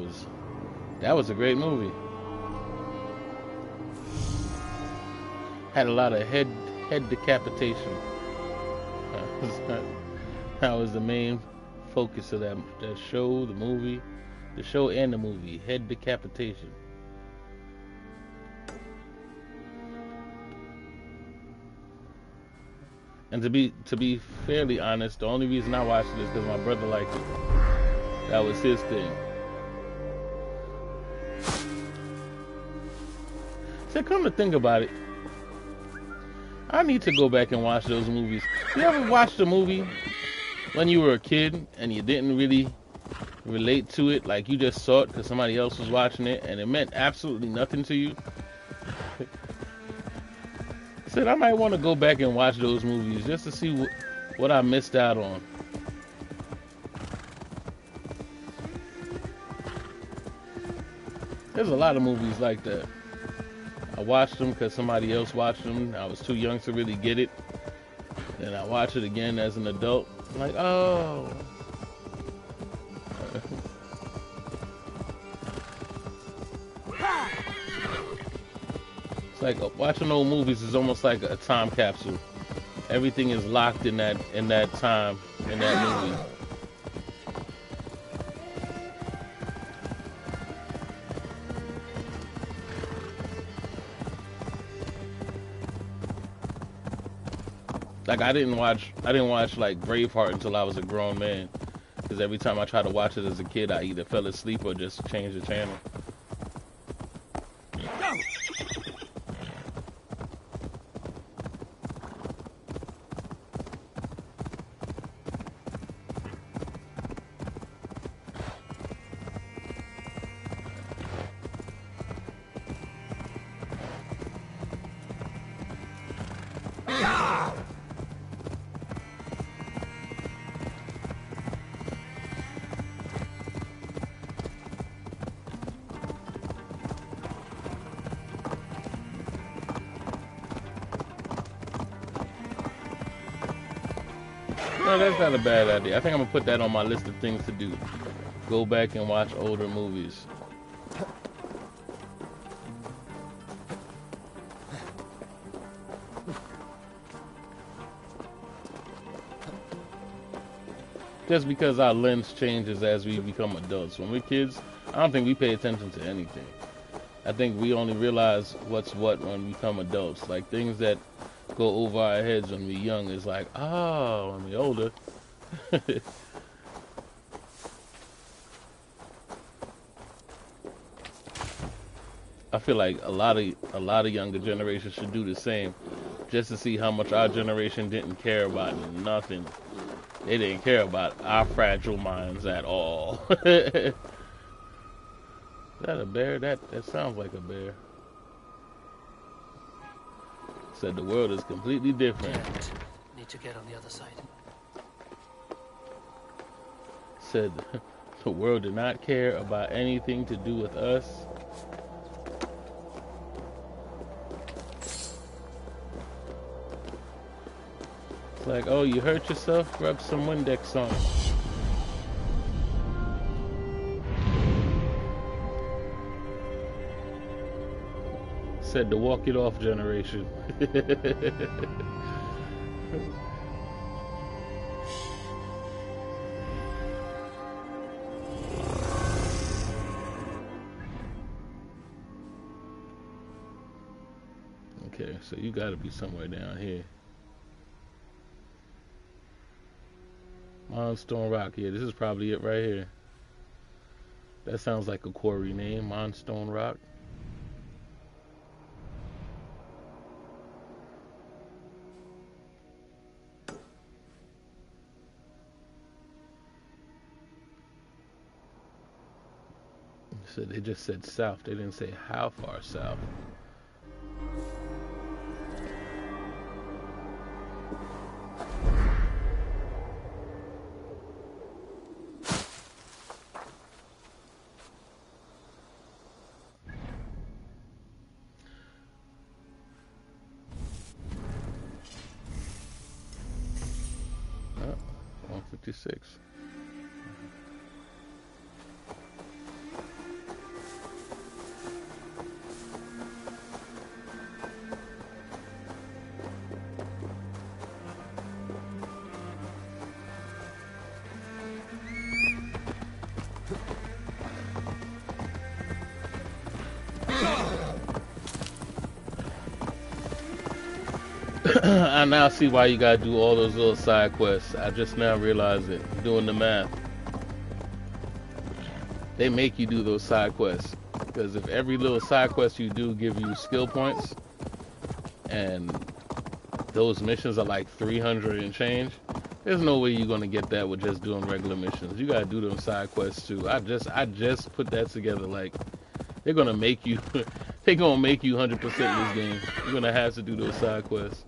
was a great movie. Had a lot of head decapitation. That was the main focus of that show, the show and the movie. Head decapitation. And to be fairly honest, the only reason I watched it is because my brother liked it. That was his thing. So come to think about it, I need to go back and watch those movies. You ever watched a movie when you were a kid and you didn't really relate to it, like you just saw it because somebody else was watching it and it meant absolutely nothing to you? Said I might want to go back and watch those movies just to see what I missed out on. There's a lot of movies like that. I watched them because somebody else watched them. I was too young to really get it. Then I watch it again as an adult. I'm like, oh. It's like watching old movies is almost like a time capsule. Everything is locked in that time, in that movie. Like I didn't watch like Braveheart until I was a grown man, because every time I tried to watch it as a kid, I either fell asleep or just changed the channel. No, that's not a bad idea. I think I'm gonna put that on my list of things to do. Go back and watch older movies. Just because our lens changes as we become adults. When we're kids, I don't think we pay attention to anything. I think we only realize what's what when we become adults. Like things that go over our heads when we're young is like, oh, when we're older. I feel like a lot of younger generations should do the same, just to see how much our generation didn't care about nothing. They didn't care about our fragile minds at all. Is that a bear? That sounds like a bear. Said the world is completely different. Need to get on the other side. Said the world did not care about anything to do with us. It's like, oh, you hurt yourself? Rub some Windex on. Said the walk it off generation. Okay, so you gotta be somewhere down here. Monstone Rock. Yeah, this is probably it right here. That sounds like a quarry name, Monstone Rock. So they just said south. They didn't say how far south. 6. I now see why you gotta do all those little side quests. I just now realized it, doing the math. They make you do those side quests. Because if every little side quest you do give you skill points, and those missions are like 300 and change, there's no way you're gonna get that with just doing regular missions. You gotta do them side quests too. I just put that together. Like, they're gonna make you, they're gonna make you 100% this game. You're gonna have to do those side quests.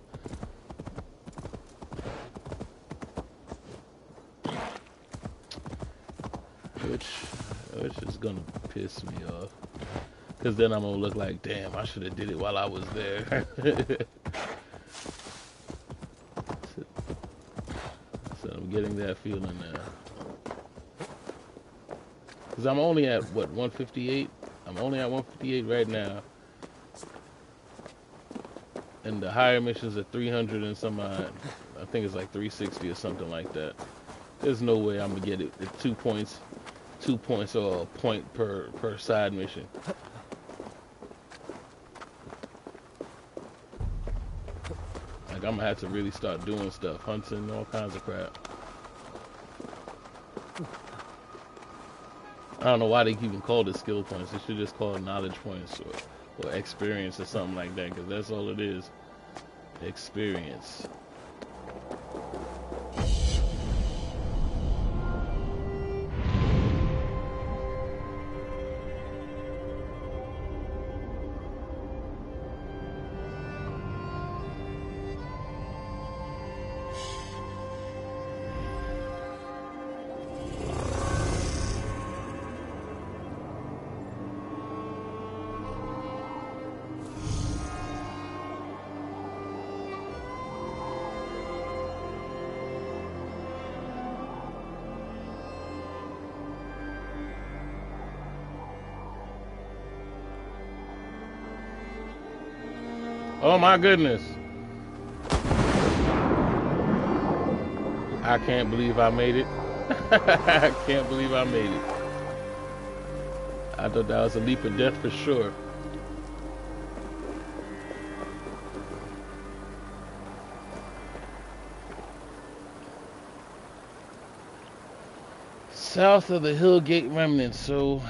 Which is gonna piss me off, because then I'm gonna look like, damn, I should have did it while I was there. So I'm getting that feeling now, because I'm only at what, 158. I'm only at 158 right now, and the higher missions are 300 and some odd. I think it's like 360 or something like that. There's no way I'm gonna get it at 2 points. 2 points or a point per side mission. Like, I'm gonna have to really start doing stuff, hunting, all kinds of crap. I don't know why they even call it skill points. They should just call it knowledge points or experience or something like that, because that's all it is. Experience. Oh my goodness. I can't believe I made it. I can't believe I made it. I thought that was a leap of death for sure. South of the Hillgate remnants, so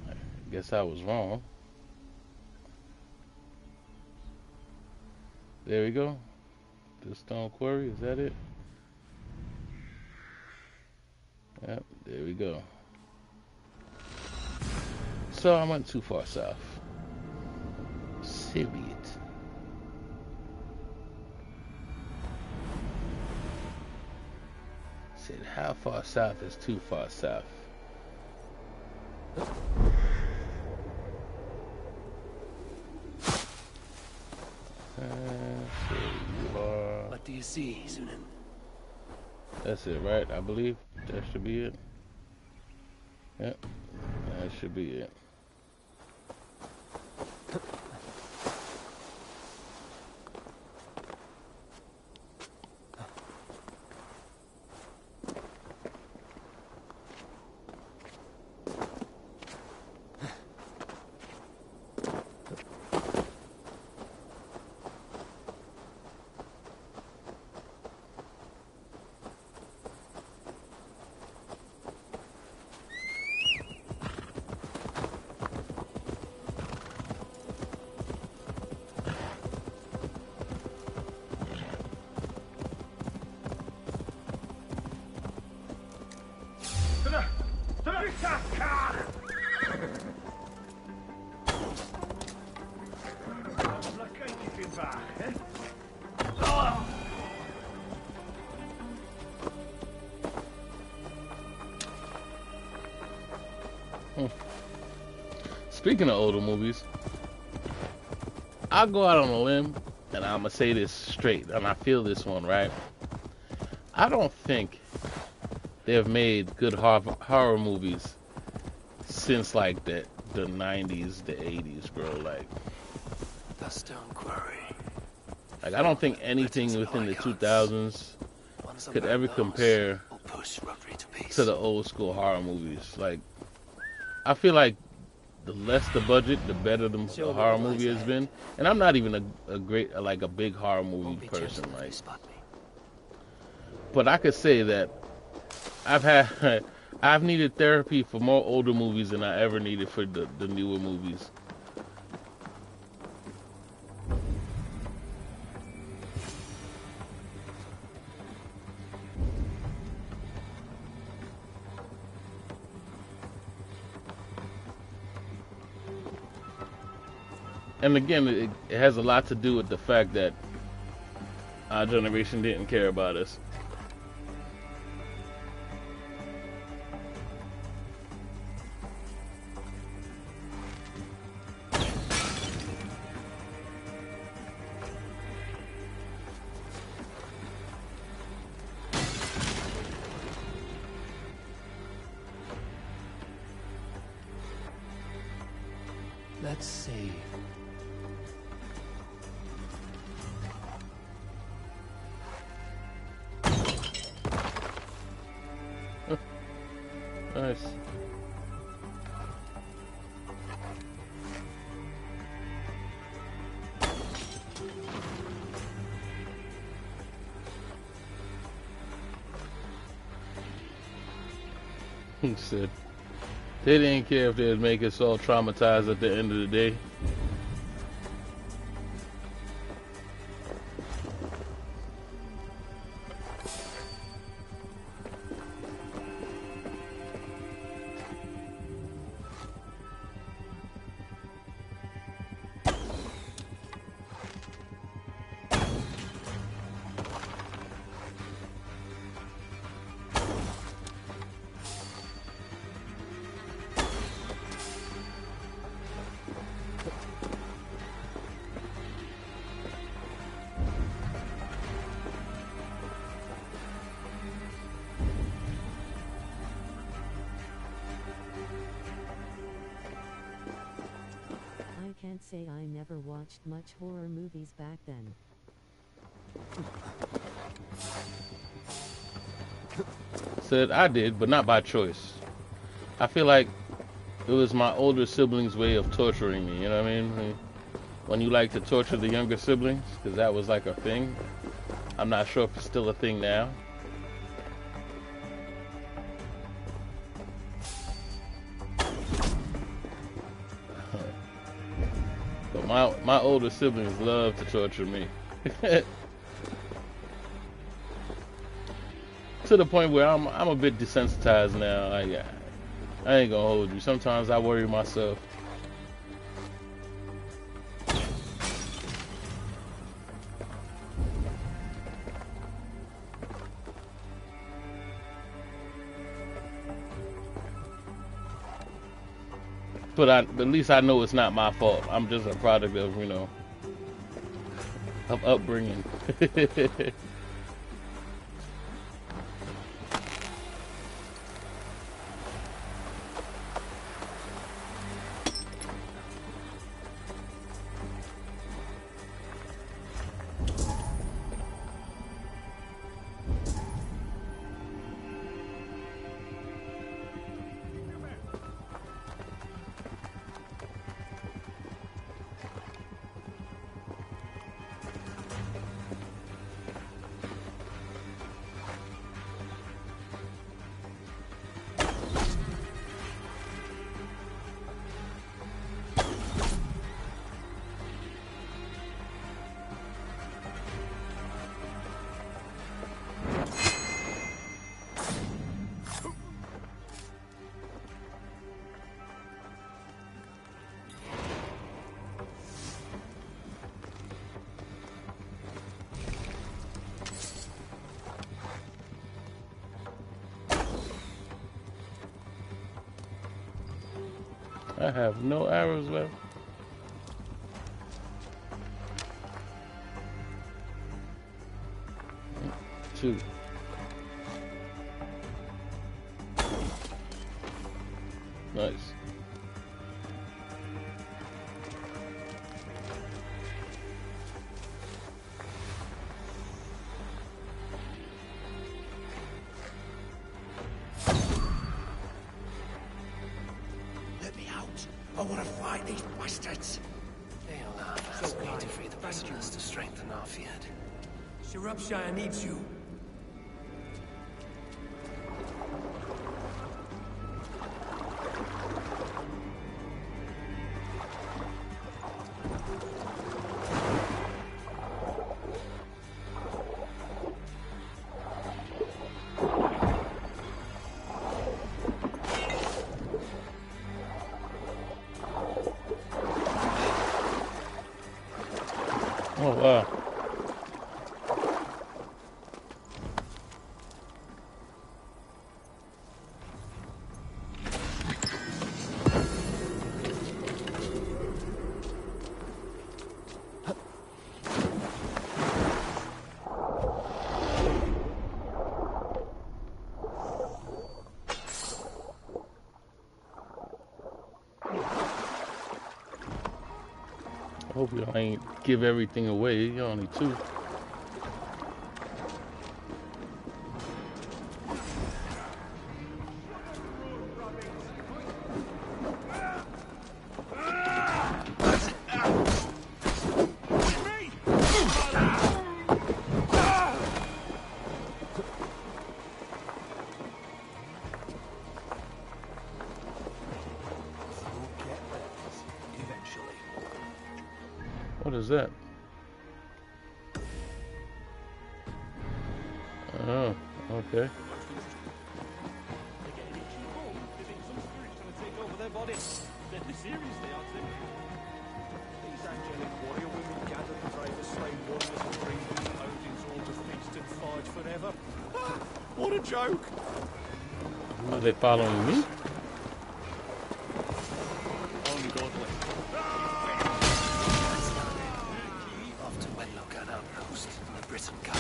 I guess I was wrong. There we go. The stone quarry, is that it? Yep, there we go. So I went too far south. Silly it. Said, how far south is too far south? So you are... What do you see, Sunan? That's it, right? I believe that should be it. Yep, that should be it. Speaking of older movies, I'll go out on a limb and I'm gonna say this straight, and I feel this one, right? I don't think they have made good horror movies since like the 90s, the 80s, bro. The stone quarry. Like I don't think anything within the 2000s could ever compare to the old school horror movies. Like I feel like the less the budget, the better the horror movie has been. And I'm not even a great, like a big horror movie person, like. But I could say that I've needed therapy for more older movies than I ever needed for the newer movies. And again, it has a lot to do with the fact that our generation didn't care about us. Let's see. Nice. He said they didn't care if they'd make us all traumatized at the end of the day. I can't say I never watched much horror movies back then. Said I did, but not by choice. I feel like it was my older siblings' way of torturing me, you know what I mean? When you like to torture the younger siblings, because that was like a thing. I'm not sure if it's still a thing now. But my older siblings love to torture me. To the point where I'm a bit desensitized now. I ain't gonna hold you. Sometimes I worry myself. But at least I know it's not my fault. I'm just a product of, you know, of upbringing. I have no arrows left. Two. Nice. Let me out. I want to fight these bastards. They'll ask me to free the prisoners to strengthen our field. Shropshire needs you. Oh, wow. I hope y'all ain't give everything away. You're only two. What is that? Oh, okay. What a joke! Are they following me? Off to Wedlock and Outpost in the Britain Cup.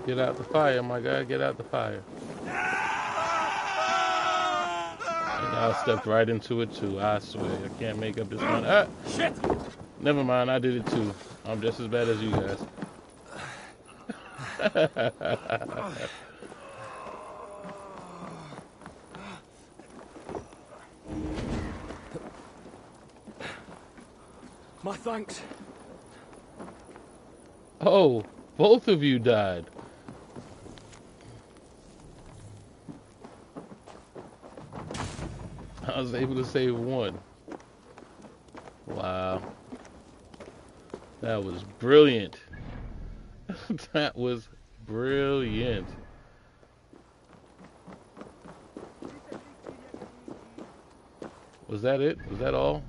Get out the fire, my guy. Get out the fire. And I stepped right into it too. I swear, I can't make up this one. Ah! Shit! Never mind, I did it too. I'm just as bad as you guys. My thanks. Oh, both of you died. I was able to save one. Wow. That was brilliant. That was brilliant. Was that it? Was that all?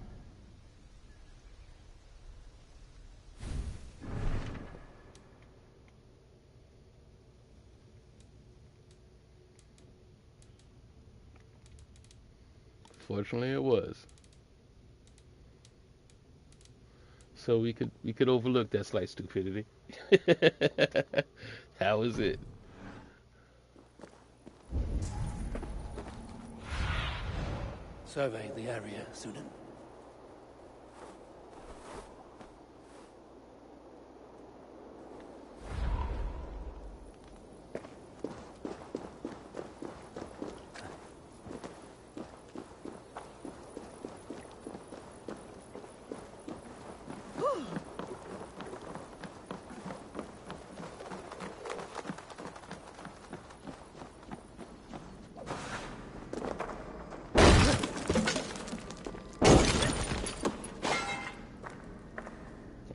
Fortunately, it was. So we could overlook that slight stupidity. That was it. Survey the area, Sunan.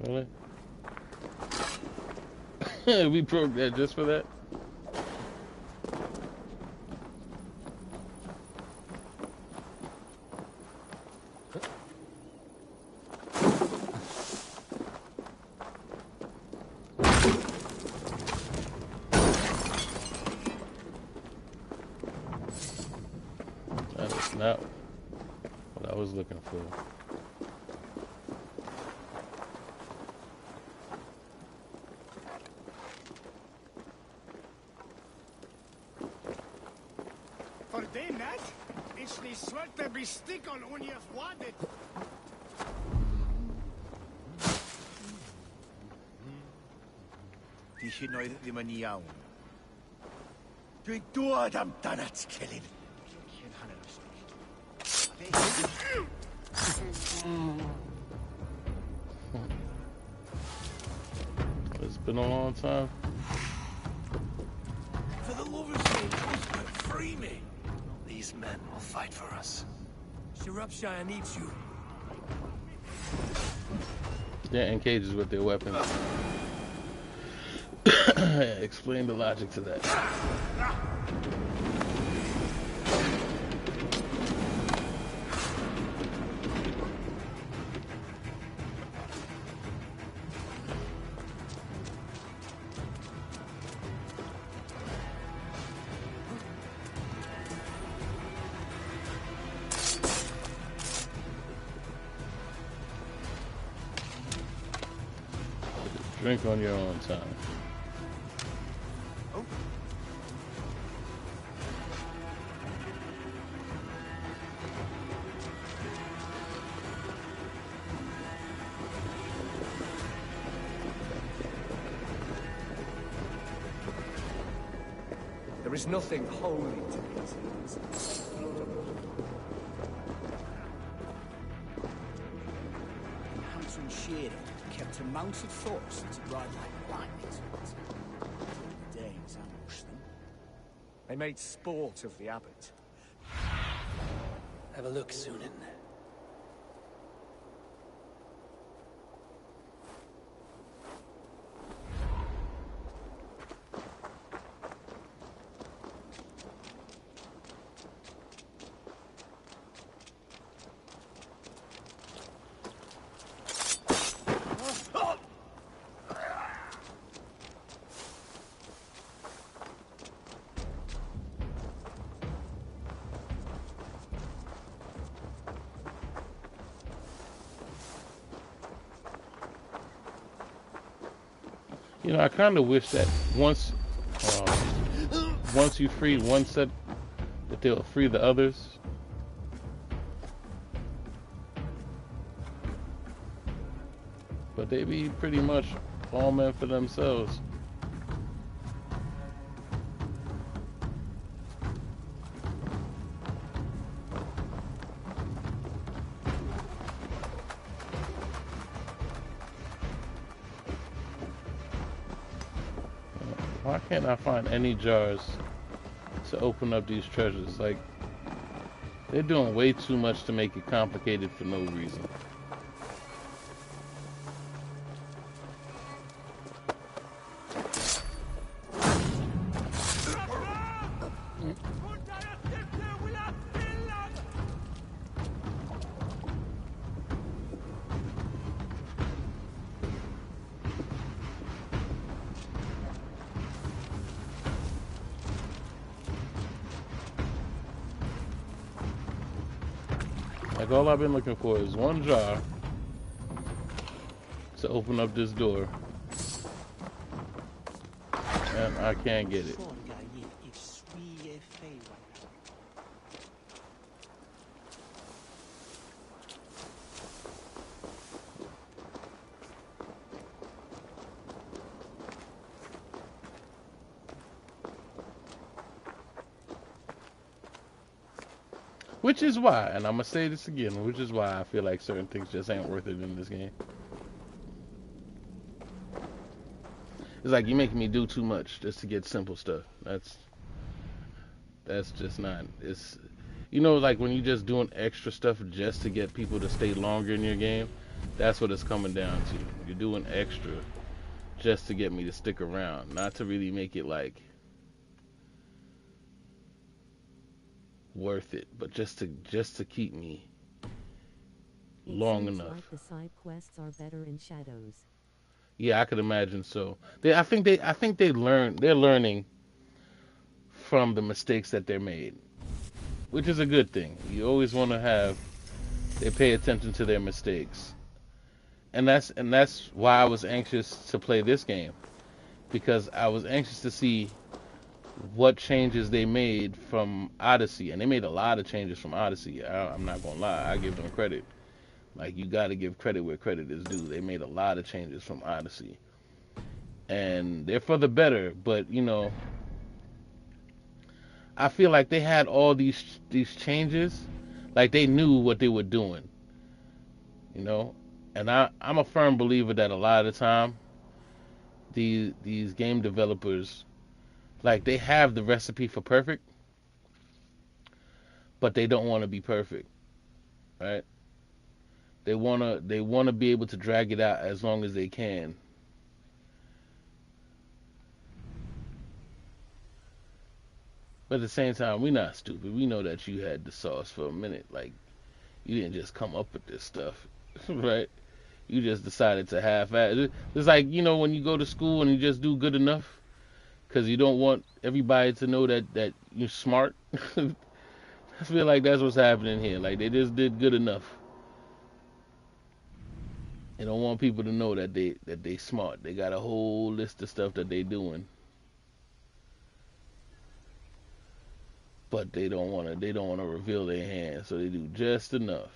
Really? We broke that just for that? That is not what I was looking for. They net? It's the sweat to be stick on when you've wanted. Di hyn oedd ddim yn iawn. Dwi'n dod amdan at celyn. It's been a long time. For the love of St. Cuthbert, free me! These men will fight for us. Shropshire needs you. They're in cages with their weapons. Explain the logic to that. Drink on your own time. There is nothing holy to these things. Handsome Shearer kept a mounted force to ride like lightning to it. The Danes ambushed them. They made sport of the abbot. Have a look, Sunan. You know, I kind of wish that once you free one set, that they'll free the others. But they be pretty much all men for themselves. Why can't I find any jars to open up these treasures? Like, they're doing way too much to make it complicated for no reason. Like, all I've been looking for is one jar to open up this door, and I can't get it. Which is why, and I'm going to say this again, which is why I feel like certain things just ain't worth it in this game. It's like you're making me do too much just to get simple stuff. That's just not, it's, you know, like when you're just doing extra stuff just to get people to stay longer in your game, that's what it's coming down to. You're doing extra just to get me to stick around, not to really make it like worth it, but just to keep me long enough. Like the side quests are better in Shadows. Yeah, I could imagine so. I think they're learning from the mistakes that they're made, which is a good thing. You always want to have they pay attention to their mistakes, and that's why I was anxious to play this game, because I was anxious to see what changes they made from Odyssey, and they made a lot of changes from Odyssey. I'm not gonna lie, I give them credit. Like, you got to give credit where credit is due. They made a lot of changes from Odyssey, and they're for the better. But I feel like they had all these changes, like they knew what they were doing, you know. And I'm a firm believer that a lot of the time these game developers, like, they have the recipe for perfect, but they don't want to be perfect, right? They wanna be able to drag it out as long as they can. But at the same time, we're not stupid. We know that you had the sauce for a minute. Like, you didn't just come up with this stuff, right? You just decided to half-ass it. It's like, when you go to school and you just do good enough because you don't want everybody to know that you're smart. I feel like that's what's happening here. Like, they just did good enough. They don't want people to know that they smart. They got a whole list of stuff that they doing, but they don't wanna reveal their hand, so they do just enough.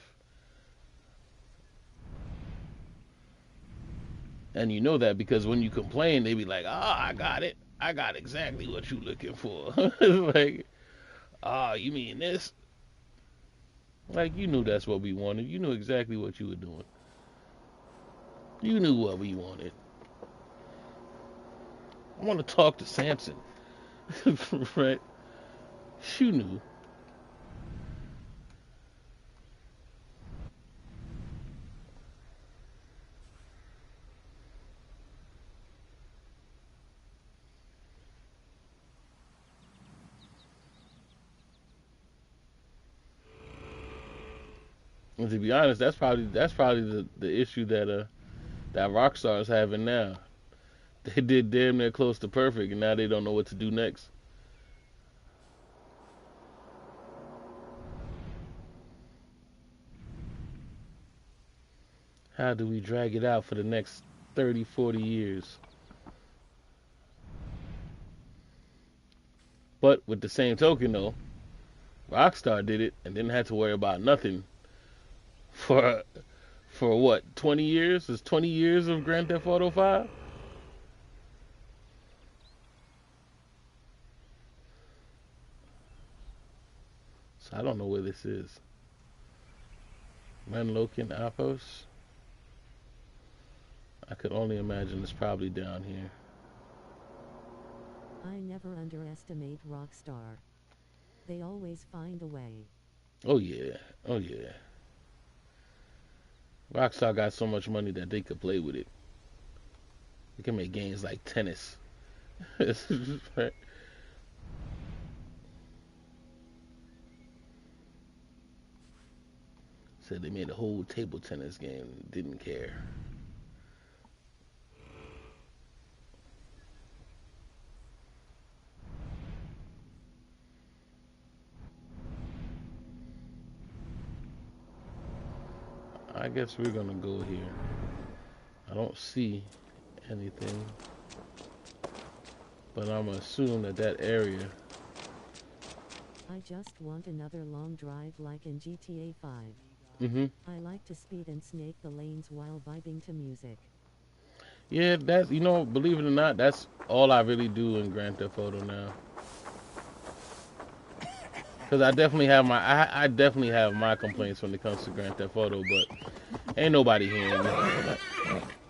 And you know that because when you complain, they be like, I got it. I got exactly what you looking for. It's like, you mean this? Like, you knew that's what we wanted. You knew exactly what you were doing. You knew what we wanted. I want to talk to Samson. Right? You knew. And to be honest, that's probably the issue that Rockstar is having now. They did damn near close to perfect, and now they don't know what to do next. How do we drag it out for the next 30, 40 years? But with the same token, though, Rockstar did it and didn't have to worry about nothing for what, 20 years? It's 20 years of Grand Theft Auto 5? So I don't know where this is. Menloken Outpost? I could only imagine it's probably down here. I never underestimate Rockstar. They always find a way. Oh yeah. Oh yeah. Rockstar got so much money that they could play with it. They can make games like tennis. Right? Said they made a whole table tennis game. Didn't care. I guess we're gonna go here. I don't see anything, but I'm gonna assume that area. I just want another long drive like in GTA 5. I like to speed and snake the lanes while vibing to music. Yeah, that's, believe it or not, that's all I really do in Grand Theft Auto now. Cause I definitely have my complaints when it comes to Grand Theft Auto, but ain't nobody hearing me.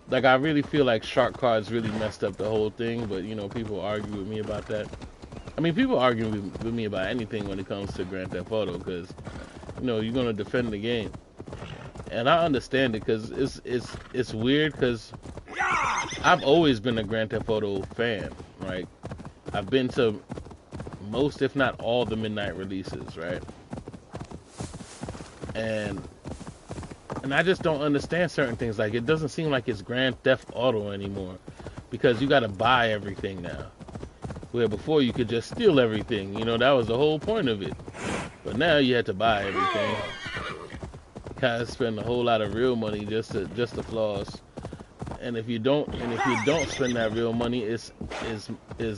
Like, I really feel like Shark Cards really messed up the whole thing, but people argue with me about that. I mean, people argue with me about anything when it comes to Grand Theft Auto, because you're gonna defend the game, and I understand it, because it's weird, because I've always been a Grand Theft Auto fan, right? I've been to most, if not all, the midnight releases, right? And I just don't understand certain things. Like, it doesn't seem like it's Grand Theft Auto anymore, because you got to buy everything now. Where before you could just steal everything, that was the whole point of it. But now you had to buy everything. Kind of spend a whole lot of real money just to floss. and if you don't spend that real money, it's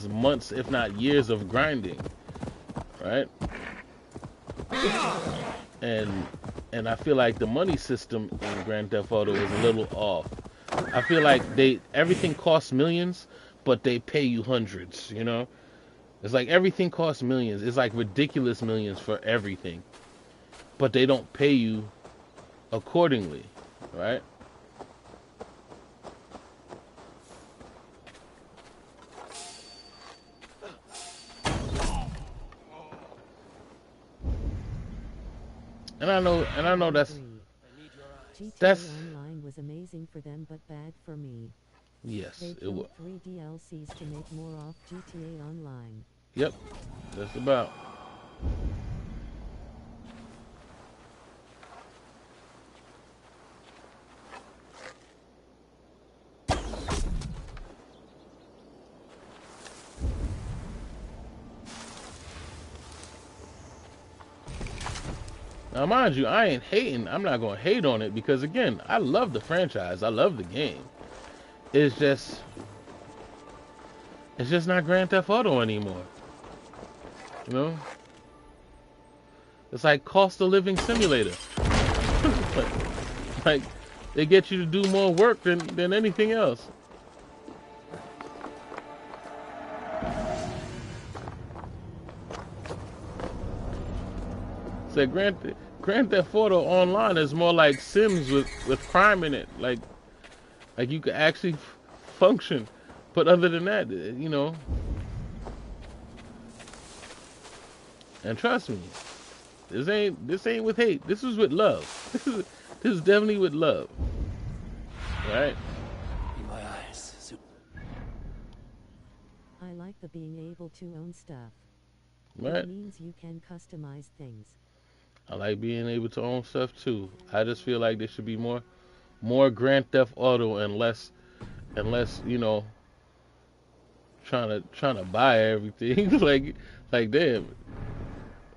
months, if not years, of grinding, right? And I feel like the money system in Grand Theft Auto is a little off. I feel like everything costs millions, but they pay you hundreds, you know? It's like everything costs millions. It's like ridiculous millions for everything. But they don't pay you accordingly, right? And I know that's Online was amazing for them but bad for me. Yes, it was 3 DLCs to make more off GTA Online. Yep, just about. Now, mind you, I ain't hating. I'm not going to hate on it because, again, I love the franchise. I love the game. It's just not Grand Theft Auto anymore. You know? It's like cost of living simulator. like, they get you to do more work than anything else. So Grand Theft Auto Online is more like Sims with crime in it. Like you could actually function. But other than that, you know. And trust me, this ain't with hate. This is with love. This is definitely with love. Right? In my eyes. I like the being able to own stuff. Right. It means you can customize things. I like being able to own stuff too. I just feel like there should be more Grand Theft Auto and less, you know, trying to buy everything. like damn.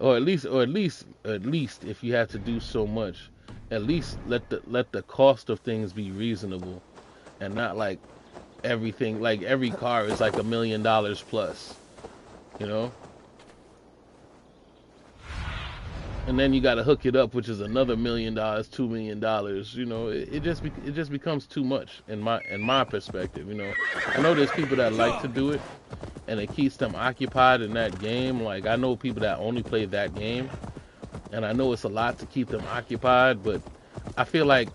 Or at least if you have to do so much, at least let the cost of things be reasonable, and not like everything, like every car is like $1 million plus, you know. And then you got to hook it up, which is another $1 million, $2 million. You know, it just becomes too much in my perspective. You know, I know there's people that like to do it, and it keeps them occupied in that game. Like I know people that only play that game, and I know it's a lot to keep them occupied. But I feel like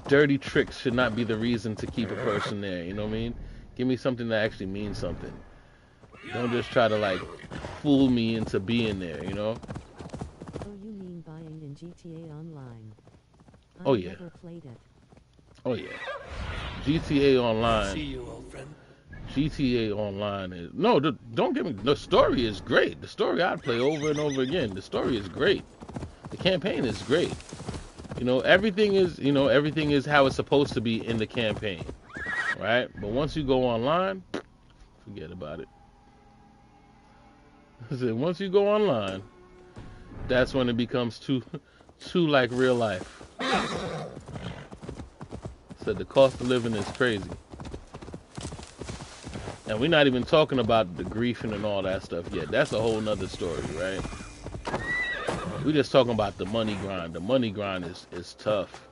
dirty tricks should not be the reason to keep a person there. You know what I mean? Give me something that actually means something. Don't just try to like fool me into being there, you know? Oh, you mean buying in GTA Online? Oh yeah. Never played it. Oh yeah. GTA Online. See you, old friend. GTA Online is don't get me. The story is great. The story I'd play over and over again. The story is great. The campaign is great. You know, everything is how it's supposed to be in the campaign, right? But once you go online, forget about it. I said, once you go online, that's when it becomes too like real life. Said the cost of living is crazy. And we're not even talking about the griefing and all that stuff yet. That's a whole nother story, right? We're just talking about the money grind. The money grind is tough.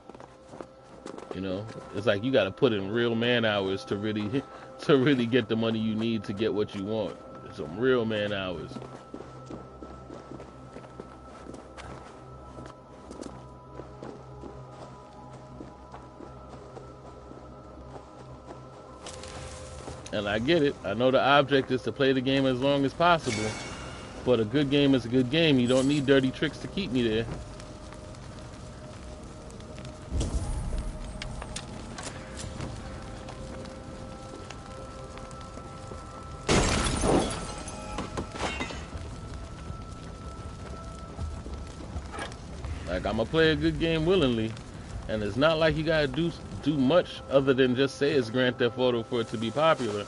You know, it's like you got to put in real man hours to really get the money you need to get what you want. Some real man hours. And I get it. I know the object is to play the game as long as possible. But a good game is a good game. You don't need dirty tricks to keep me there. Like, I'm gonna play a good game willingly, and it's not like you gotta do much other than just say it's Grand Theft Auto for it to be popular.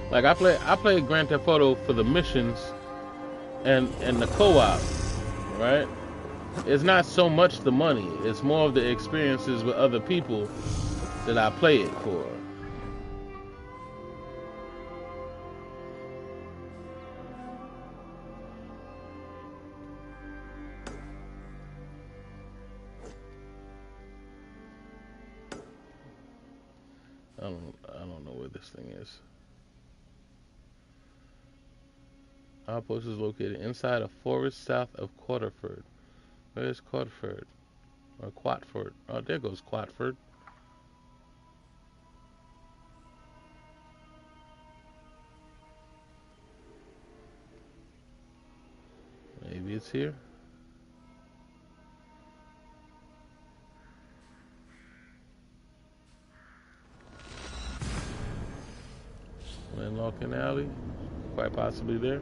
Like I play Grand Theft Auto for the missions and the co-op, right? It's not so much the money. It's more of the experiences with other people that I play it for. I don't know where this thing is. Outpost is located inside a forest south of Quaterford. Where is Quaterford? Or Quatford? Oh, there goes Quatford. Maybe it's here. Landlocked alley. Quite possibly there.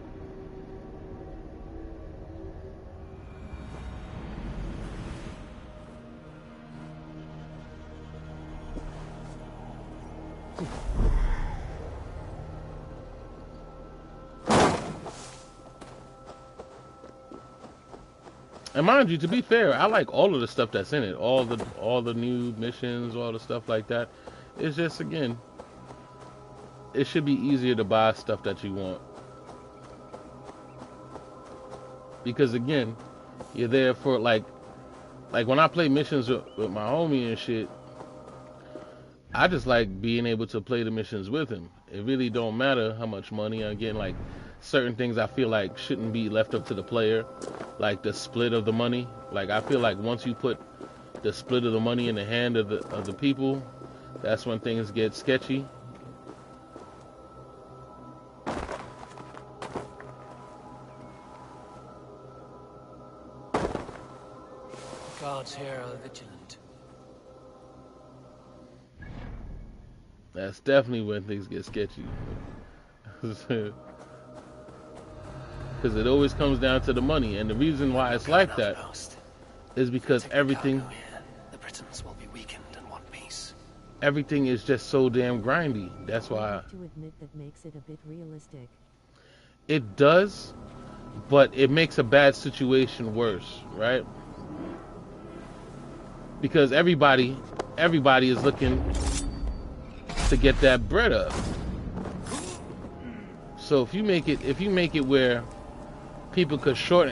And mind you, to be fair, I like all of the stuff that's in it. All the new missions, all the stuff like that. It's just, again, it should be easier to buy stuff that you want. Because again, you're there for like when I play missions with my homie and shit, I just like being able to play the missions with him. It really don't matter how much money I'm getting. Like certain things I feel like shouldn't be left up to the player, like the split of the money. Like I feel like once you put the split of the money in the hand of the people, that's when things get sketchy. Guards here are vigilant. That's definitely when things get sketchy. Because it always comes down to the money, and the reason why it's like that is because everything. The Britons will be weakened and want peace. Everything is just so damn grindy. That's why. I have to admit that makes it a bit realistic. It does, but it makes a bad situation worse, right? Because everybody is looking to get that bread up. So if you make it where people could short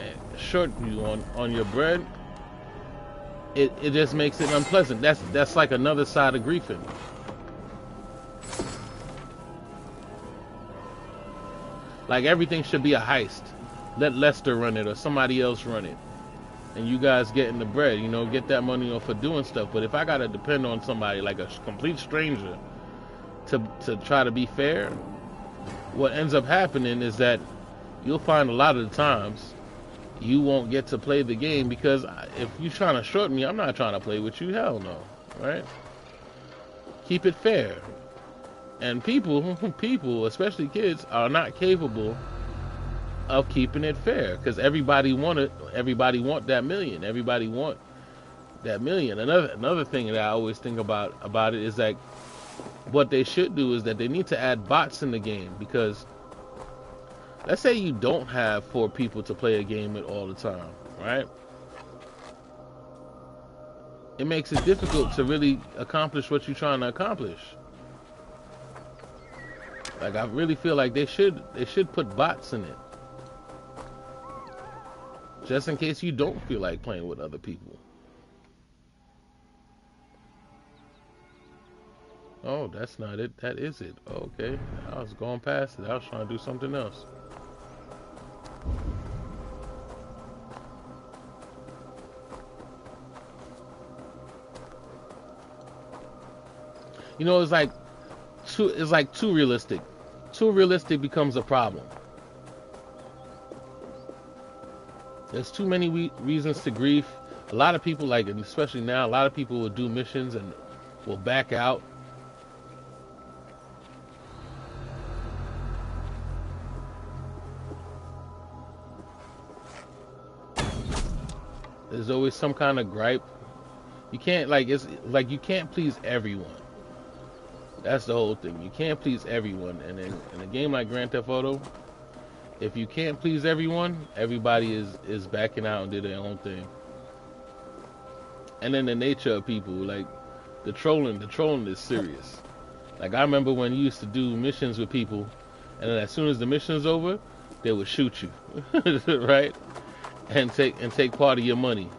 you on your bread, it just makes it unpleasant. That's like another side of griefing. Like everything should be a heist. Let Lester run it or somebody else run it. And you guys getting the bread, you know, get that money off for doing stuff. But if I gotta depend on somebody like a complete stranger to try to be fair, what ends up happening is that you'll find a lot of the times you won't get to play the game because if you're trying to short me, I'm not trying to play with you. Hell no, right? Keep it fair. And people, especially kids, are not capable of keeping it fair because everybody want that million. Everybody want that million. Another thing that I always think about it is like what they should do is that they need to add bots in the game, because let's say you don't have 4 people to play a game with all the time, right? It makes it difficult to really accomplish what you're trying to accomplish. Like I really feel like they should put bots in it. Just in case you don't feel like playing with other people. Oh, that's not it. That is it. Okay. I was going past it. I was trying to do something else. You know, it's like too realistic. Too realistic becomes a problem. There's too many reasons to grief. A lot of people, like, and especially now, a lot of people will do missions and will back out. There's always some kind of gripe. You can't, like, it's like you can't please everyone. That's the whole thing. You can't please everyone, and in a game like Grand Theft Auto, if you can't please everyone, everybody is backing out and do their own thing. And then the nature of people, like the trolling is serious. Like I remember when you used to do missions with people, and then as soon as the mission's over, they would shoot you, right? And take part of your money.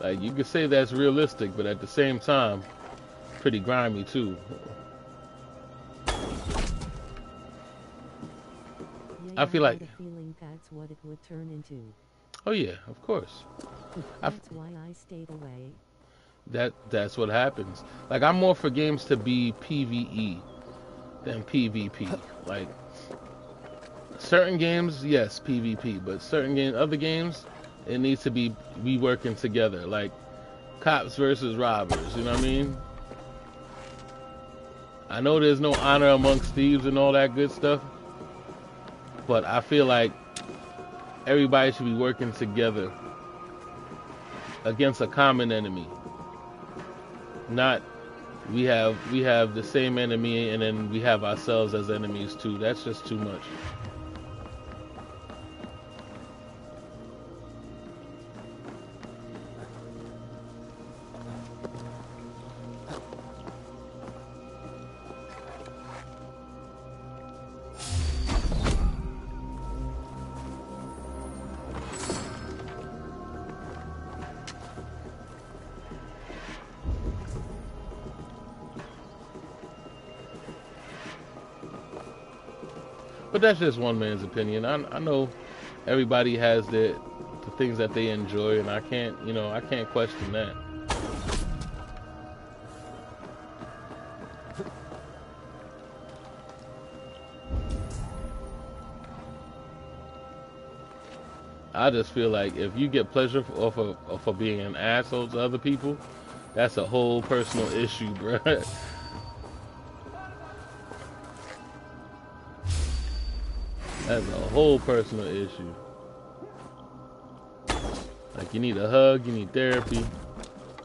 Like you could say that's realistic, but at the same time, pretty grimy too. Yeah, I feel like. I had a feeling that's what it would turn into. Oh yeah, of course. That's why I stayed away. That's what happens. Like I'm more for games to be PvE than PvP. Like certain games, yes, PvP, but other games, it needs to be working together. Like cops versus robbers. You know what I mean? I know there's no honor amongst thieves and all that good stuff, but I feel like everybody should be working together against a common enemy. Not we have the same enemy and then we have ourselves as enemies too. That's just too much. But that's just one man's opinion. I know everybody has the things that they enjoy, and I can't question that. I just feel like if you get pleasure off of being an asshole to other people, that's a whole personal issue, bruh. That's a whole personal issue. Like you need a hug, you need therapy.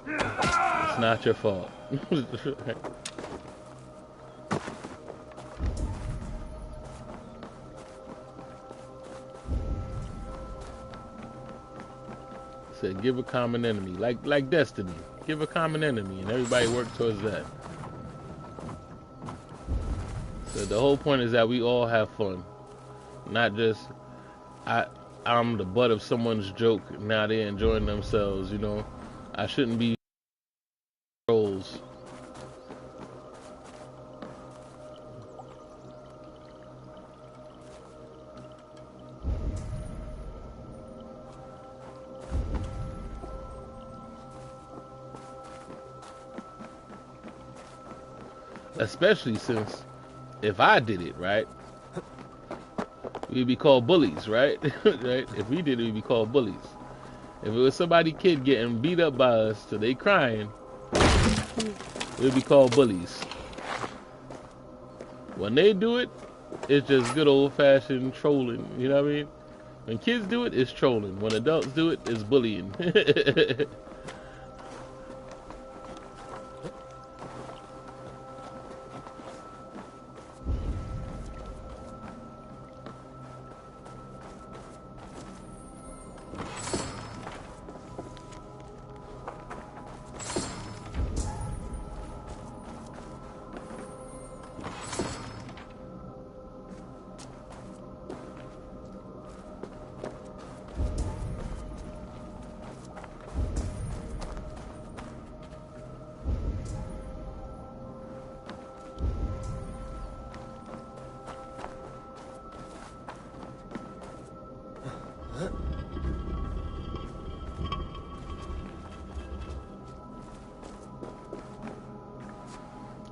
It's not your fault. Said give a common enemy, like Destiny. Give a common enemy, and everybody work towards that. So the whole point is that we all have fun. Not just I'm the butt of someone's joke. Now they're enjoying themselves, you know. I shouldn't be trolls. Especially since if I did it, right? We'd be called bullies, right? Right? If we did it, we'd be called bullies. If it was somebody kid getting beat up by us till they crying, we'd be called bullies. When they do it, it's just good old-fashioned trolling, you know what I mean? When kids do it, it's trolling. When adults do it, it's bullying.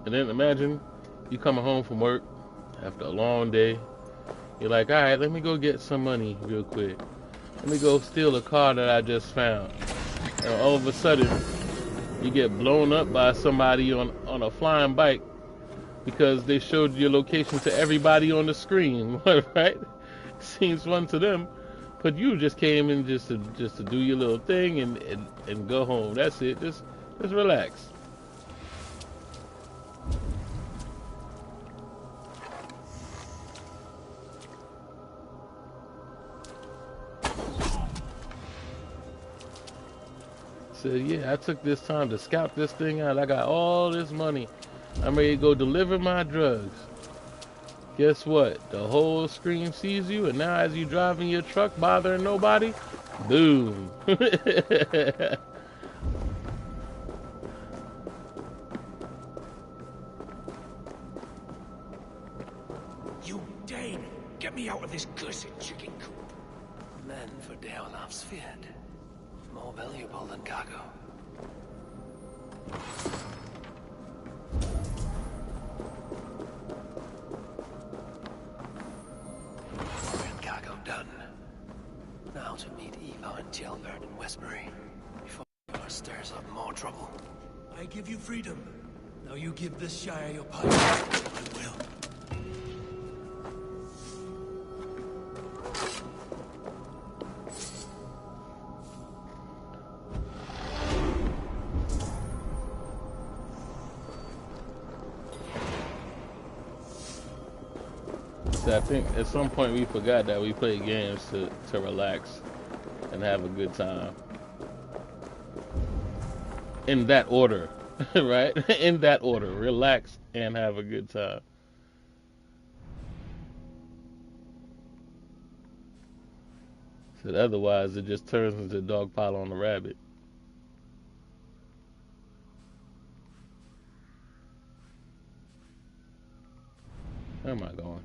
And then imagine you coming home from work after a long day. You're like, all right, let me go get some money real quick. Let me go steal a car that I just found. And all of a sudden, you get blown up by somebody on a flying bike because they showed your location to everybody on the screen, right? Seems fun to them, but you just came in just to do your little thing and go home. That's it. Just relax. So yeah, I took this time to scout this thing out. I got all this money. I'm ready to go deliver my drugs. Guess what? The whole screen sees you, and now as you driving your truck, bothering nobody, boom. You Dane! Get me out of this cursed chicken coop! Men for Deolaf's feared. More valuable than cargo. Cargo done. Now to meet Eva and Jailbird in Westbury before Eva stirs up more trouble. I give you freedom. Now you give this Shire your pipe. I will. I think at some point we forgot that we play games to relax and have a good time. In that order, right? In that order, relax and have a good time. So otherwise it just turns into dog pile on the rabbit. Where am I going?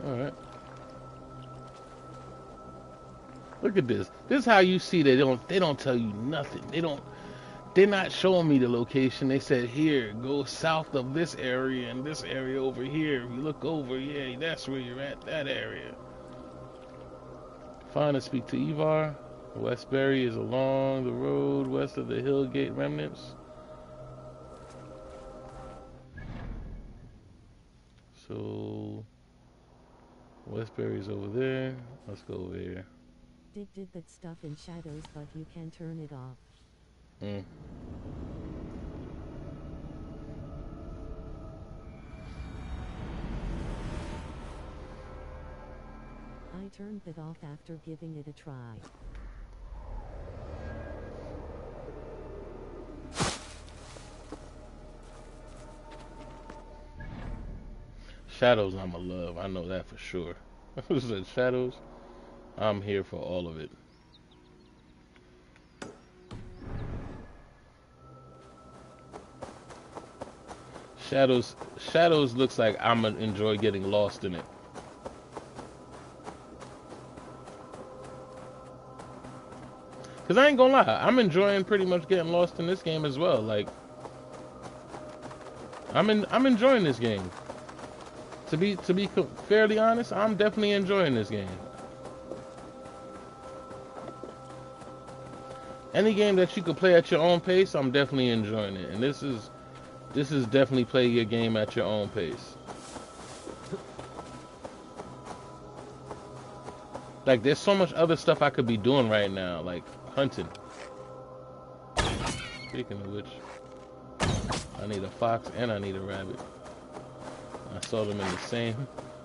All right. Look at this. This is how you see they don't tell you nothing. They're not showing me the location. They said here, go south of this area and this area over here. If you look over, yeah, that's where you're at, that area. Find and speak to Ivar. Westbury is along the road west of the Hillgate remnants. So Westbury's over there. Let's go over here. Did that stuff in shadows, but you can turn it off. I turned it off after giving it a try. Shadows I'ma love. I know that for sure. Said Shadows, I'm here for all of it. Shadows looks like I'ma enjoy getting lost in it. Cause I ain't gonna lie, I'm enjoying pretty much getting lost in this game as well. Like, I'm enjoying this game. To be fairly honest, I'm definitely enjoying this game. Any game that you could play at your own pace, I'm definitely enjoying it. And this is definitely play your game at your own pace. Like, there's so much other stuff I could be doing right now, like hunting. Speaking of which, I need a fox and I need a rabbit. I saw them in the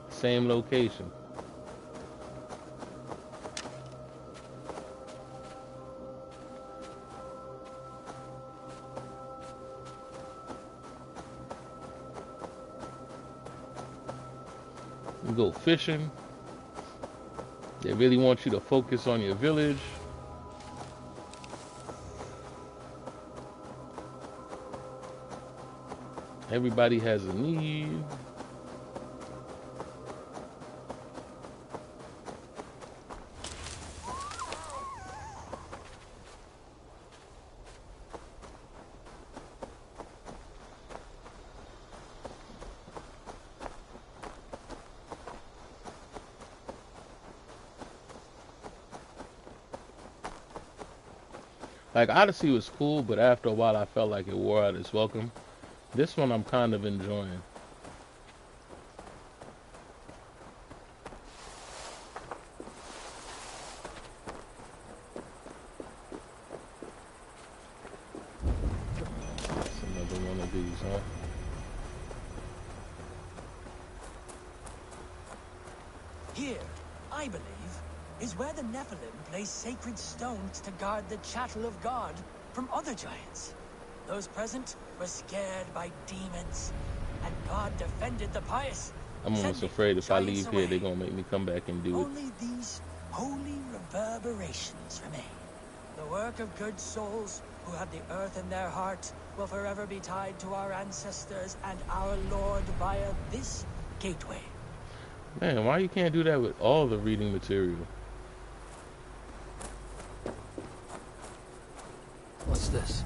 same location. You go fishing. They really want you to focus on your village. Everybody has a need. Like, Odyssey was cool, but after a while I felt like it wore out its welcome. This one I'm kind of enjoying. That's another one of these, huh? Here, I believe, is where the Nephilim place sacred stones to guard the chattel of God from other giants. Those present were scared by demons, and God defended the pious. I'm almost afraid if I leave here, they're gonna make me come back and do it. Only these holy reverberations remain. The work of good souls who have the earth in their heart will forever be tied to our ancestors and our Lord via this gateway. Man, why you can't do that with all the reading material? What's this?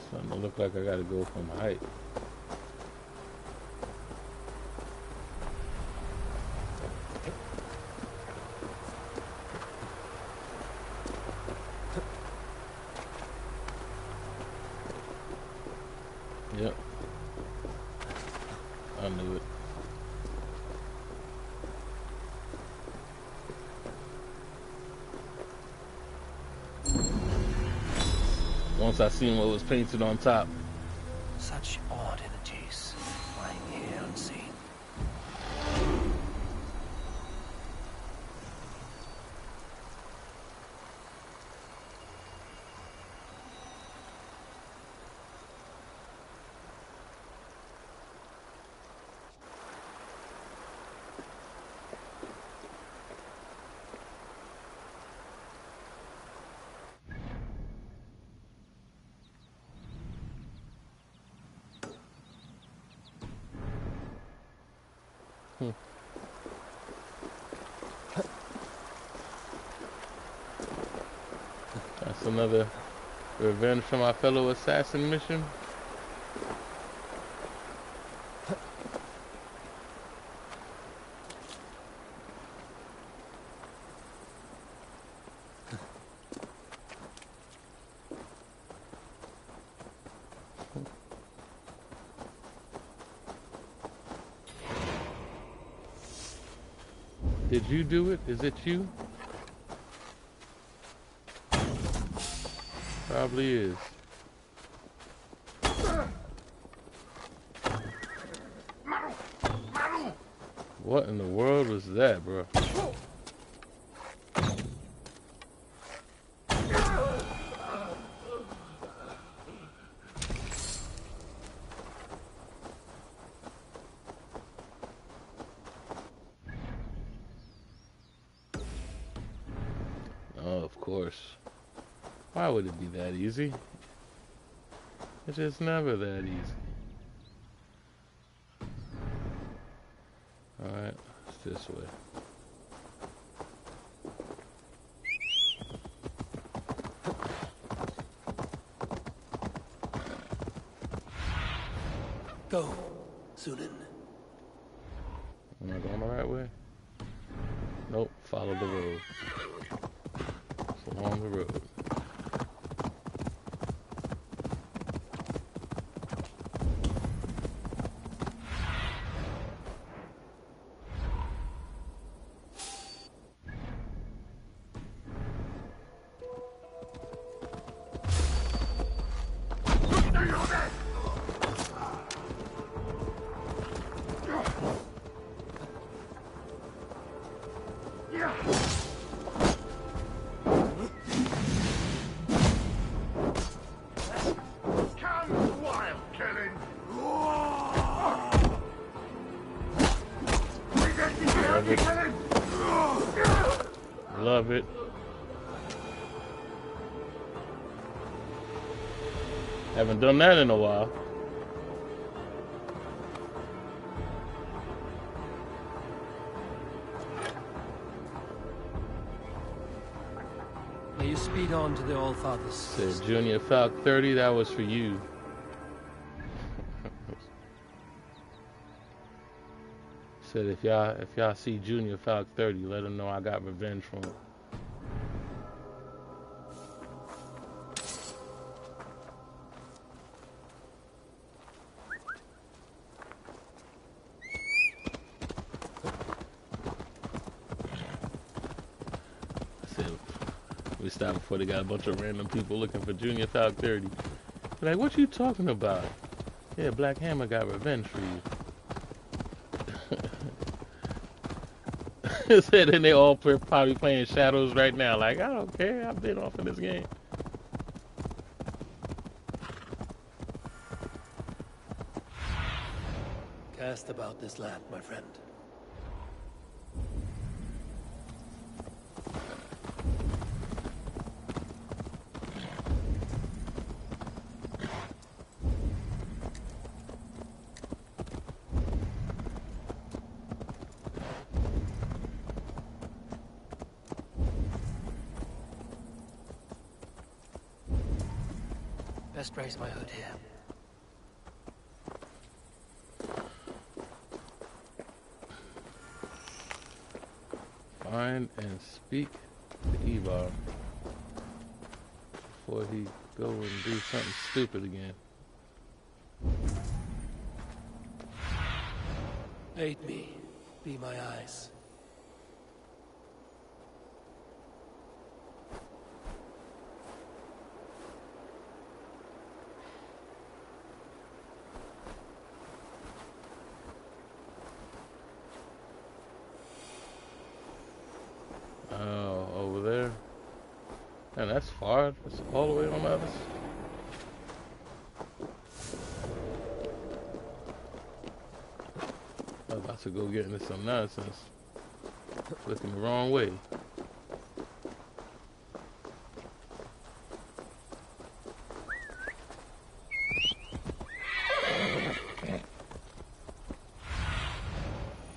Starting to look like I gotta go from height. Yep. I knew it. Once I seen what was painted on top. Such odd energies lying here unseen. That's another revenge for my fellow assassin mission. Did you do it? Is it you? Probably is. What in the world was that, bro? Oh, of course. Why would it be that easy? It's just never that easy. Alright, it's this way. Go, Sunan. Am I going the right way? Nope, follow the road. It's along the road. Haven't done that in a while. May you speed on to the All-Fathers. Said Junior Falc 30, that was for you. Said if y'all see Junior Falc 30, let him know I got revenge from him. We stopped before they got a bunch of random people looking for Junior Falc 30. They're like, what you talking about? Yeah, Black Hammer got revenge for you. Said, and they all probably playing Shadows right now. Like, I don't care. I've been off in this game. Cast about this land, my friend. Best raise my hood here. Find and speak to Ivar before he go and do something stupid again. Aid me. Be my eyes. Oh, over there. Man, that's far. That's all the way on the other side. I was about to go get into some nonsense. Looking the wrong way.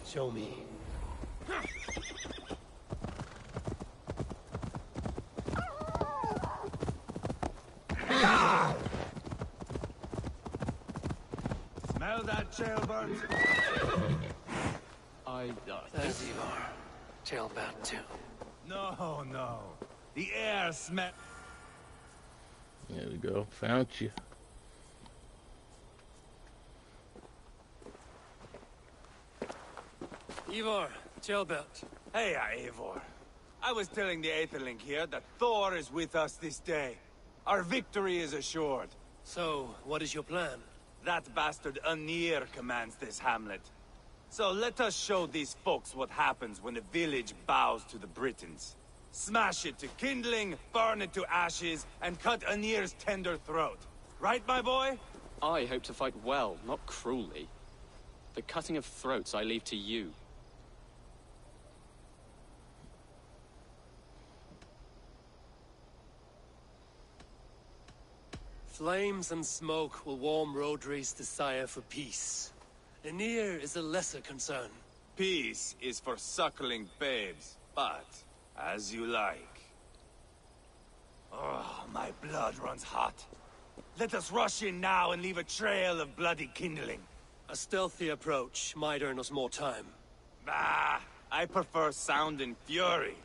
Show me. Smell that, jailbird? There's Ivar. Jailbird too. No, no. The air smell. There we go. Found you. Ivar, jailbird. Hey, Eivor. I was telling the Aetherling here that Thor is with us this day. Our victory is assured. So, what is your plan? That bastard Anir commands this hamlet. So let us show these folks what happens when a village bows to the Britons. Smash it to kindling, burn it to ashes, and cut Anir's tender throat. Right, my boy? I hope to fight well, not cruelly. The cutting of throats I leave to you. Flames and smoke will warm Rodri's desire for peace. Anir is a lesser concern. Peace is for suckling babes, but as you like. Oh, my blood runs hot. Let us rush in now and leave a trail of bloody kindling. A stealthy approach might earn us more time. Bah, I prefer sound and fury.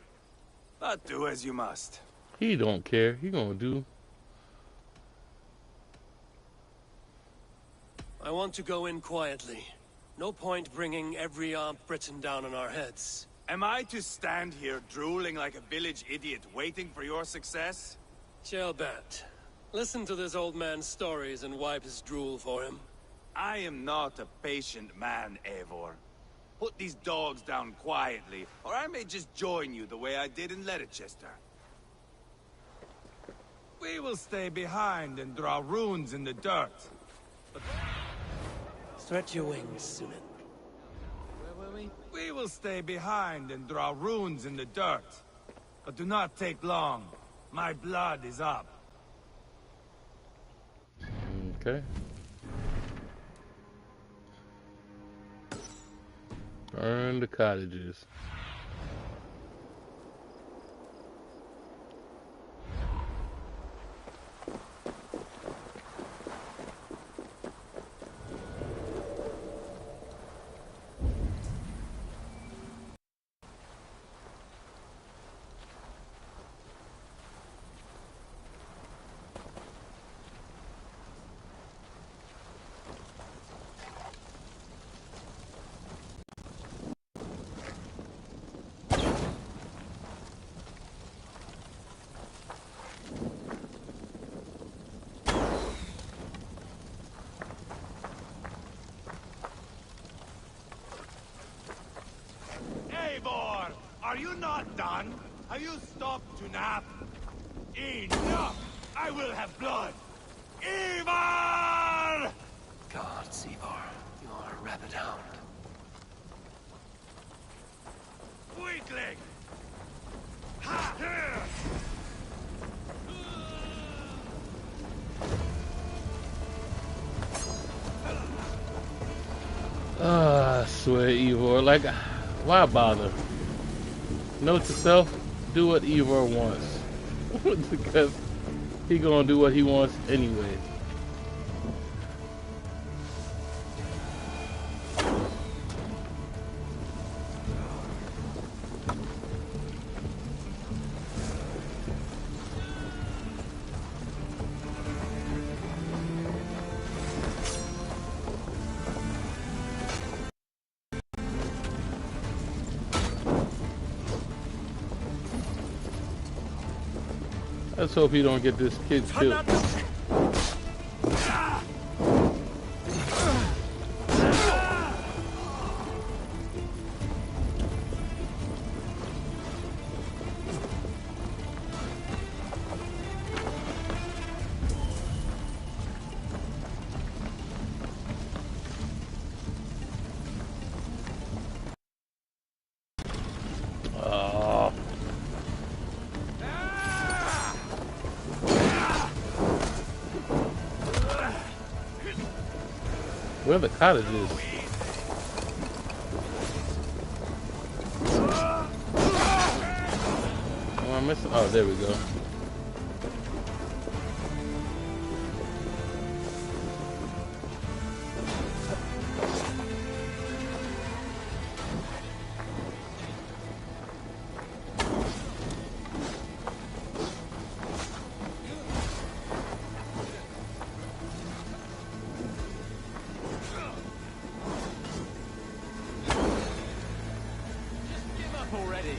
But do as you must. He don't care. He gonna do. I want to go in quietly. No point bringing every armed Briton down on our heads. Am I to stand here drooling like a village idiot waiting for your success? Jailbird, listen to this old man's stories and wipe his drool for him. I am not a patient man, Eivor. Put these dogs down quietly, or I may just join you the way I did in Leicester. We will stay behind and draw runes in the dirt. But... Stretch your wings, Sunan. Where were we? We will stay behind and draw runes in the dirt. But do not take long. My blood is up. Okay. Burn the cottages. Eivor, are you not done? Have you stopped to nap? Enough! I will have blood! Ivar! Gods, Ivar, you are a rabid hound. Weakling! Ha! Here! I swear, Ivor, like, why bother? Note to self, do what Ivor wants. Because he gonna do what he wants anyway. Let's hope he don't get this kid killed. Where the cottage is? Oh, I missed it. Oh, there we go. Already.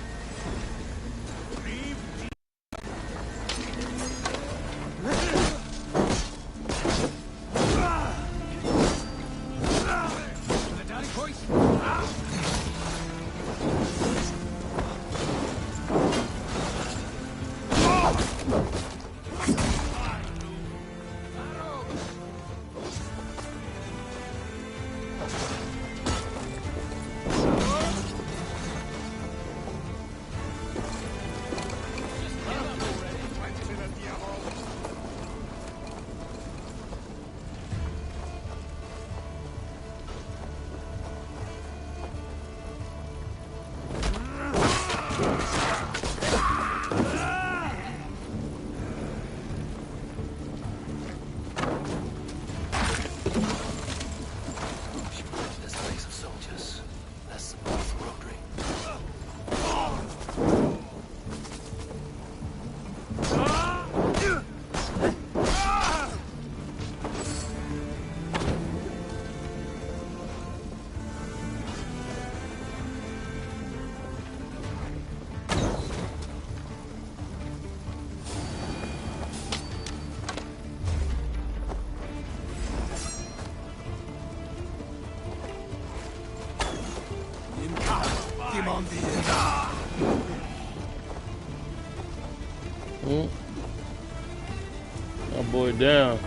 My boy down.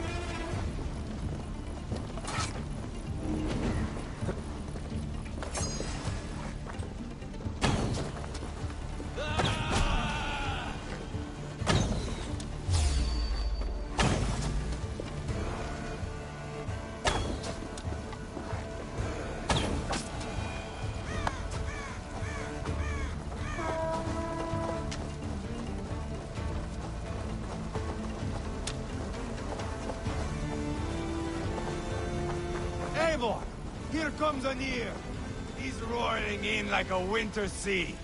Eivor! Here comes Anir! He's roaring in like a winter sea.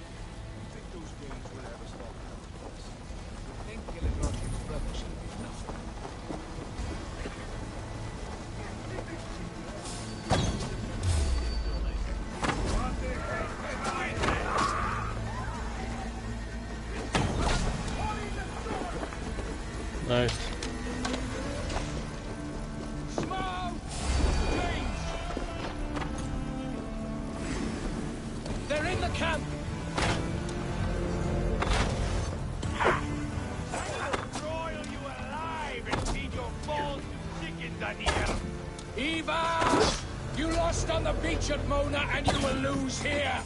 Nice. They're in the camp! Broil you alive and feed your balls to chickens, Anir! Eva! You lost on the beach at Mona, and you will lose here!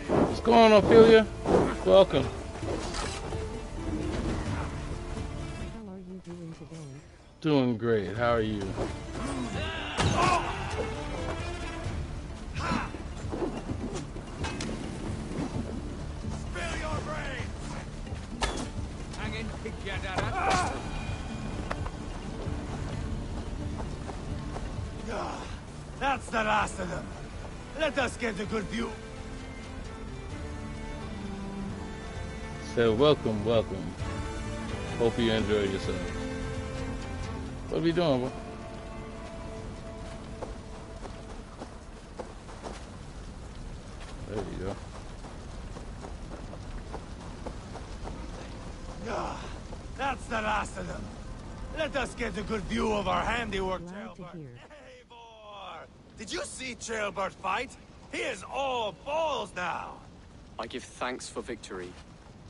What's going on, Ophelia? Welcome. How are you doing today? Doing great. How are you? Spill your brains! Hang in, pick your dad. That's the last of them. Let us get a good view. So welcome, welcome. Hope you enjoy yourself. What are we doing, bro? There you go. That's the last of them. Let us get a good view of our handiwork, Glad to hear. Eivor! Did you see Ceolbert fight? He is all balls now. I give thanks for victory,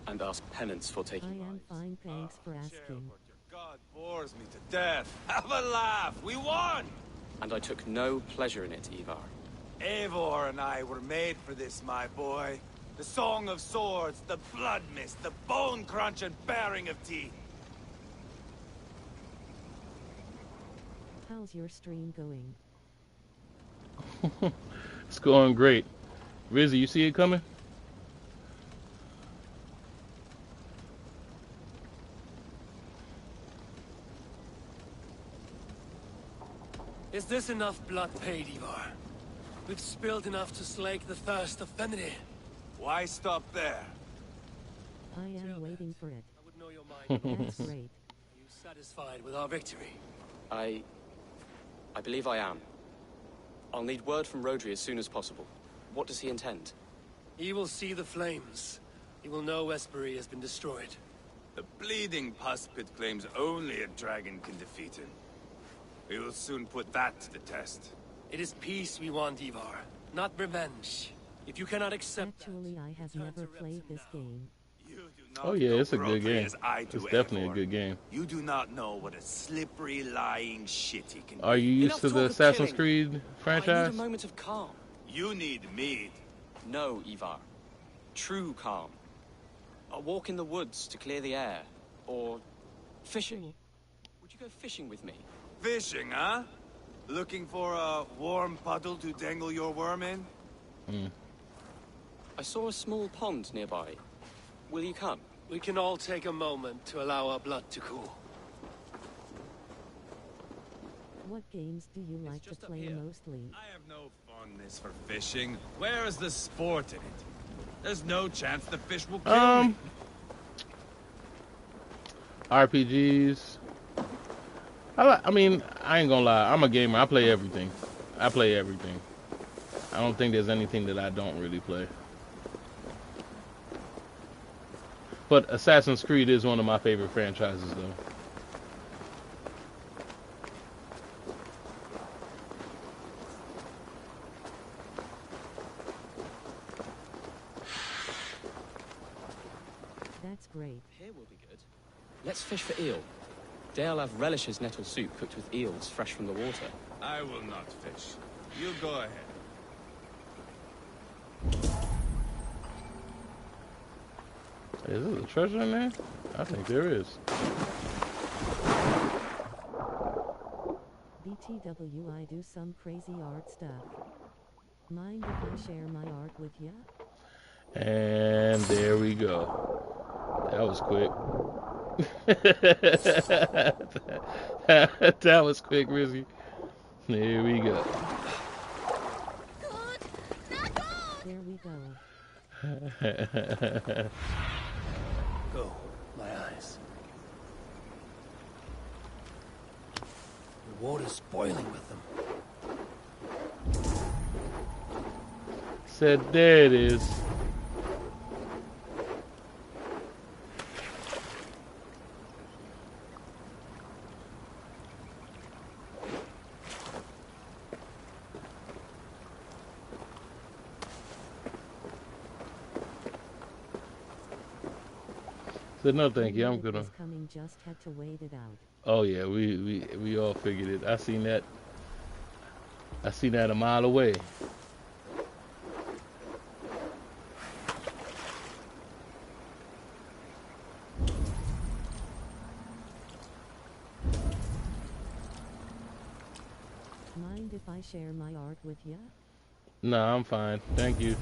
and ask penance for taking I am lives. fine, thanks for asking. God bores me to death. Have a laugh. We won! And I took no pleasure in it, Ivar. Eivor and I were made for this, my boy. The song of swords, the blood mist, the bone crunch and baring of teeth. How's your stream going? It's going great. Rizzy, you see it coming? Is this enough blood paid, Ivar? We've spilled enough to slake the thirst of Fenrir. Why stop there? I am waiting for it. I would know your mind. That's great. Are you satisfied with our victory? I believe I am. I'll need word from Rodri as soon as possible. What does he intend? He will see the flames. He will know Espery has been destroyed. The bleeding pus pit claims only a dragon can defeat him. We will soon put that to the test. It is peace we want, Ivar, not revenge. If you cannot accept Actually, I have never played this game. Oh yeah, it's a good game. As I do, It's definitely Eivor. a good game. You do not know what a slippery, lying shit he can Are you be. used to the Assassin's Creed I need franchise? a moment of calm. You need mead. No, Ivar. True calm. A walk in the woods to clear the air. Or fishing. Would you go fishing with me? Fishing, huh? Looking for a warm puddle to dangle your worm in? I saw a small pond nearby. Will you come? We can all take a moment to allow our blood to cool. What games do you like to play mostly? I have no fondness for fishing. Where is the sport in it? There's no chance the fish will kill me. RPGs. I mean, I ain't gonna lie. I'm a gamer. I play everything. I don't think there's anything that I don't really play. But Assassin's Creed is one of my favorite franchises, though. That's great. Here will be good. Let's fish for eel. Dale relishes nettle soup cooked with eels fresh from the water. I will not fish. You go ahead. Is there a treasure in there? I think there is. BTW, I do some crazy art stuff. Mind if I share my art with ya? And there we go. That was quick. That was quick, Rizzy. There we go. There we go. Go, my eyes. The water's boiling with them. Said there it is. Said no, thank you. I'm gonna. Coming, just had to wait it out. Oh yeah, we all figured it. I seen that. I seen that a mile away. Mind if I share my art with ya? Nah, I'm fine. Thank you.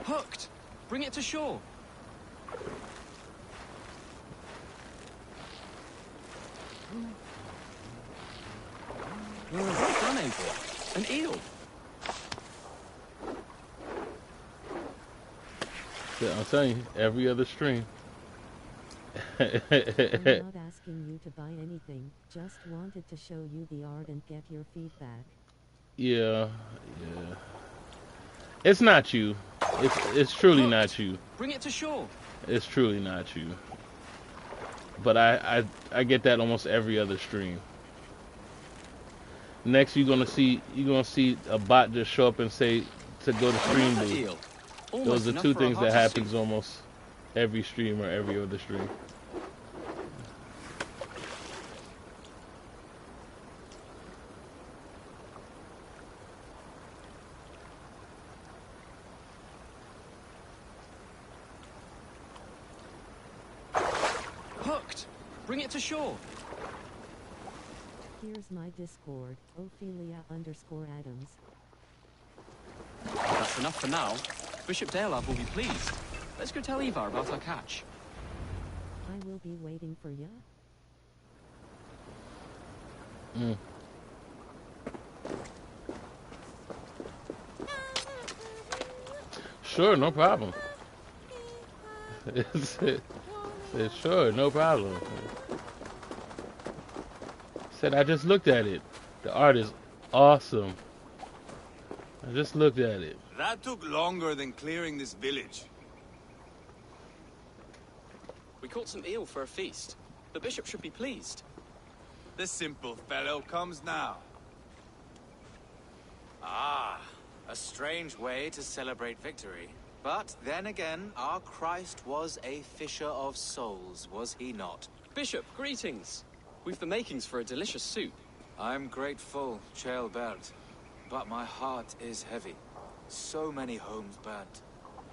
Hooked! Bring it to shore. Well done, Eivor. An eel. Yeah, I'm telling you, every other stream. I'm not asking you to buy anything, just wanted to show you the art and get your feedback. Yeah. It's not you. It's truly not you. Bring it to shore. It's truly not you. But I get that almost every other stream. Next you're gonna see a bot just show up and say to go to stream booth. Those are two things that happens almost every stream or every other stream. Hooked! Bring it to shore. Here's my Discord, Ophelia_Adams. That's enough for now. Bishop Dalelav will be pleased. Let's go tell Ivar about our catch. I will be waiting for ya. Sure, no problem. Sure, no problem. Said I just looked at it. The art is awesome. I just looked at it. That took longer than clearing this village. We caught some eel for a feast. The bishop should be pleased. The simple fellow comes now. Ah, a strange way to celebrate victory. But then again, our Christ was a fisher of souls, was he not? Bishop, greetings. We've the makings for a delicious soup. I'm grateful, Chaelbert, but my heart is heavy. So many homes burnt.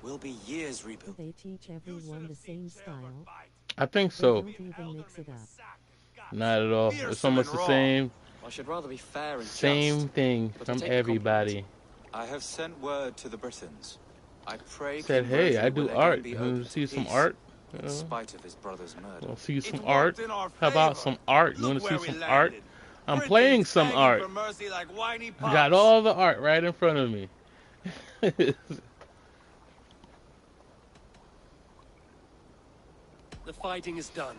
Will be years rebuilt. They teach everyone the same style. I think so. They don't even mix it up. Not at all. It's almost the same. I should rather be fair and Same just, thing from everybody. I have sent word to the Britons. I pray said, hey, I do art. You want to see some art? In spite of his brother's murder. Want to see some art? How about some art? You want to see some art? I'm playing some art. I got all the art right in front of me. The fighting is done.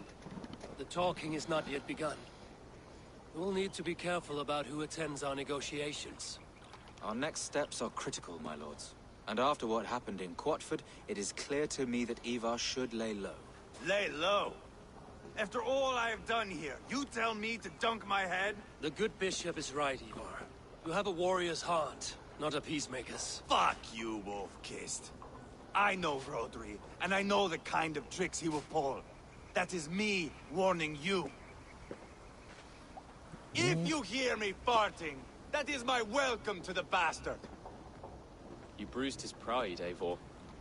The talking is not yet begun. We'll need to be careful about who attends our negotiations. Our next steps are critical, my lords. And after what happened in Quatford, it is clear to me that Ivar should lay low. Lay low? After all I have done here, you tell me to dunk my head? The good bishop is right, Ivar. You have a warrior's heart, not a peacemaker's. Fuck you, wolf-kissed. I know Rodri, and I know the kind of tricks he will pull. That is me warning you. If you hear me farting, that is my welcome to the bastard. You bruised his pride, Eivor.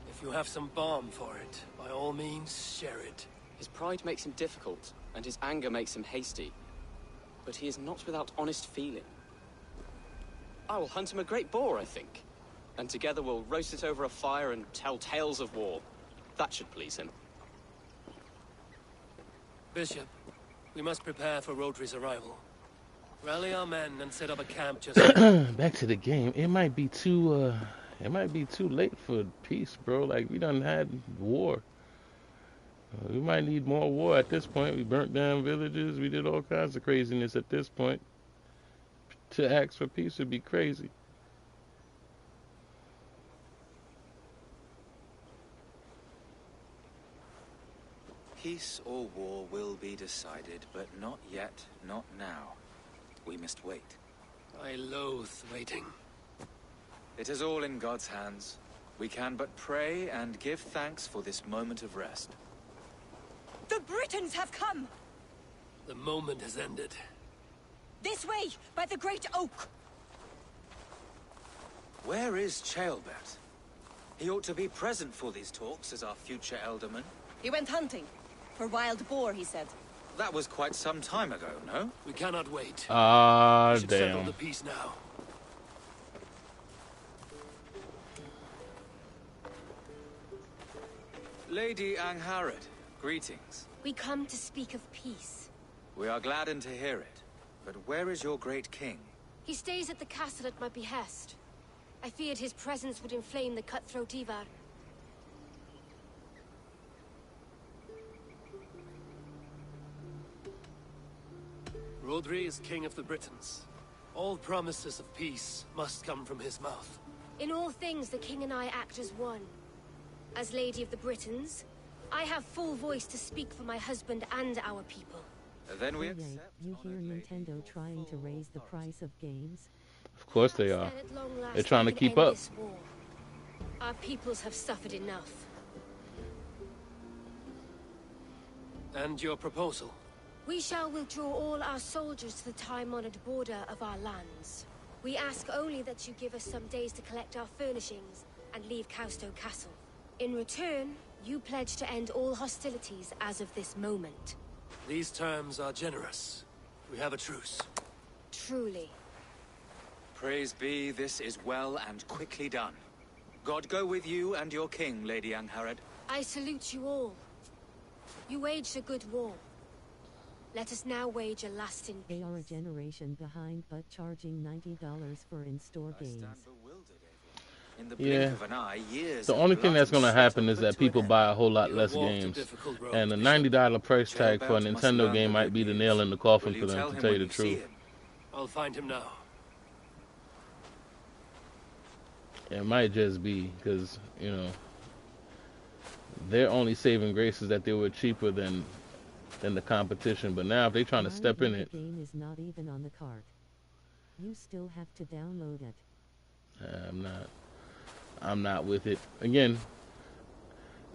If you have some balm for it, by all means, share it. His pride makes him difficult, and his anger makes him hasty. But he is not without honest feeling. I will hunt him a great boar, I think. And together we'll roast it over a fire and tell tales of war. That should please him. Bishop, we must prepare for Rodri's arrival. Rally our men and set up a camp just back to the game. It might be too late for peace, bro. Like, we done had war. We might need more war at this point. We burnt down villages. We did all kinds of craziness at this point. To ask for peace would be crazy. Peace or war will be decided, but not yet, not now. We must wait. I loathe waiting. It is all in God's hands. We can but pray and give thanks for this moment of rest. The Britons have come! The moment has ended. This way, by the Great Oak! Where is Ceolbert? He ought to be present for these talks as our future elderman. He went hunting. For wild boar, he said. That was quite some time ago, no? We cannot wait. Ah, we should settle damn. the peace now. Lady Angharad, greetings. We come to speak of peace. We are gladdened to hear it. But where is your great king? He stays at the castle at my behest. I feared his presence would inflame the cutthroat Ivar. Rodri is king of the Britons. All promises of peace must come from his mouth. In all things, the king and I act as one. As Lady of the Britons, I have full voice to speak for my husband and our people. Then we accept. You hear Nintendo trying to raise the price of games? Of course they are. They're trying to keep up. Our peoples have suffered enough. And your proposal? We shall withdraw all our soldiers to the time-honored border of our lands. We ask only that you give us some days to collect our furnishings and leave Causto Castle. In return, you pledge to end all hostilities as of this moment. These terms are generous. We have a truce. Truly. Praise be, this is well and quickly done. God go with you and your king, Lady Angharad. I salute you all. You waged a good war. Let us now wage a lasting peace. They are a generation behind, but charging $90 for in-store games. In the blink of an eye, years The only thing that's going to happen is that people buy a whole lot less games. And the $90 price tag for a Nintendo game might be the nail in the coffin for them, to tell you the truth. I'll find him now. It might just be because, you know, their only saving grace is that they were cheaper than the competition. But now if they're trying to step in it... The game is not even on the cart. You still have to download it. I'm not with it. Again,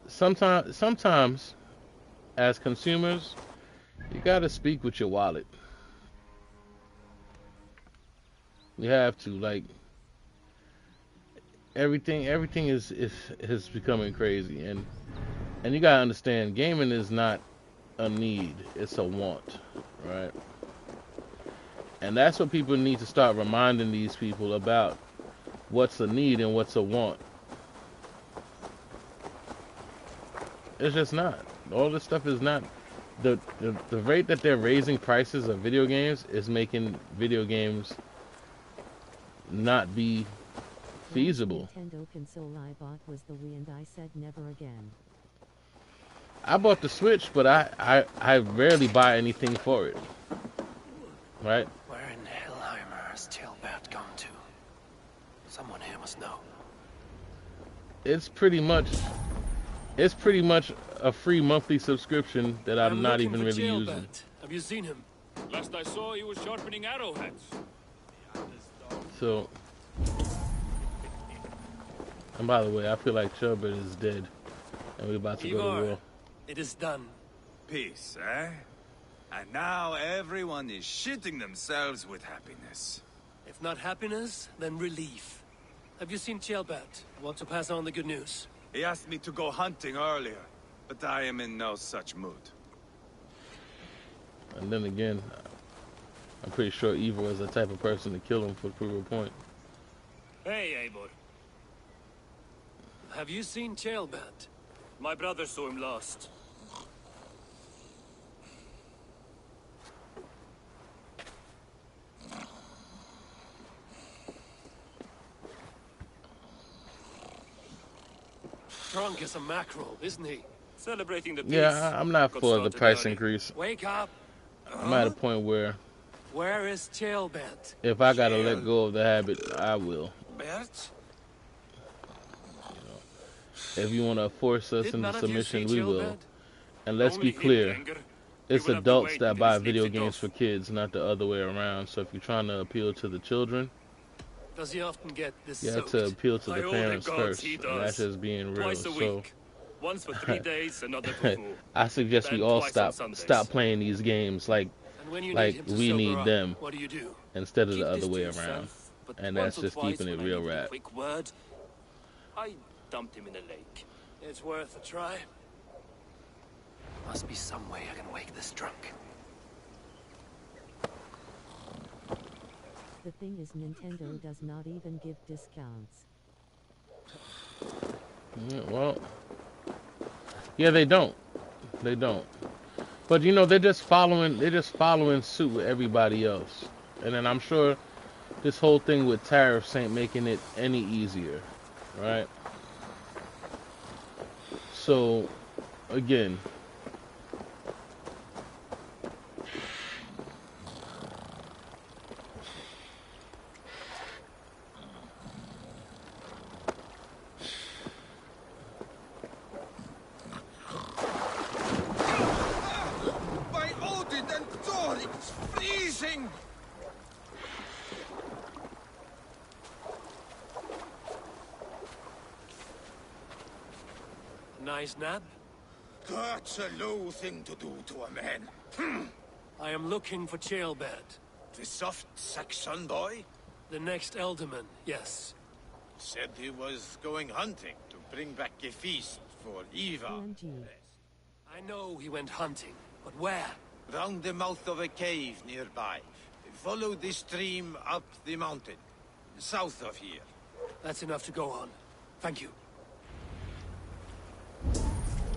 sometimes as consumers, you gotta speak with your wallet. You have to, like, everything is becoming crazy, and you gotta understand, gaming is not a need, it's a want, right? And that's what people need to start reminding these people about. What's a need and what's a want. It's just not. All this stuff is not. The rate that they're raising prices of video games is making video games not be feasible. Nintendo console I bought was the Wii, and I said never again. I bought the Switch, but I rarely buy anything for it. Right? Where in Hellheimer has Tailbert gone to? Someone here must know. It's pretty much a free monthly subscription that I'm not even really using. Have you seen him? Last I saw, he was sharpening arrowheads. So, and by the way, I feel like Chubert is dead, and we're about to go to war. It is done. Peace, eh? And now everyone is shitting themselves with happiness. If not happiness, then relief. Have you seen Tailbert? Want to pass on the good news? He asked me to go hunting earlier, but I am in no such mood. And then again, I'm pretty sure Eivor is the type of person to kill him for proof of point. Hey, Eivor. Have you seen Tailbert? My brother saw him last. Drunk as a mackerel, isn't he? Celebrating the peace. Yeah, I'm not for the price increase. Wake up! I'm at a point where is Tailbert? If I gotta let go of the habit, I will. Bert? If you want to force us into submission, we will. And let's be clear, it's adults that buy video games for kids, not the other way around. So if you're trying to appeal to the children, does he often get this you have to appeal to the parents first. And that's just being real. So once for 3 days, another for 4. I suggest we all stop playing these games like we need them, what do? Instead of the other way around. And that's just keeping it real rap. Quick word. I dumped him in a lake. It's worth a try. Must be some way I can wake this drunk. The thing is, Nintendo does not even give discounts. Yeah, well, yeah, they don't. They don't. But you know, they're just following suit with everybody else. And then I'm sure this whole thing with tariffs ain't making it any easier, right? So, again, By Odin and Thor, it's freezing! Nice nap? That's a low thing to do to a man. I am looking for Tailbert. The soft Saxon boy? The next Elderman, yes. Said he was going hunting to bring back a feast for Eva. I know he went hunting, but where? Round the mouth of a cave nearby. Follow the stream up the mountain, south of here. That's enough to go on. Thank you.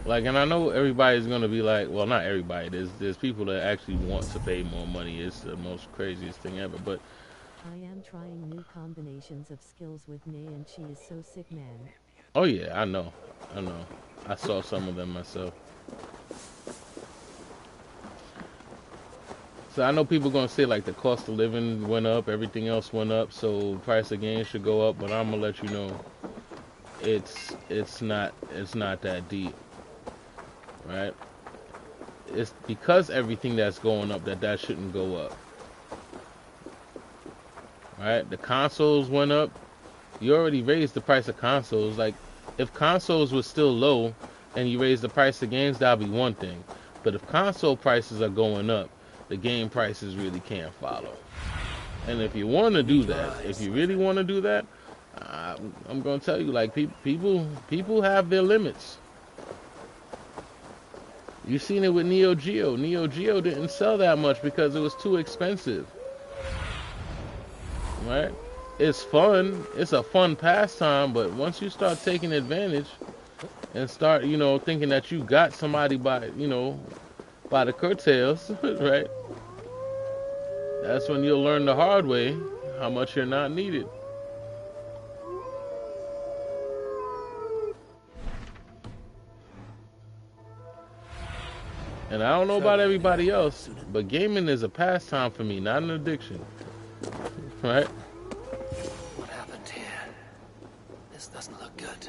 like, and I know everybody's gonna be like, well, not everybody. There's people that actually want to pay more money. It's the most craziest thing ever. But I am trying new combinations of skills with Nay, and she is so sick, man. oh yeah, I know. I saw some of them myself. So I know people gonna say like the cost of living went up, everything else went up, so price of games should go up. But I'm gonna let you know, it's not that deep, right? It's because everything that's going up that shouldn't go up, right? The consoles went up. You already raised the price of consoles. Like, if consoles were still low and you raise the price of games, that'd be one thing. But if console prices are going up, the game prices really can't follow. And if you want to do that, if you really want to do that, I'm going to tell you, like, people have their limits. You've seen it with Neo Geo. Neo Geo didn't sell that much because it was too expensive. Right? It's fun. It's a fun pastime, but once you start taking advantage and start, thinking that you got somebody by the curtails, right? That's when you'll learn the hard way how much you're not needed. And I don't know about everybody else, but gaming is a pastime for me, not an addiction. Right? What happened here? This doesn't look good.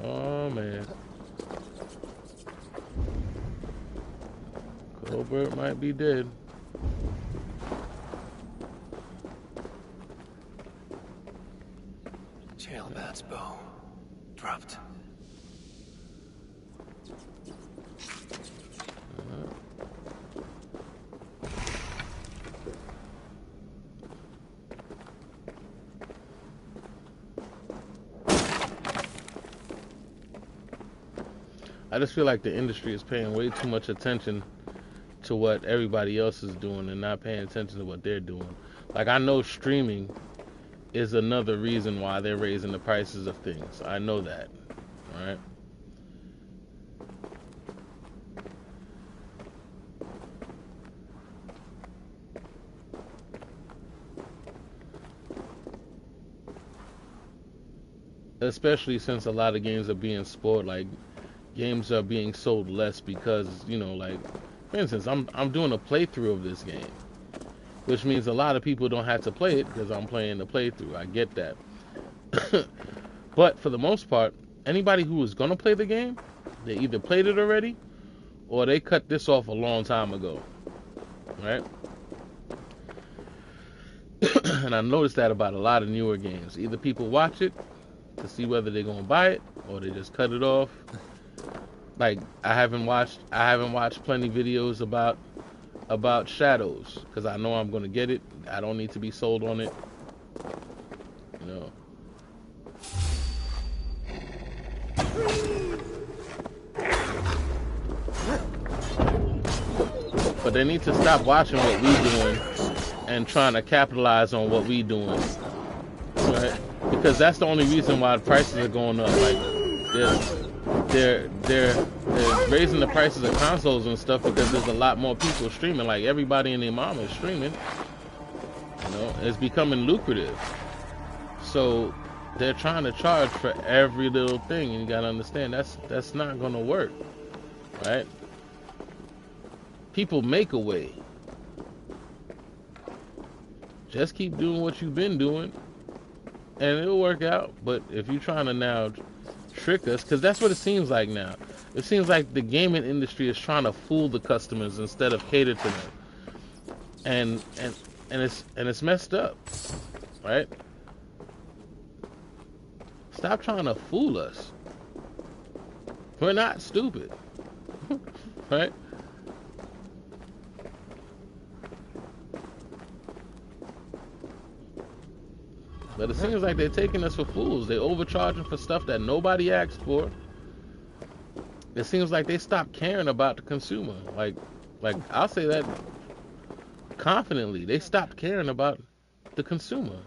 Oh man. Colbert might be dead. Jailbat's bow. Dropped. I just feel like the industry is paying way too much attention to what everybody else is doing and not paying attention to what they're doing. Like, I know streaming is another reason why they're raising the prices of things. I know that, right? Especially since a lot of games are being spoiled, like games are being sold less because, you know, like, for instance, I'm doing a playthrough of this game, which means a lot of people don't have to play it because I'm playing the playthrough. I get that. But for the most part, anybody who is going to play the game, they either played it already or they cut this off a long time ago, right? And I noticed that about a lot of newer games. Either people watch it to see whether they're going to buy it or they just cut it off. Like, I haven't watched plenty videos about Shadows because I know I'm going to get it. I don't need to be sold on it. You know. But they need to stop watching what we doing and trying to capitalize on what we doing, right? Because that's the only reason why the prices are going up. Like, they're raising the prices of consoles and stuff because there's a lot more people streaming. Like, everybody and their mama is streaming. You know, it's becoming lucrative. So they're trying to charge for every little thing, and you gotta understand that's not gonna work, right? People make a way. Just keep doing what you've been doing, and it'll work out. But if you're trying to now trick us, because that's what it seems like now. It seems like the gaming industry is trying to fool the customers instead of cater to them, and it's messed up, right? Stop trying to fool us. We're not stupid, right? But it seems like they're taking us for fools. They're overcharging for stuff that nobody asked for. It seems like they stopped caring about the consumer. Like I'll say that confidently. They stopped caring about the consumer.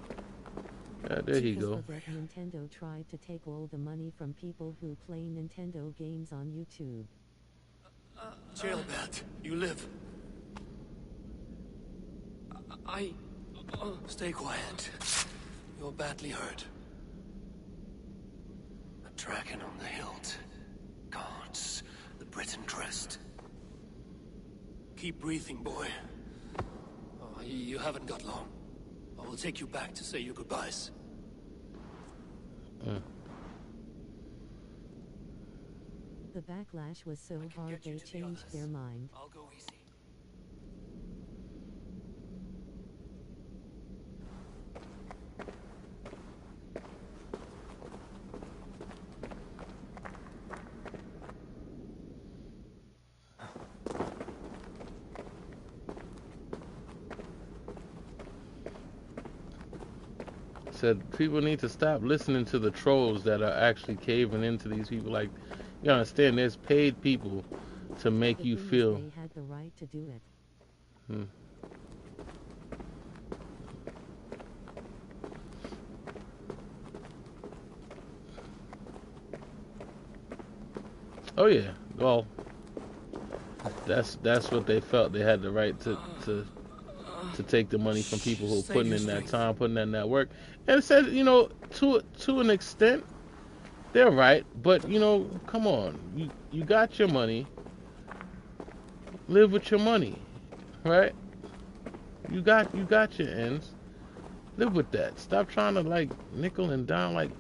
Yeah, there you go. That Nintendo tried to take all the money from people who play Nintendo games on YouTube. Jailbat, you live. Stay quiet. You're badly hurt. A dragon on the hilt. Guards the Britain crest. Keep breathing, boy. Oh, you haven't got long. I will take you back to say your goodbyes. The backlash was so hard they changed their mind. I'll go easy. Said people need to stop listening to the trolls that are actually caving into these people. Like, you understand, there's paid people to make you feel. They had the right to do it. Oh yeah, well, that's what they felt. They had the right to to take the money from people who are putting in that time, putting in that work. And it says, you know, to an extent, they're right. But you know, come on, you got your money, live with your money, right? You got your ends, live with that. Stop trying to like nickel and dime. Like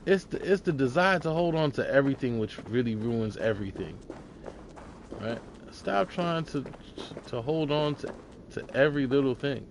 it's the desire to hold on to everything which really ruins everything, right? Stop trying to hold on to every little thing.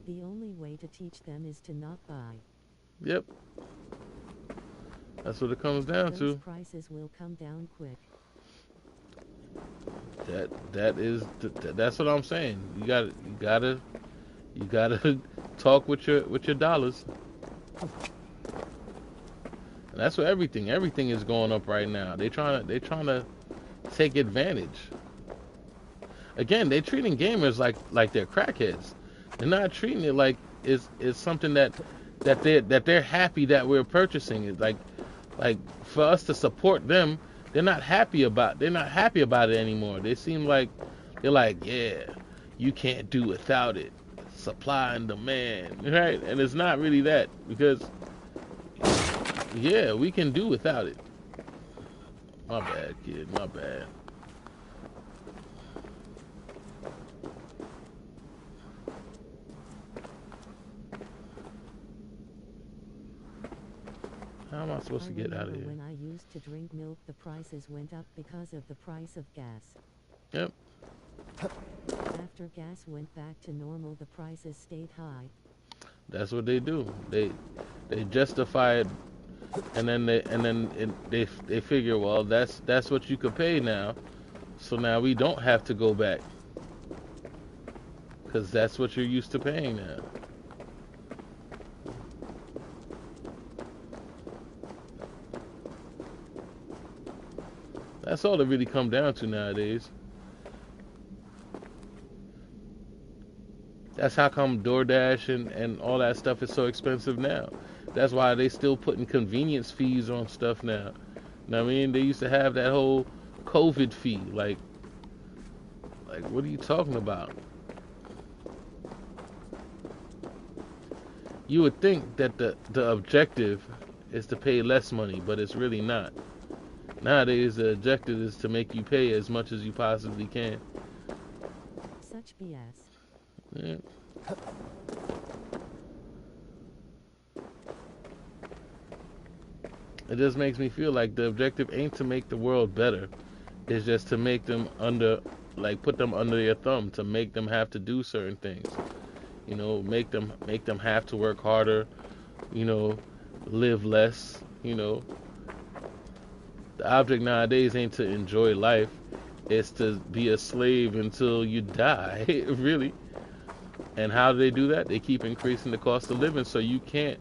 The only way to teach them is to not buy. Yep. That's what it comes down Those to. prices will come down quick. That's what I'm saying. You gotta talk with your dollars. And that's what everything is going up right now. They trying to take advantage. Again, they're treating gamers like they're crackheads. They're not treating it like it's something that they're happy that we're purchasing it. Like for us to support them, they're not happy about it anymore. They seem like they're like, yeah, you can't do without it. Supply and demand, right? And it's not really that, because yeah, we can do without it. My bad, kid. My bad. How am I supposed to get out of here? When I used to drink milk, the prices went up because of the price of gas. Yep. After gas went back to normal, the prices stayed high. That's what they do. They justify it, and then they figure, well, that's what you could pay now, so now we don't have to go back, because that's what you're used to paying now. That's all it really come down to nowadays. That's how come DoorDash and all that stuff is so expensive now. That's why they still putting convenience fees on stuff now. You know what I mean? They used to have that whole COVID fee. Like what are you talking about? You would think that the objective is to pay less money, but it's really not. Nowadays, the objective is to make you pay as much as you possibly can. Such BS. Yeah. It just makes me feel like the objective ain't to make the world better. It's just to make them put them under your thumb, to make them have to do certain things. You know, make them have to work harder, you know, live less, you know. The object nowadays ain't to enjoy life. It's to be a slave until you die, really. And how do they do that? They keep increasing the cost of living, so you can't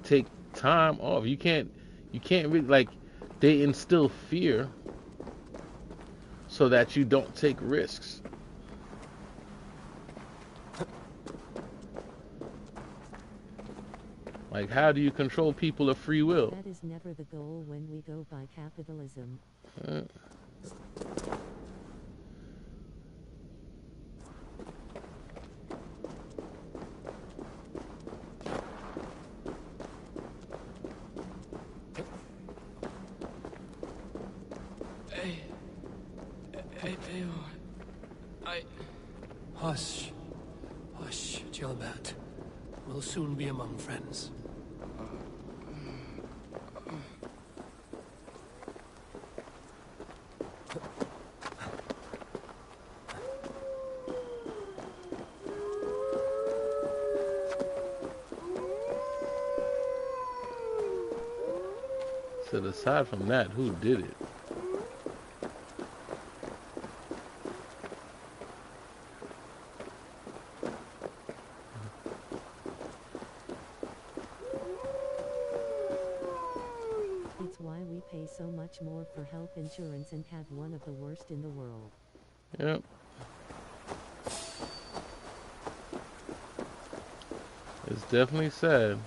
take time off. You can't really, like, they instill fear so that you don't take risks. Like, how do you control people of free will? That is never the goal when we go by capitalism. Hush. Hush, Gilbert. We'll soon be among friends. So aside from that, who did it? pay so much more for health insurance and have one of the worst in the world. Yep. It's definitely sad.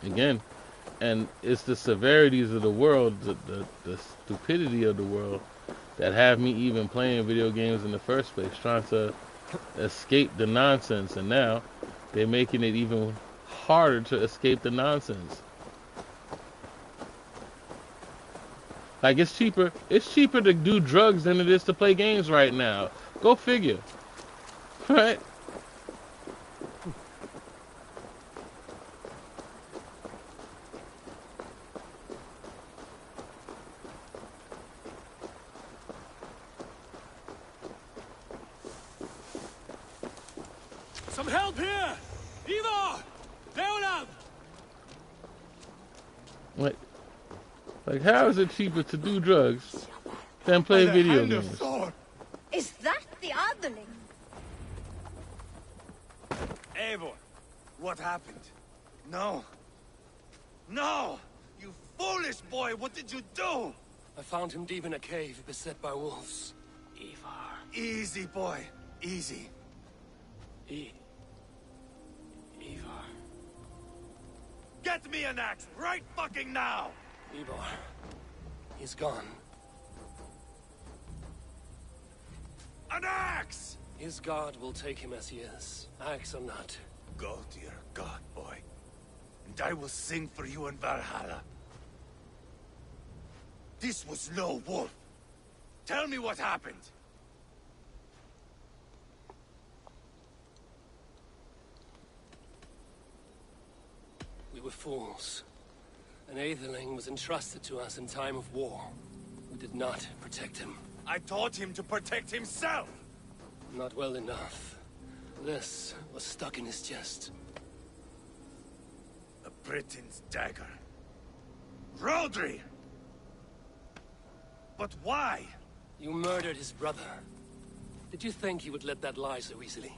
Again, and it's the severities of the world, the stupidity of the world that have me even playing video games in the first place, trying to escape the nonsense, and now they're making it even harder to escape the nonsense. Like, it's cheaper to do drugs than it is to play games right now. Go figure. Right? Some help here! Ivor! Leonard! Like, how is it cheaper to do drugs than play video games? Is that the underling? Eivor, what happened? No. No! You foolish boy, what did you do? I found him deep in a cave, beset by wolves. Ivar. Easy, boy. Easy. Ivar. Get me an axe right fucking now! Ivar. He's gone. An axe! His god will take him as he is, axe or not. Go to your god, boy. And I will sing for you in Valhalla. This was no wolf. Tell me what happened. We were fools. An Aetherling was entrusted to us in time of war. We did not protect him. I taught him to protect himself! Not well enough. This was stuck in his chest. A Briton's dagger. Rodri! But why? You murdered his brother. Did you think he would let that lie so easily?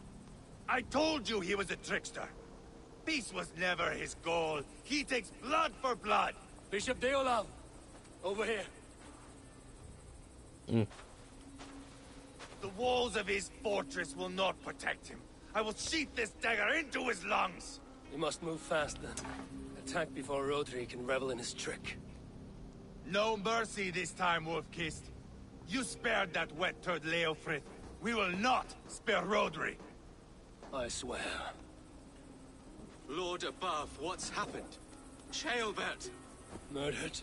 I told you he was a trickster. Peace was never his goal. He takes blood for blood. Bishop Deolav, over here. The walls of his fortress will not protect him. I will sheath this dagger into his lungs. We must move fast then. Attack before Rodri can revel in his trick. No mercy this time, Wolf-Kissed. You spared that wet turd Leofrith. We will not spare Rodri. I swear. Lord above, what's happened? Ceolbert! Murdered.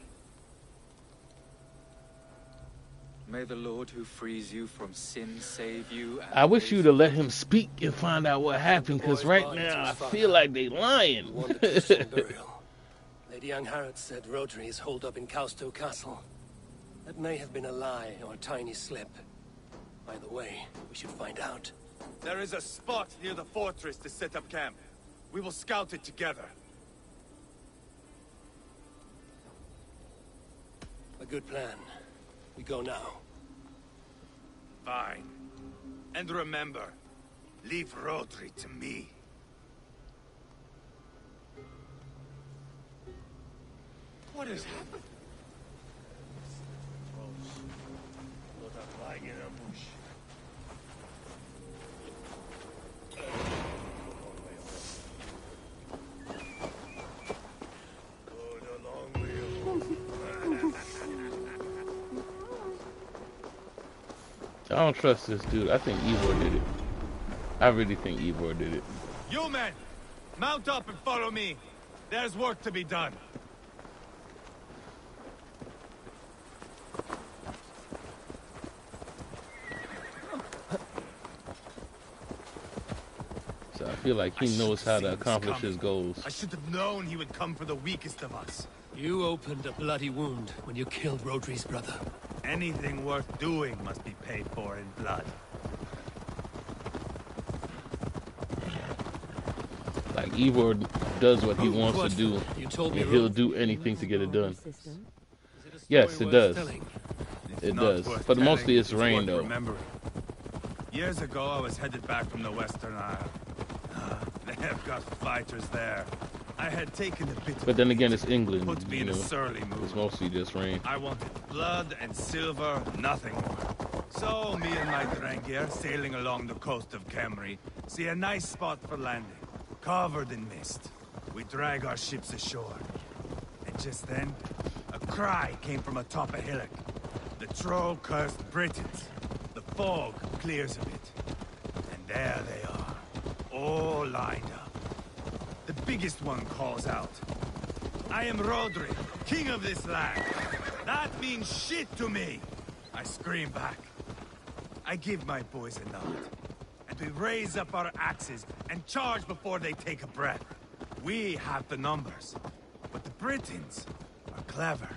May the Lord who frees you from sin save you. I wish you'd have let him speak and find out what happened, because right now I feel like they lying. Lady Angharad said Rodri is holed up in Kausto Castle. That may have been a lie or a tiny slip. Either way, we should find out. There is a spot near the fortress to set up camp. We will scout it together. A good plan. We go now. Fine. And remember, leave Rodri to me. What has happened? Not lying in a bush. I don't trust this dude. I think Ivor did it. I really think Ivor did it. You men, mount up and follow me. There's work to be done. So I feel like he knows how to accomplish his goals. I should have known he would come for the weakest of us. You opened a bloody wound when you killed Rodri's brother. Anything worth doing must be paid for in blood. Like, Ivor does what he wants to do, and he'll do anything to get it done. Yes, it does. It does. But mostly it's rain, though. Years ago, I was headed back from the Western Isle. They have got fighters there. I had taken a bit But then again, it's England. Put me in a surly mood. It's mostly just rain. I wanted blood and silver, nothing more. So me and my Drengir, sailing along the coast of Kemri, see a nice spot for landing, covered in mist. We drag our ships ashore. And just then, a cry came from atop a hillock. The troll-cursed Britons. The fog clears a bit. And there they are, all lined up. The biggest one calls out, "I am Rodri, king of this land." That means shit to me. I scream back. I give my boys a nod. And we raise up our axes and charge before they take a breath. We have the numbers. But the Britons are clever.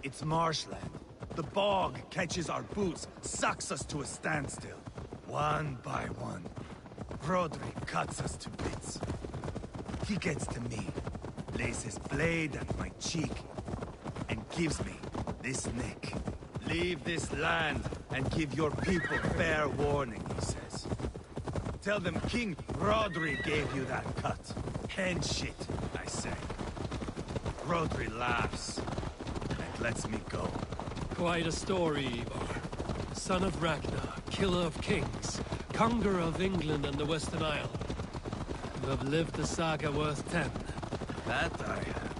It's marshland. The bog catches our boots, sucks us to a standstill. One by one, Rodri cuts us to bits. He gets to me, lays his blade at my cheek, and gives me this nick. Leave this land and give your people fair warning, he says. Tell them King Rodri gave you that cut. Hen shit, I say. Rodri laughs and lets me go. Quite a story, Ivar. Son of Ragnar, killer of kings, conqueror of England and the Western Isle. You have lived the saga worth 10. That I have.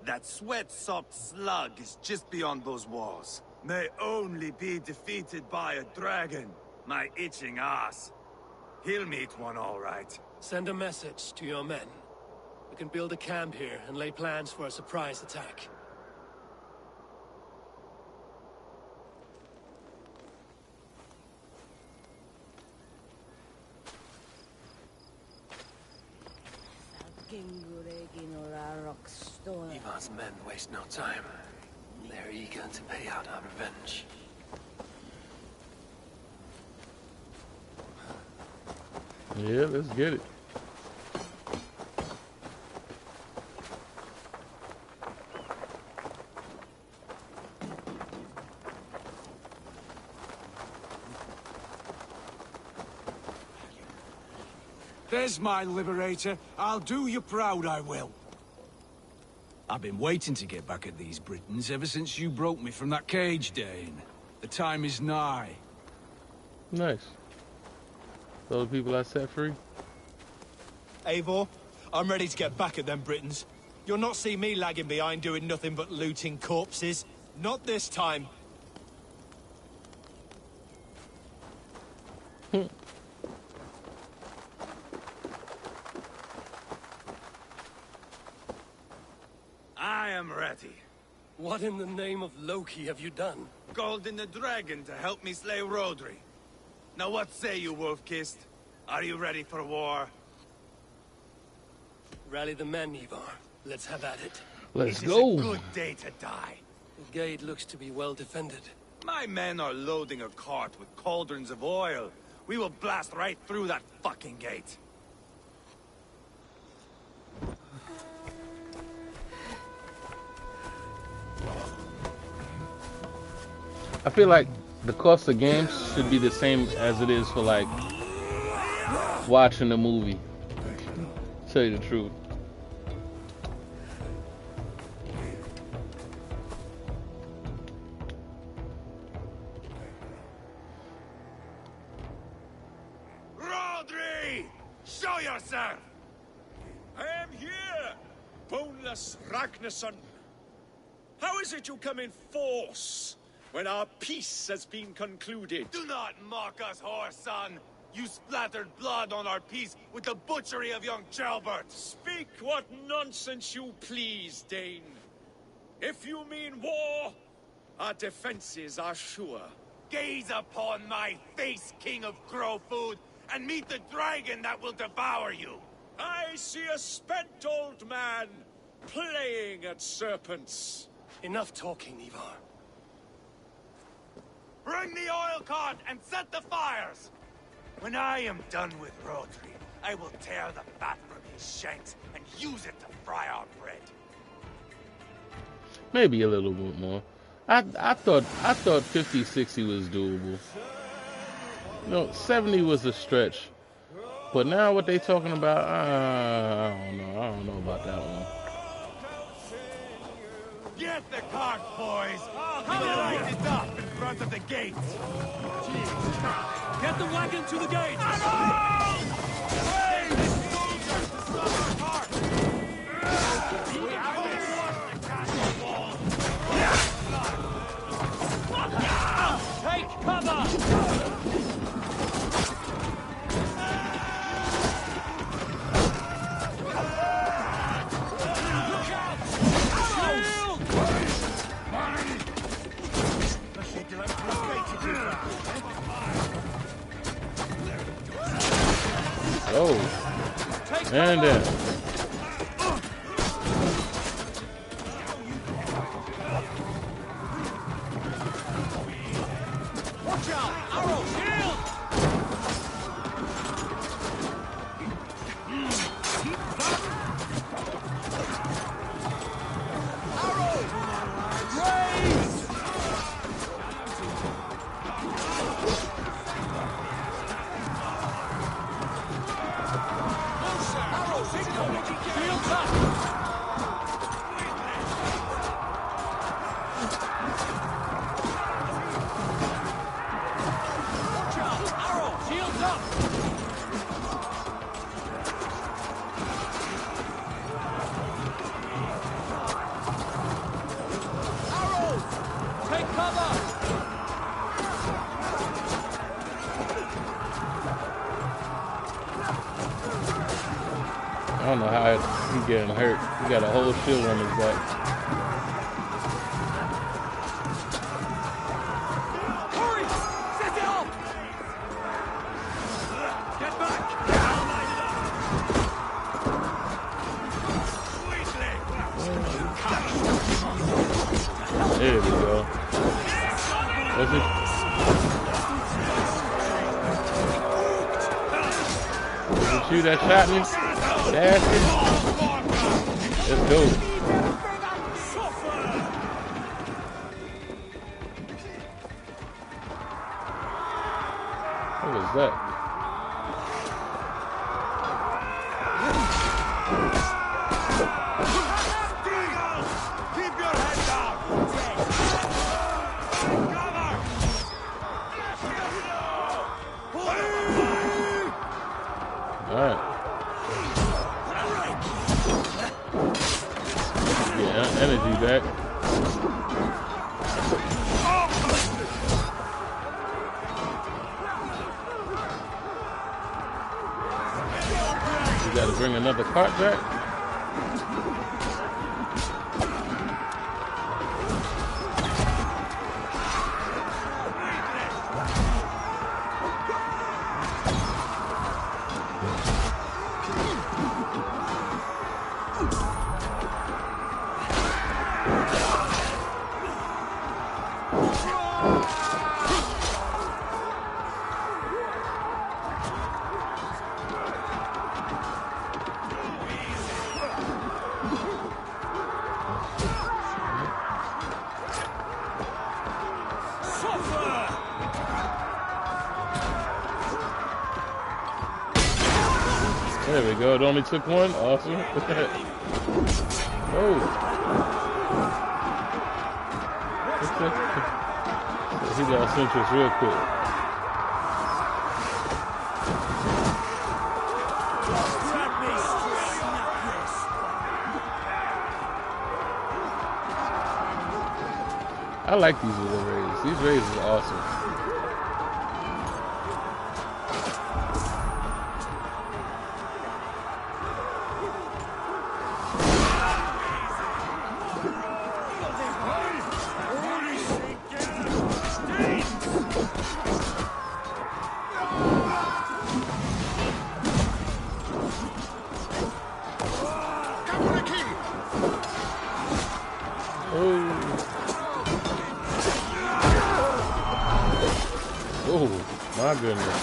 That sweat-sopped slug is just beyond those walls. May only be defeated by a dragon. My itching ass. He'll meet one all right. Send a message to your men. We can build a camp here and lay plans for a surprise attack. Ivar's men waste no time. They're eager to pay out our revenge. Yeah, let's get it. There's my liberator. I'll do you proud, I will. I've been waiting to get back at these Britons ever since you broke me from that cage, Dane. The time is nigh. Nice. Those people I set free. Eivor, I'm ready to get back at them Britons. You'll not see me lagging behind doing nothing but looting corpses. Not this time. I am ready. What in the name of Loki have you done? Called in the dragon to help me slay Rodri. Now what say you, Wolf-Kissed? Are you ready for war? Rally the men, Ivar. Let's have at it. Let's It go. is a good day to die. The gate looks to be well defended. My men are loading a cart with cauldrons of oil. We will blast right through that fucking gate. I feel like the cost of games should be the same as it is for like watching a movie. Tell you the truth. Rodri! Show yourself! I am here, boneless Ragnarsson. How is it you come in force when our peace has been concluded? Do not mock us, whoreson! You splattered blood on our peace with the butchery of young Chalbert! Speak what nonsense you please, Dane. If you mean war, our defenses are sure. Gaze upon my face, King of Crow Food, and meet the dragon that will devour you! I see a spent old man playing at serpents. Enough talking, Ivar. Bring the oil cart and set the fires! When I am done with Rodri, I will tear the fat from his shanks and use it to fry our bread. Maybe a little bit more. I thought 50, 60 was doable. You know, 70 was a stretch. But now what they talking about, I don't know about that one. Get the cart, boys! Come on! Light it up in front of the gate! Get the wagon to the gate! Hey! Soldiers to stop our cart! We haven't washed the castle wall! Take cover! Oh, and then. Watch out! Arrow! Shield! I don't know how he's getting hurt. He got a whole shield on his back. Hurry! Set it off! Get back! There we go. What's it? Did you shoot that shot me? Nasty. Let's go. What was that? Keep your head down! Alright. Yeah, energy back. We gotta bring another cart back. There we go. It only took one. Awesome. Oh. He got centrist real quick. I like these little raids. These raids are awesome. Oh, my goodness.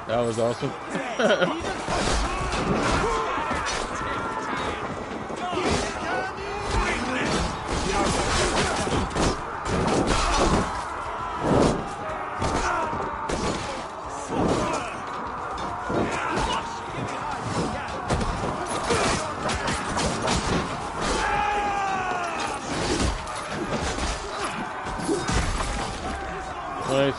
That was awesome. Nice.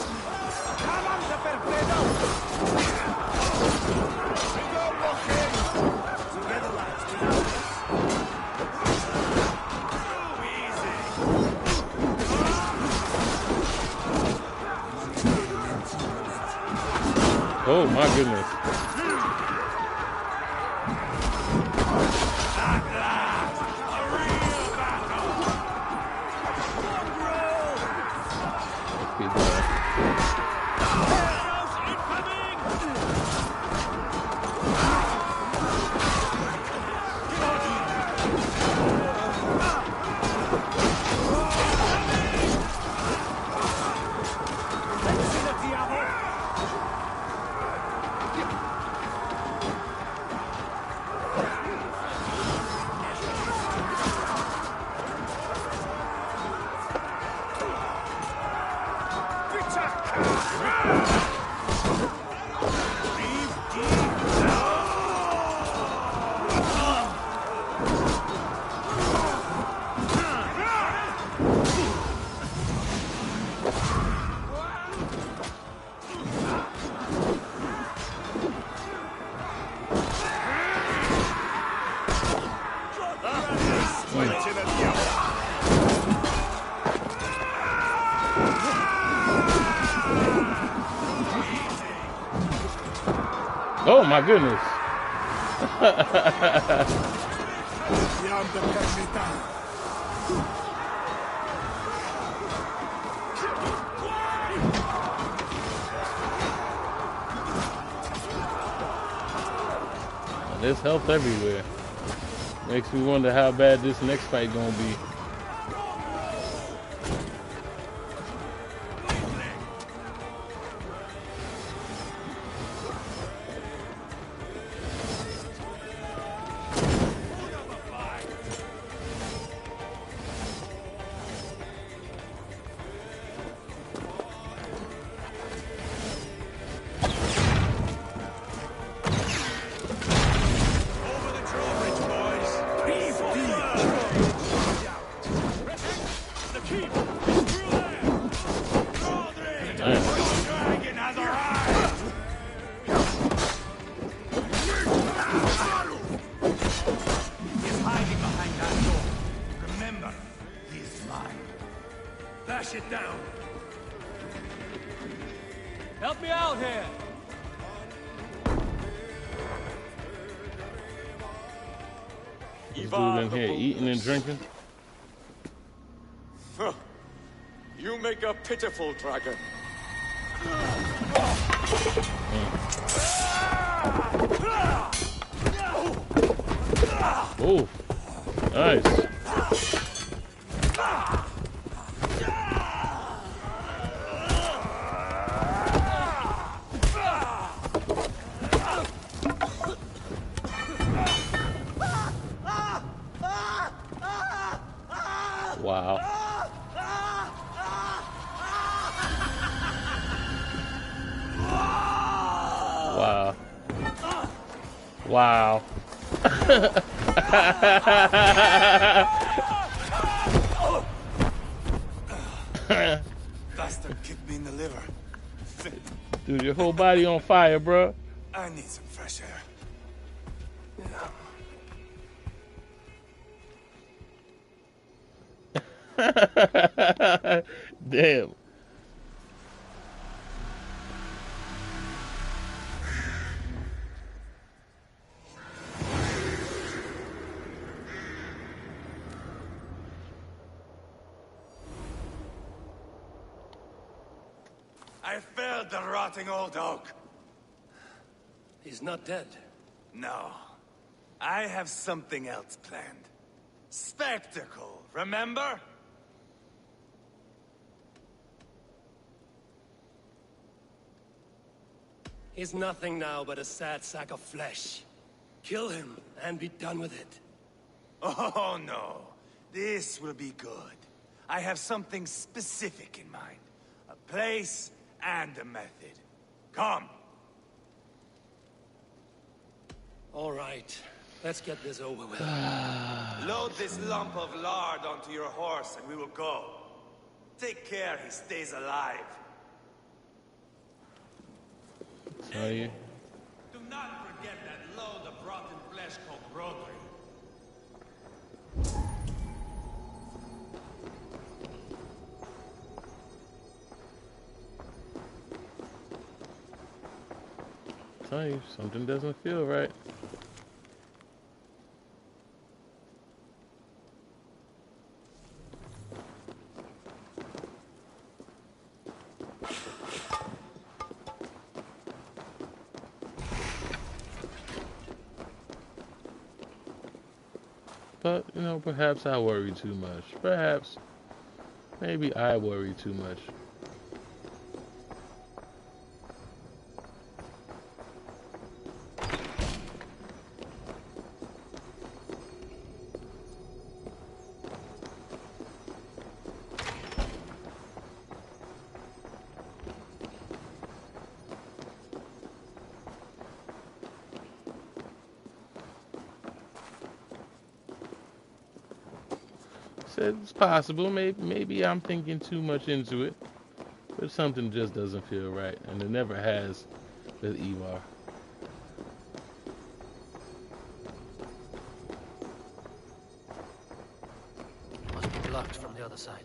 Oh my goodness. Oh my goodness. There's health everywhere. Makes me wonder how bad this next fight gonna be. Help me out here! This dude in here eating and drinking. Huh. You make a pitiful dragon. Oh, nice. Wow. Wow. Wow. Bastard kicked me in the liver. Dude, your whole body on fire, bro. I need some fresh air. Damn. I felled the rotting old oak. He's not dead. No. I have something else planned. Spectacle, remember? He's nothing now but a sad sack of flesh. Kill him and be done with it. Oh, no. This will be good. I have something specific in mind. A place and a method. Come. All right. Let's get this over with. Load this lump of lard onto your horse and we will go. Take care he stays alive. Tell you. Do not forget that load of rotten flesh called Rodri. Tell you, something doesn't feel right. But, you know, perhaps I worry too much. Perhaps, maybe I worry too much. It's possible. Maybe I'm thinking too much into it. But something just doesn't feel right. And it never has with Ivar. Must be blocked from the other side.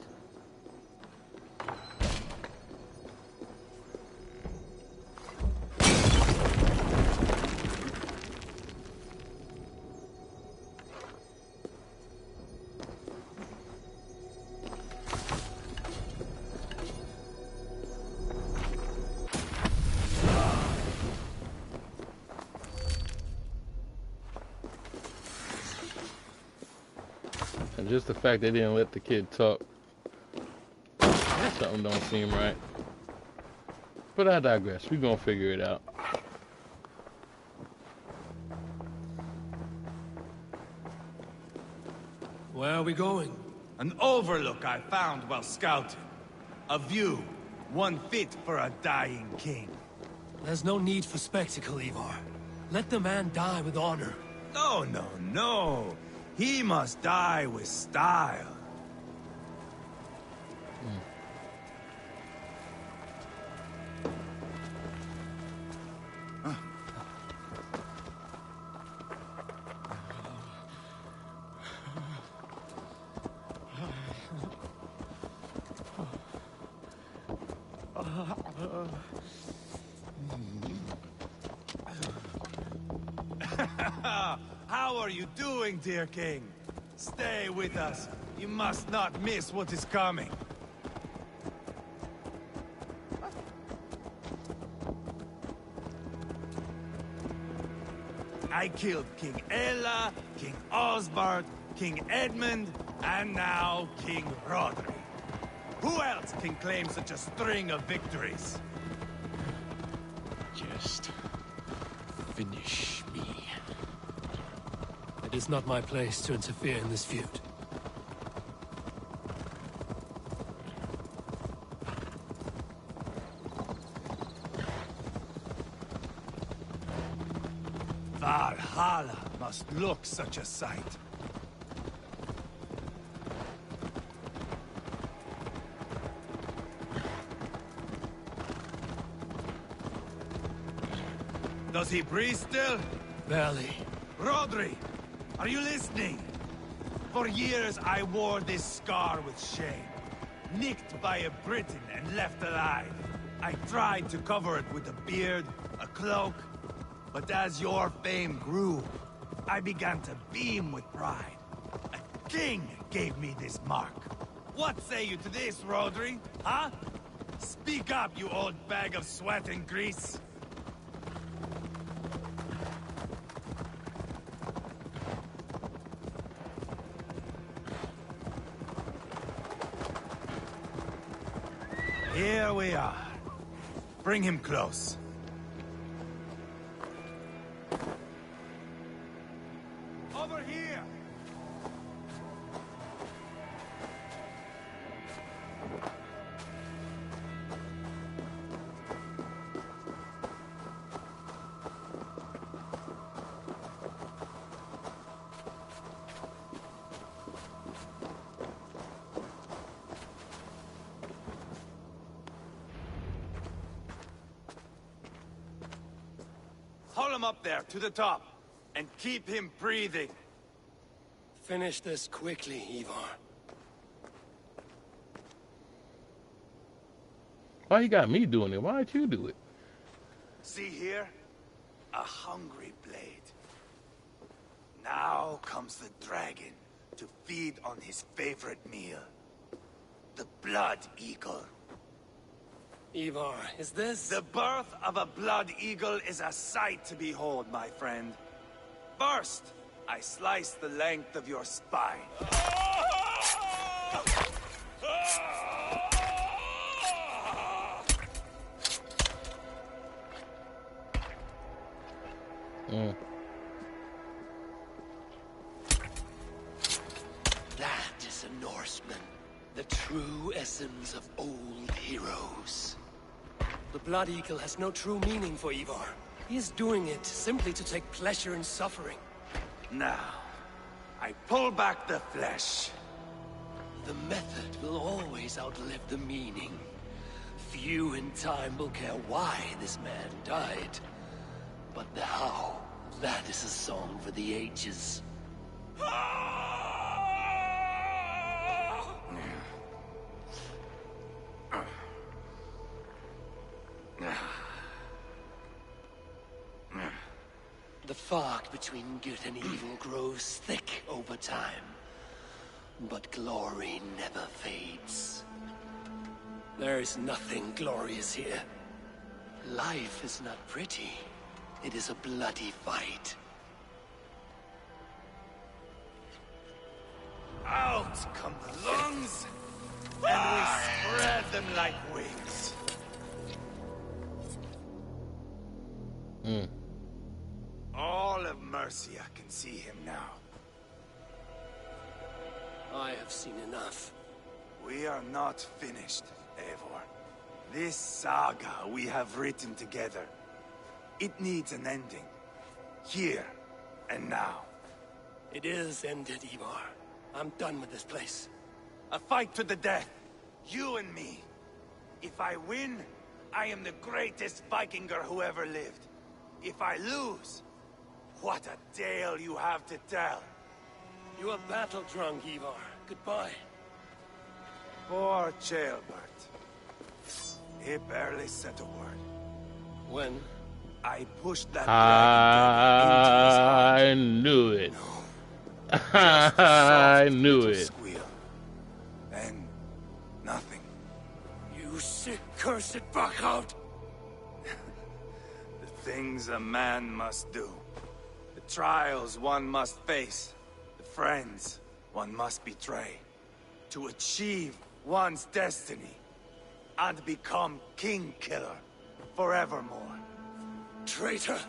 And just the fact they didn't let the kid talk, something don't seem right. But I digress. We're gonna figure it out. Where are we going? An overlook I found while scouting. A view, one fit for a dying king. There's no need for spectacle, Ivar. Let the man die with honor. No, no, no. He must die with style. How are you doing, dear king? Stay with us. You must not miss what is coming. I killed King Ella, King Osbert, King Edmund, and now King Rodri. Who else can claim such a string of victories? Just finish me. It is not my place to interfere in this feud. Valhalla must look such a sight. Does he breathe still? Barely. Rodri, are you listening? For years I wore this scar with shame. Nicked by a Briton and left alive. I tried to cover it with a beard, a cloak, but as your fame grew, I began to beam with pride. A king gave me this mark. What say you to this, Rodri? Huh? Speak up, you old bag of sweat and grease. Here we are. Bring him close. Over here! Haul him up there, to the top, and keep him breathing. Finish this quickly, Ivar. Why you got me doing it? Why'd you do it? See here? A hungry blade. Now comes the dragon to feed on his favorite meal. The blood eagle. Ivar, is this? The birth of a blood eagle is a sight to behold, my friend. First, I slice the length of your spine. That is a Norseman. The true essence of old heroes. The Blood Eagle has no true meaning for Ivar. He is doing it simply to take pleasure in suffering. Now, I pull back the flesh. The method will always outlive the meaning. Few in time will care why this man died. But the how, that is a song for the ages. The fog between good and evil grows thick over time. But glory never fades. There is nothing glorious here. Life is not pretty. It is a bloody fight. Out come the lungs, and we spread them like wings. All of Mercia can see him now. I have seen enough. We are not finished, Eivor. This saga we have written together, it needs an ending. Here and now. It is ended, Ivar. I'm done with this place. A fight to the death. You and me. If I win, I am the greatest Vikinger who ever lived. If I lose, what a tale you have to tell. You are battle-drunk, Ivar. Goodbye. Poor Ceolbert. He barely said a word. When? I pushed that I knew it. I knew it. Squeal. And nothing. You sick, cursed fuck-out! The things a man must do. The trials one must face. The friends one must betray. To achieve one's destiny. And become king killer forevermore. Traitor!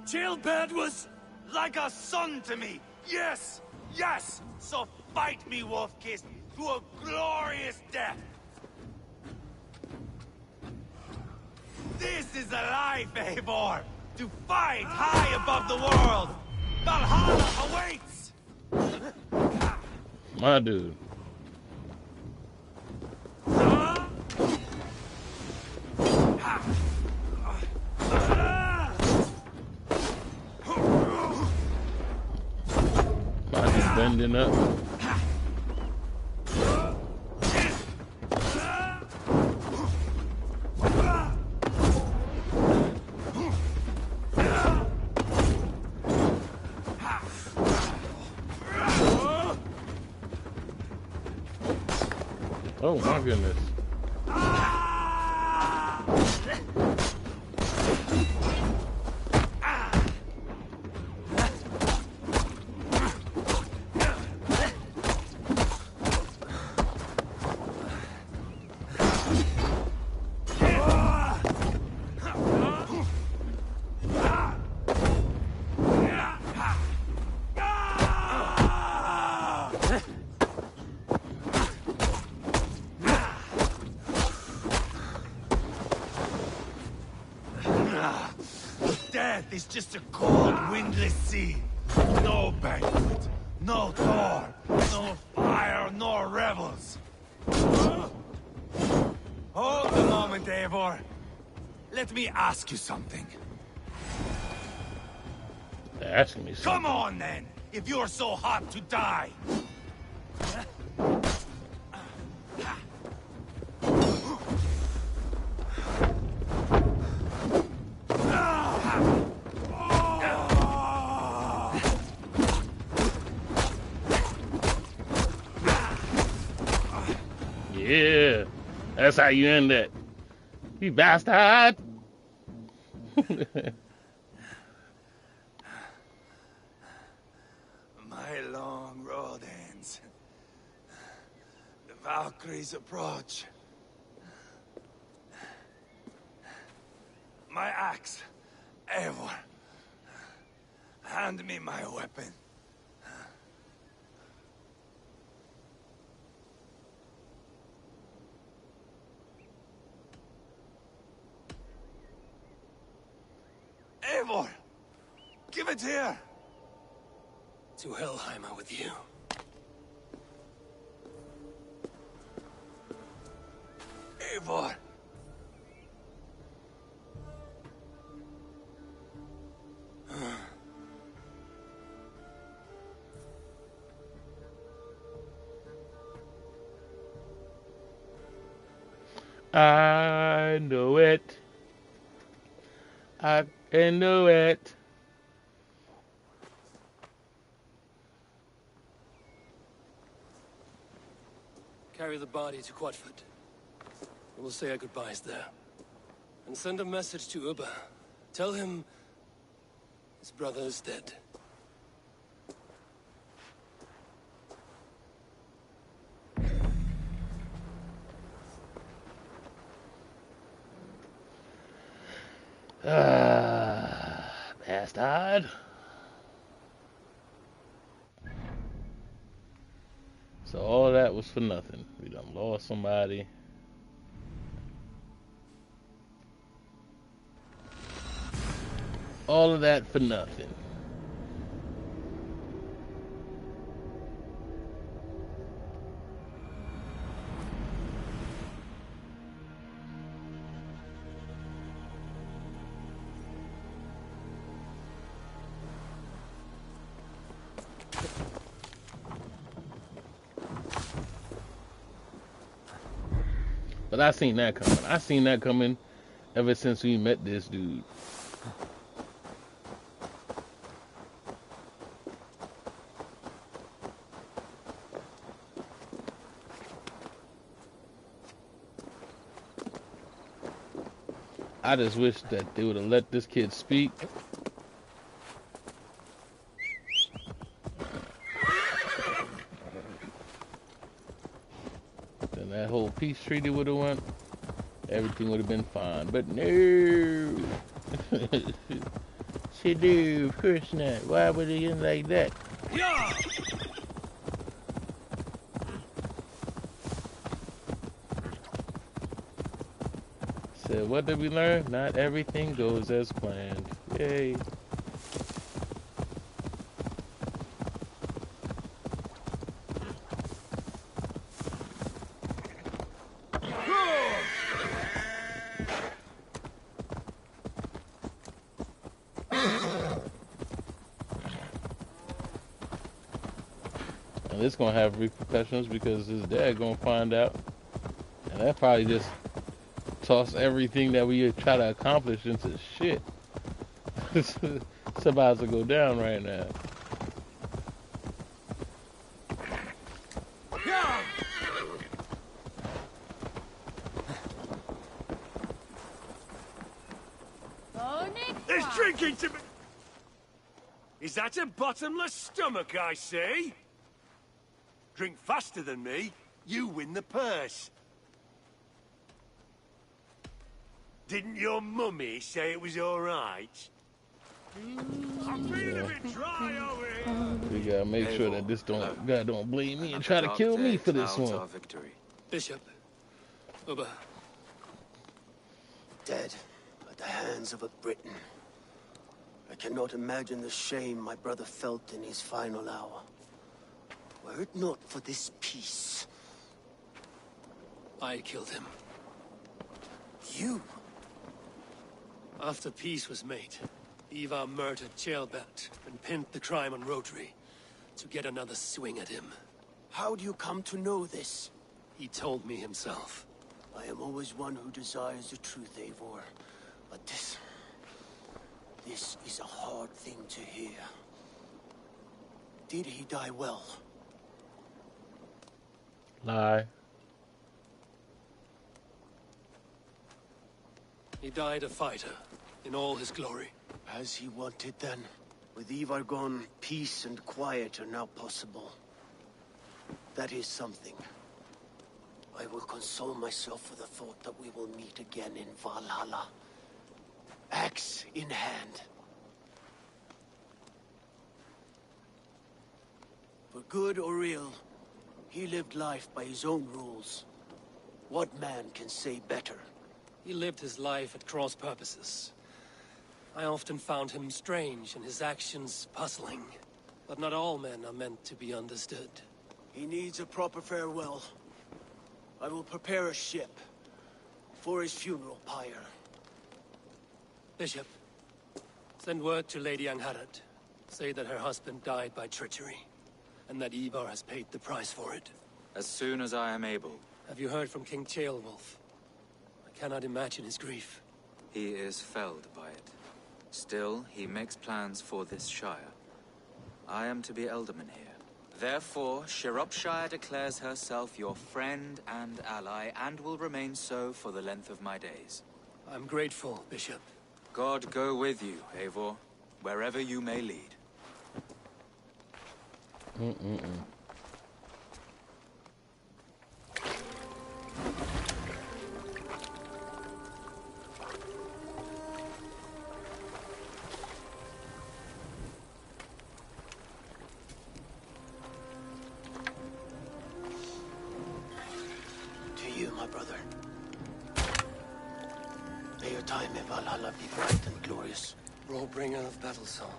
Ceolbert was... like a son to me! Yes! Yes! So fight me, Wolf-Kiss, to a glorious death! This is a life, Eivor! To fight high above the world! Valhalla awaits! My dude. Bending up. Oh my goodness. It's just a cold, windless sea. No banquet, no Thor, no fire, no revels. Hold the moment, Eivor. Let me ask you something. They're asking me something. Come on, then, if you're so hot to die. Yeah, that's how you end that. You bastard. My long road ends. The Valkyries approach. My axe, Eivor. Hand me my weapon. Eivor! Give it here! To Helheimer with you. Eivor! I know it. I know it. Carry the body to Quatford. We'll say our goodbyes there. And send a message to Ubba. Tell him his brother is dead. Bastard. So all of that was for nothing. We done lost somebody. All of that for nothing. But I seen that coming. I seen that coming ever since we met this dude. I just wish that they would have let this kid speak. Then that whole peace treaty would have went. Everything would have been fine. But no. She do, of course not. Why would he end like that? Yeah. So what did we learn? Not everything goes as planned. Yay. And it's gonna have repercussions because his dad gonna find out, and that probably just toss everything that we try to accomplish into shit. It's about to go down right now. There's drinking to be... Is that a bottomless stomach I see? Drink faster than me, you win the purse. Didn't your mummy say it was all right? I'm feeling a bit dry over here. We gotta make sure that this God don't blame me and try to kill me for this one. Our victory. Bishop. Ubba. Dead at the hands of a Briton. I cannot imagine the shame my brother felt in his final hour. Were it not for this peace. I killed him. You? After peace was made, Ivar murdered Jailbert and pinned the crime on Rotary to get another swing at him. How do you come to know this? He told me himself. I am always one who desires the truth, Eivor. But this is a hard thing to hear. Did he die well? Lie. He died a fighter, in all his glory. As he wanted then. With Ivar gone, peace and quiet are now possible. That is something. I will console myself for the thought that we will meet again in Valhalla. Axe in hand. For good or ill, he lived life by his own rules. What man can say better? He lived his life at cross purposes. I often found him strange and his actions puzzling. But not all men are meant to be understood. He needs a proper farewell. I will prepare a ship for his funeral pyre. Bishop, send word to Lady Angharad. Say that her husband died by treachery, and that Ivar has paid the price for it. As soon as I am able. Have you heard from King Ceolwulf? I cannot imagine his grief. He is felled by it. Still, he makes plans for this shire. I am to be Elderman here. Therefore, Shropshire declares herself your friend and ally, and will remain so for the length of my days. I'm grateful, Bishop. God go with you, Eivor, wherever you may lead. To you, my brother. May your time in Valhalla be bright and glorious. Rollbringer of battle song.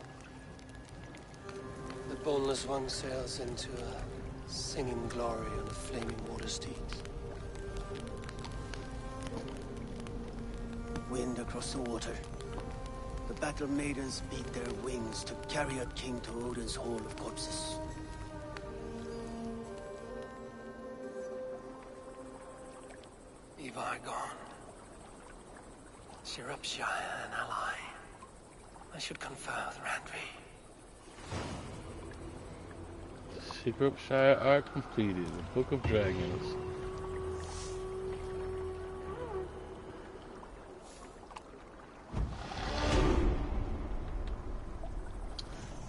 The boneless one sails into a singing glory on a flaming water steed. Wind across the water. The battle maidens beat their wings to carry a king to Odin's Hall of Corpses. Ivar gone. Shropshire an ally. I should confer with Randvi. Shropshire arc completed. The Book of Dragons.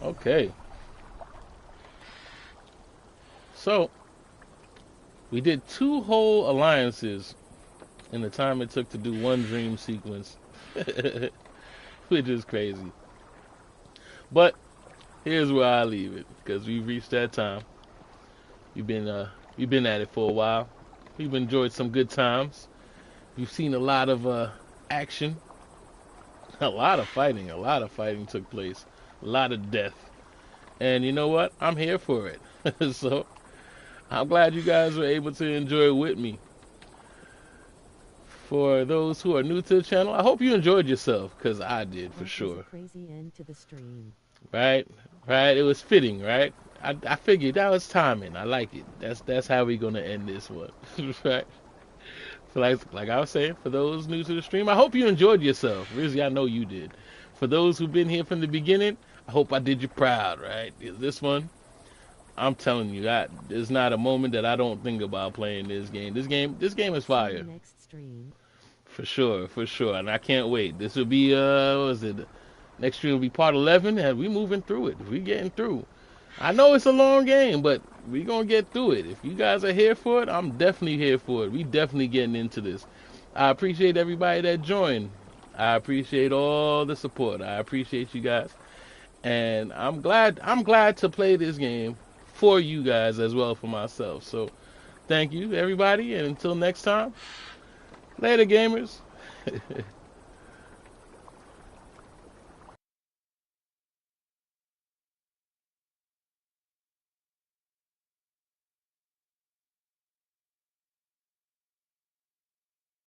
Okay. So, we did 2 whole alliances in the time it took to do 1 dream sequence. Which is crazy. But here's where I leave it, because we've reached that time. We've been at it for a while. We've enjoyed some good times. We've seen a lot of action. A lot of fighting. A lot of fighting took place. A lot of death. And you know what? I'm here for it. So I'm glad you guys were able to enjoy it with me. For those who are new to the channel, I hope you enjoyed yourself, because I did for sure. Crazy end to the stream. Right? It was fitting, right? I figured that was timing. I like it. That's how we're gonna end this one. Right? So like I was saying, for those new to the stream, I hope you enjoyed yourself. Rizzy, I know you did. For those who've been here from the beginning, I hope I did you proud, right? This one, I'm telling you, there's not a moment that I don't think about playing this game. This game is fire. Next stream. For sure. And I can't wait. This will be, what was it? Next stream will be part 11, and we moving through it. We getting through. I know it's a long game, but we gonna get through it. If you guys are here for it, I'm definitely here for it. We definitely getting into this. I appreciate everybody that joined. I appreciate all the support. I appreciate you guys. And I'm glad to play this game for you guys as well for myself. So thank you, everybody, and until next time, later, gamers.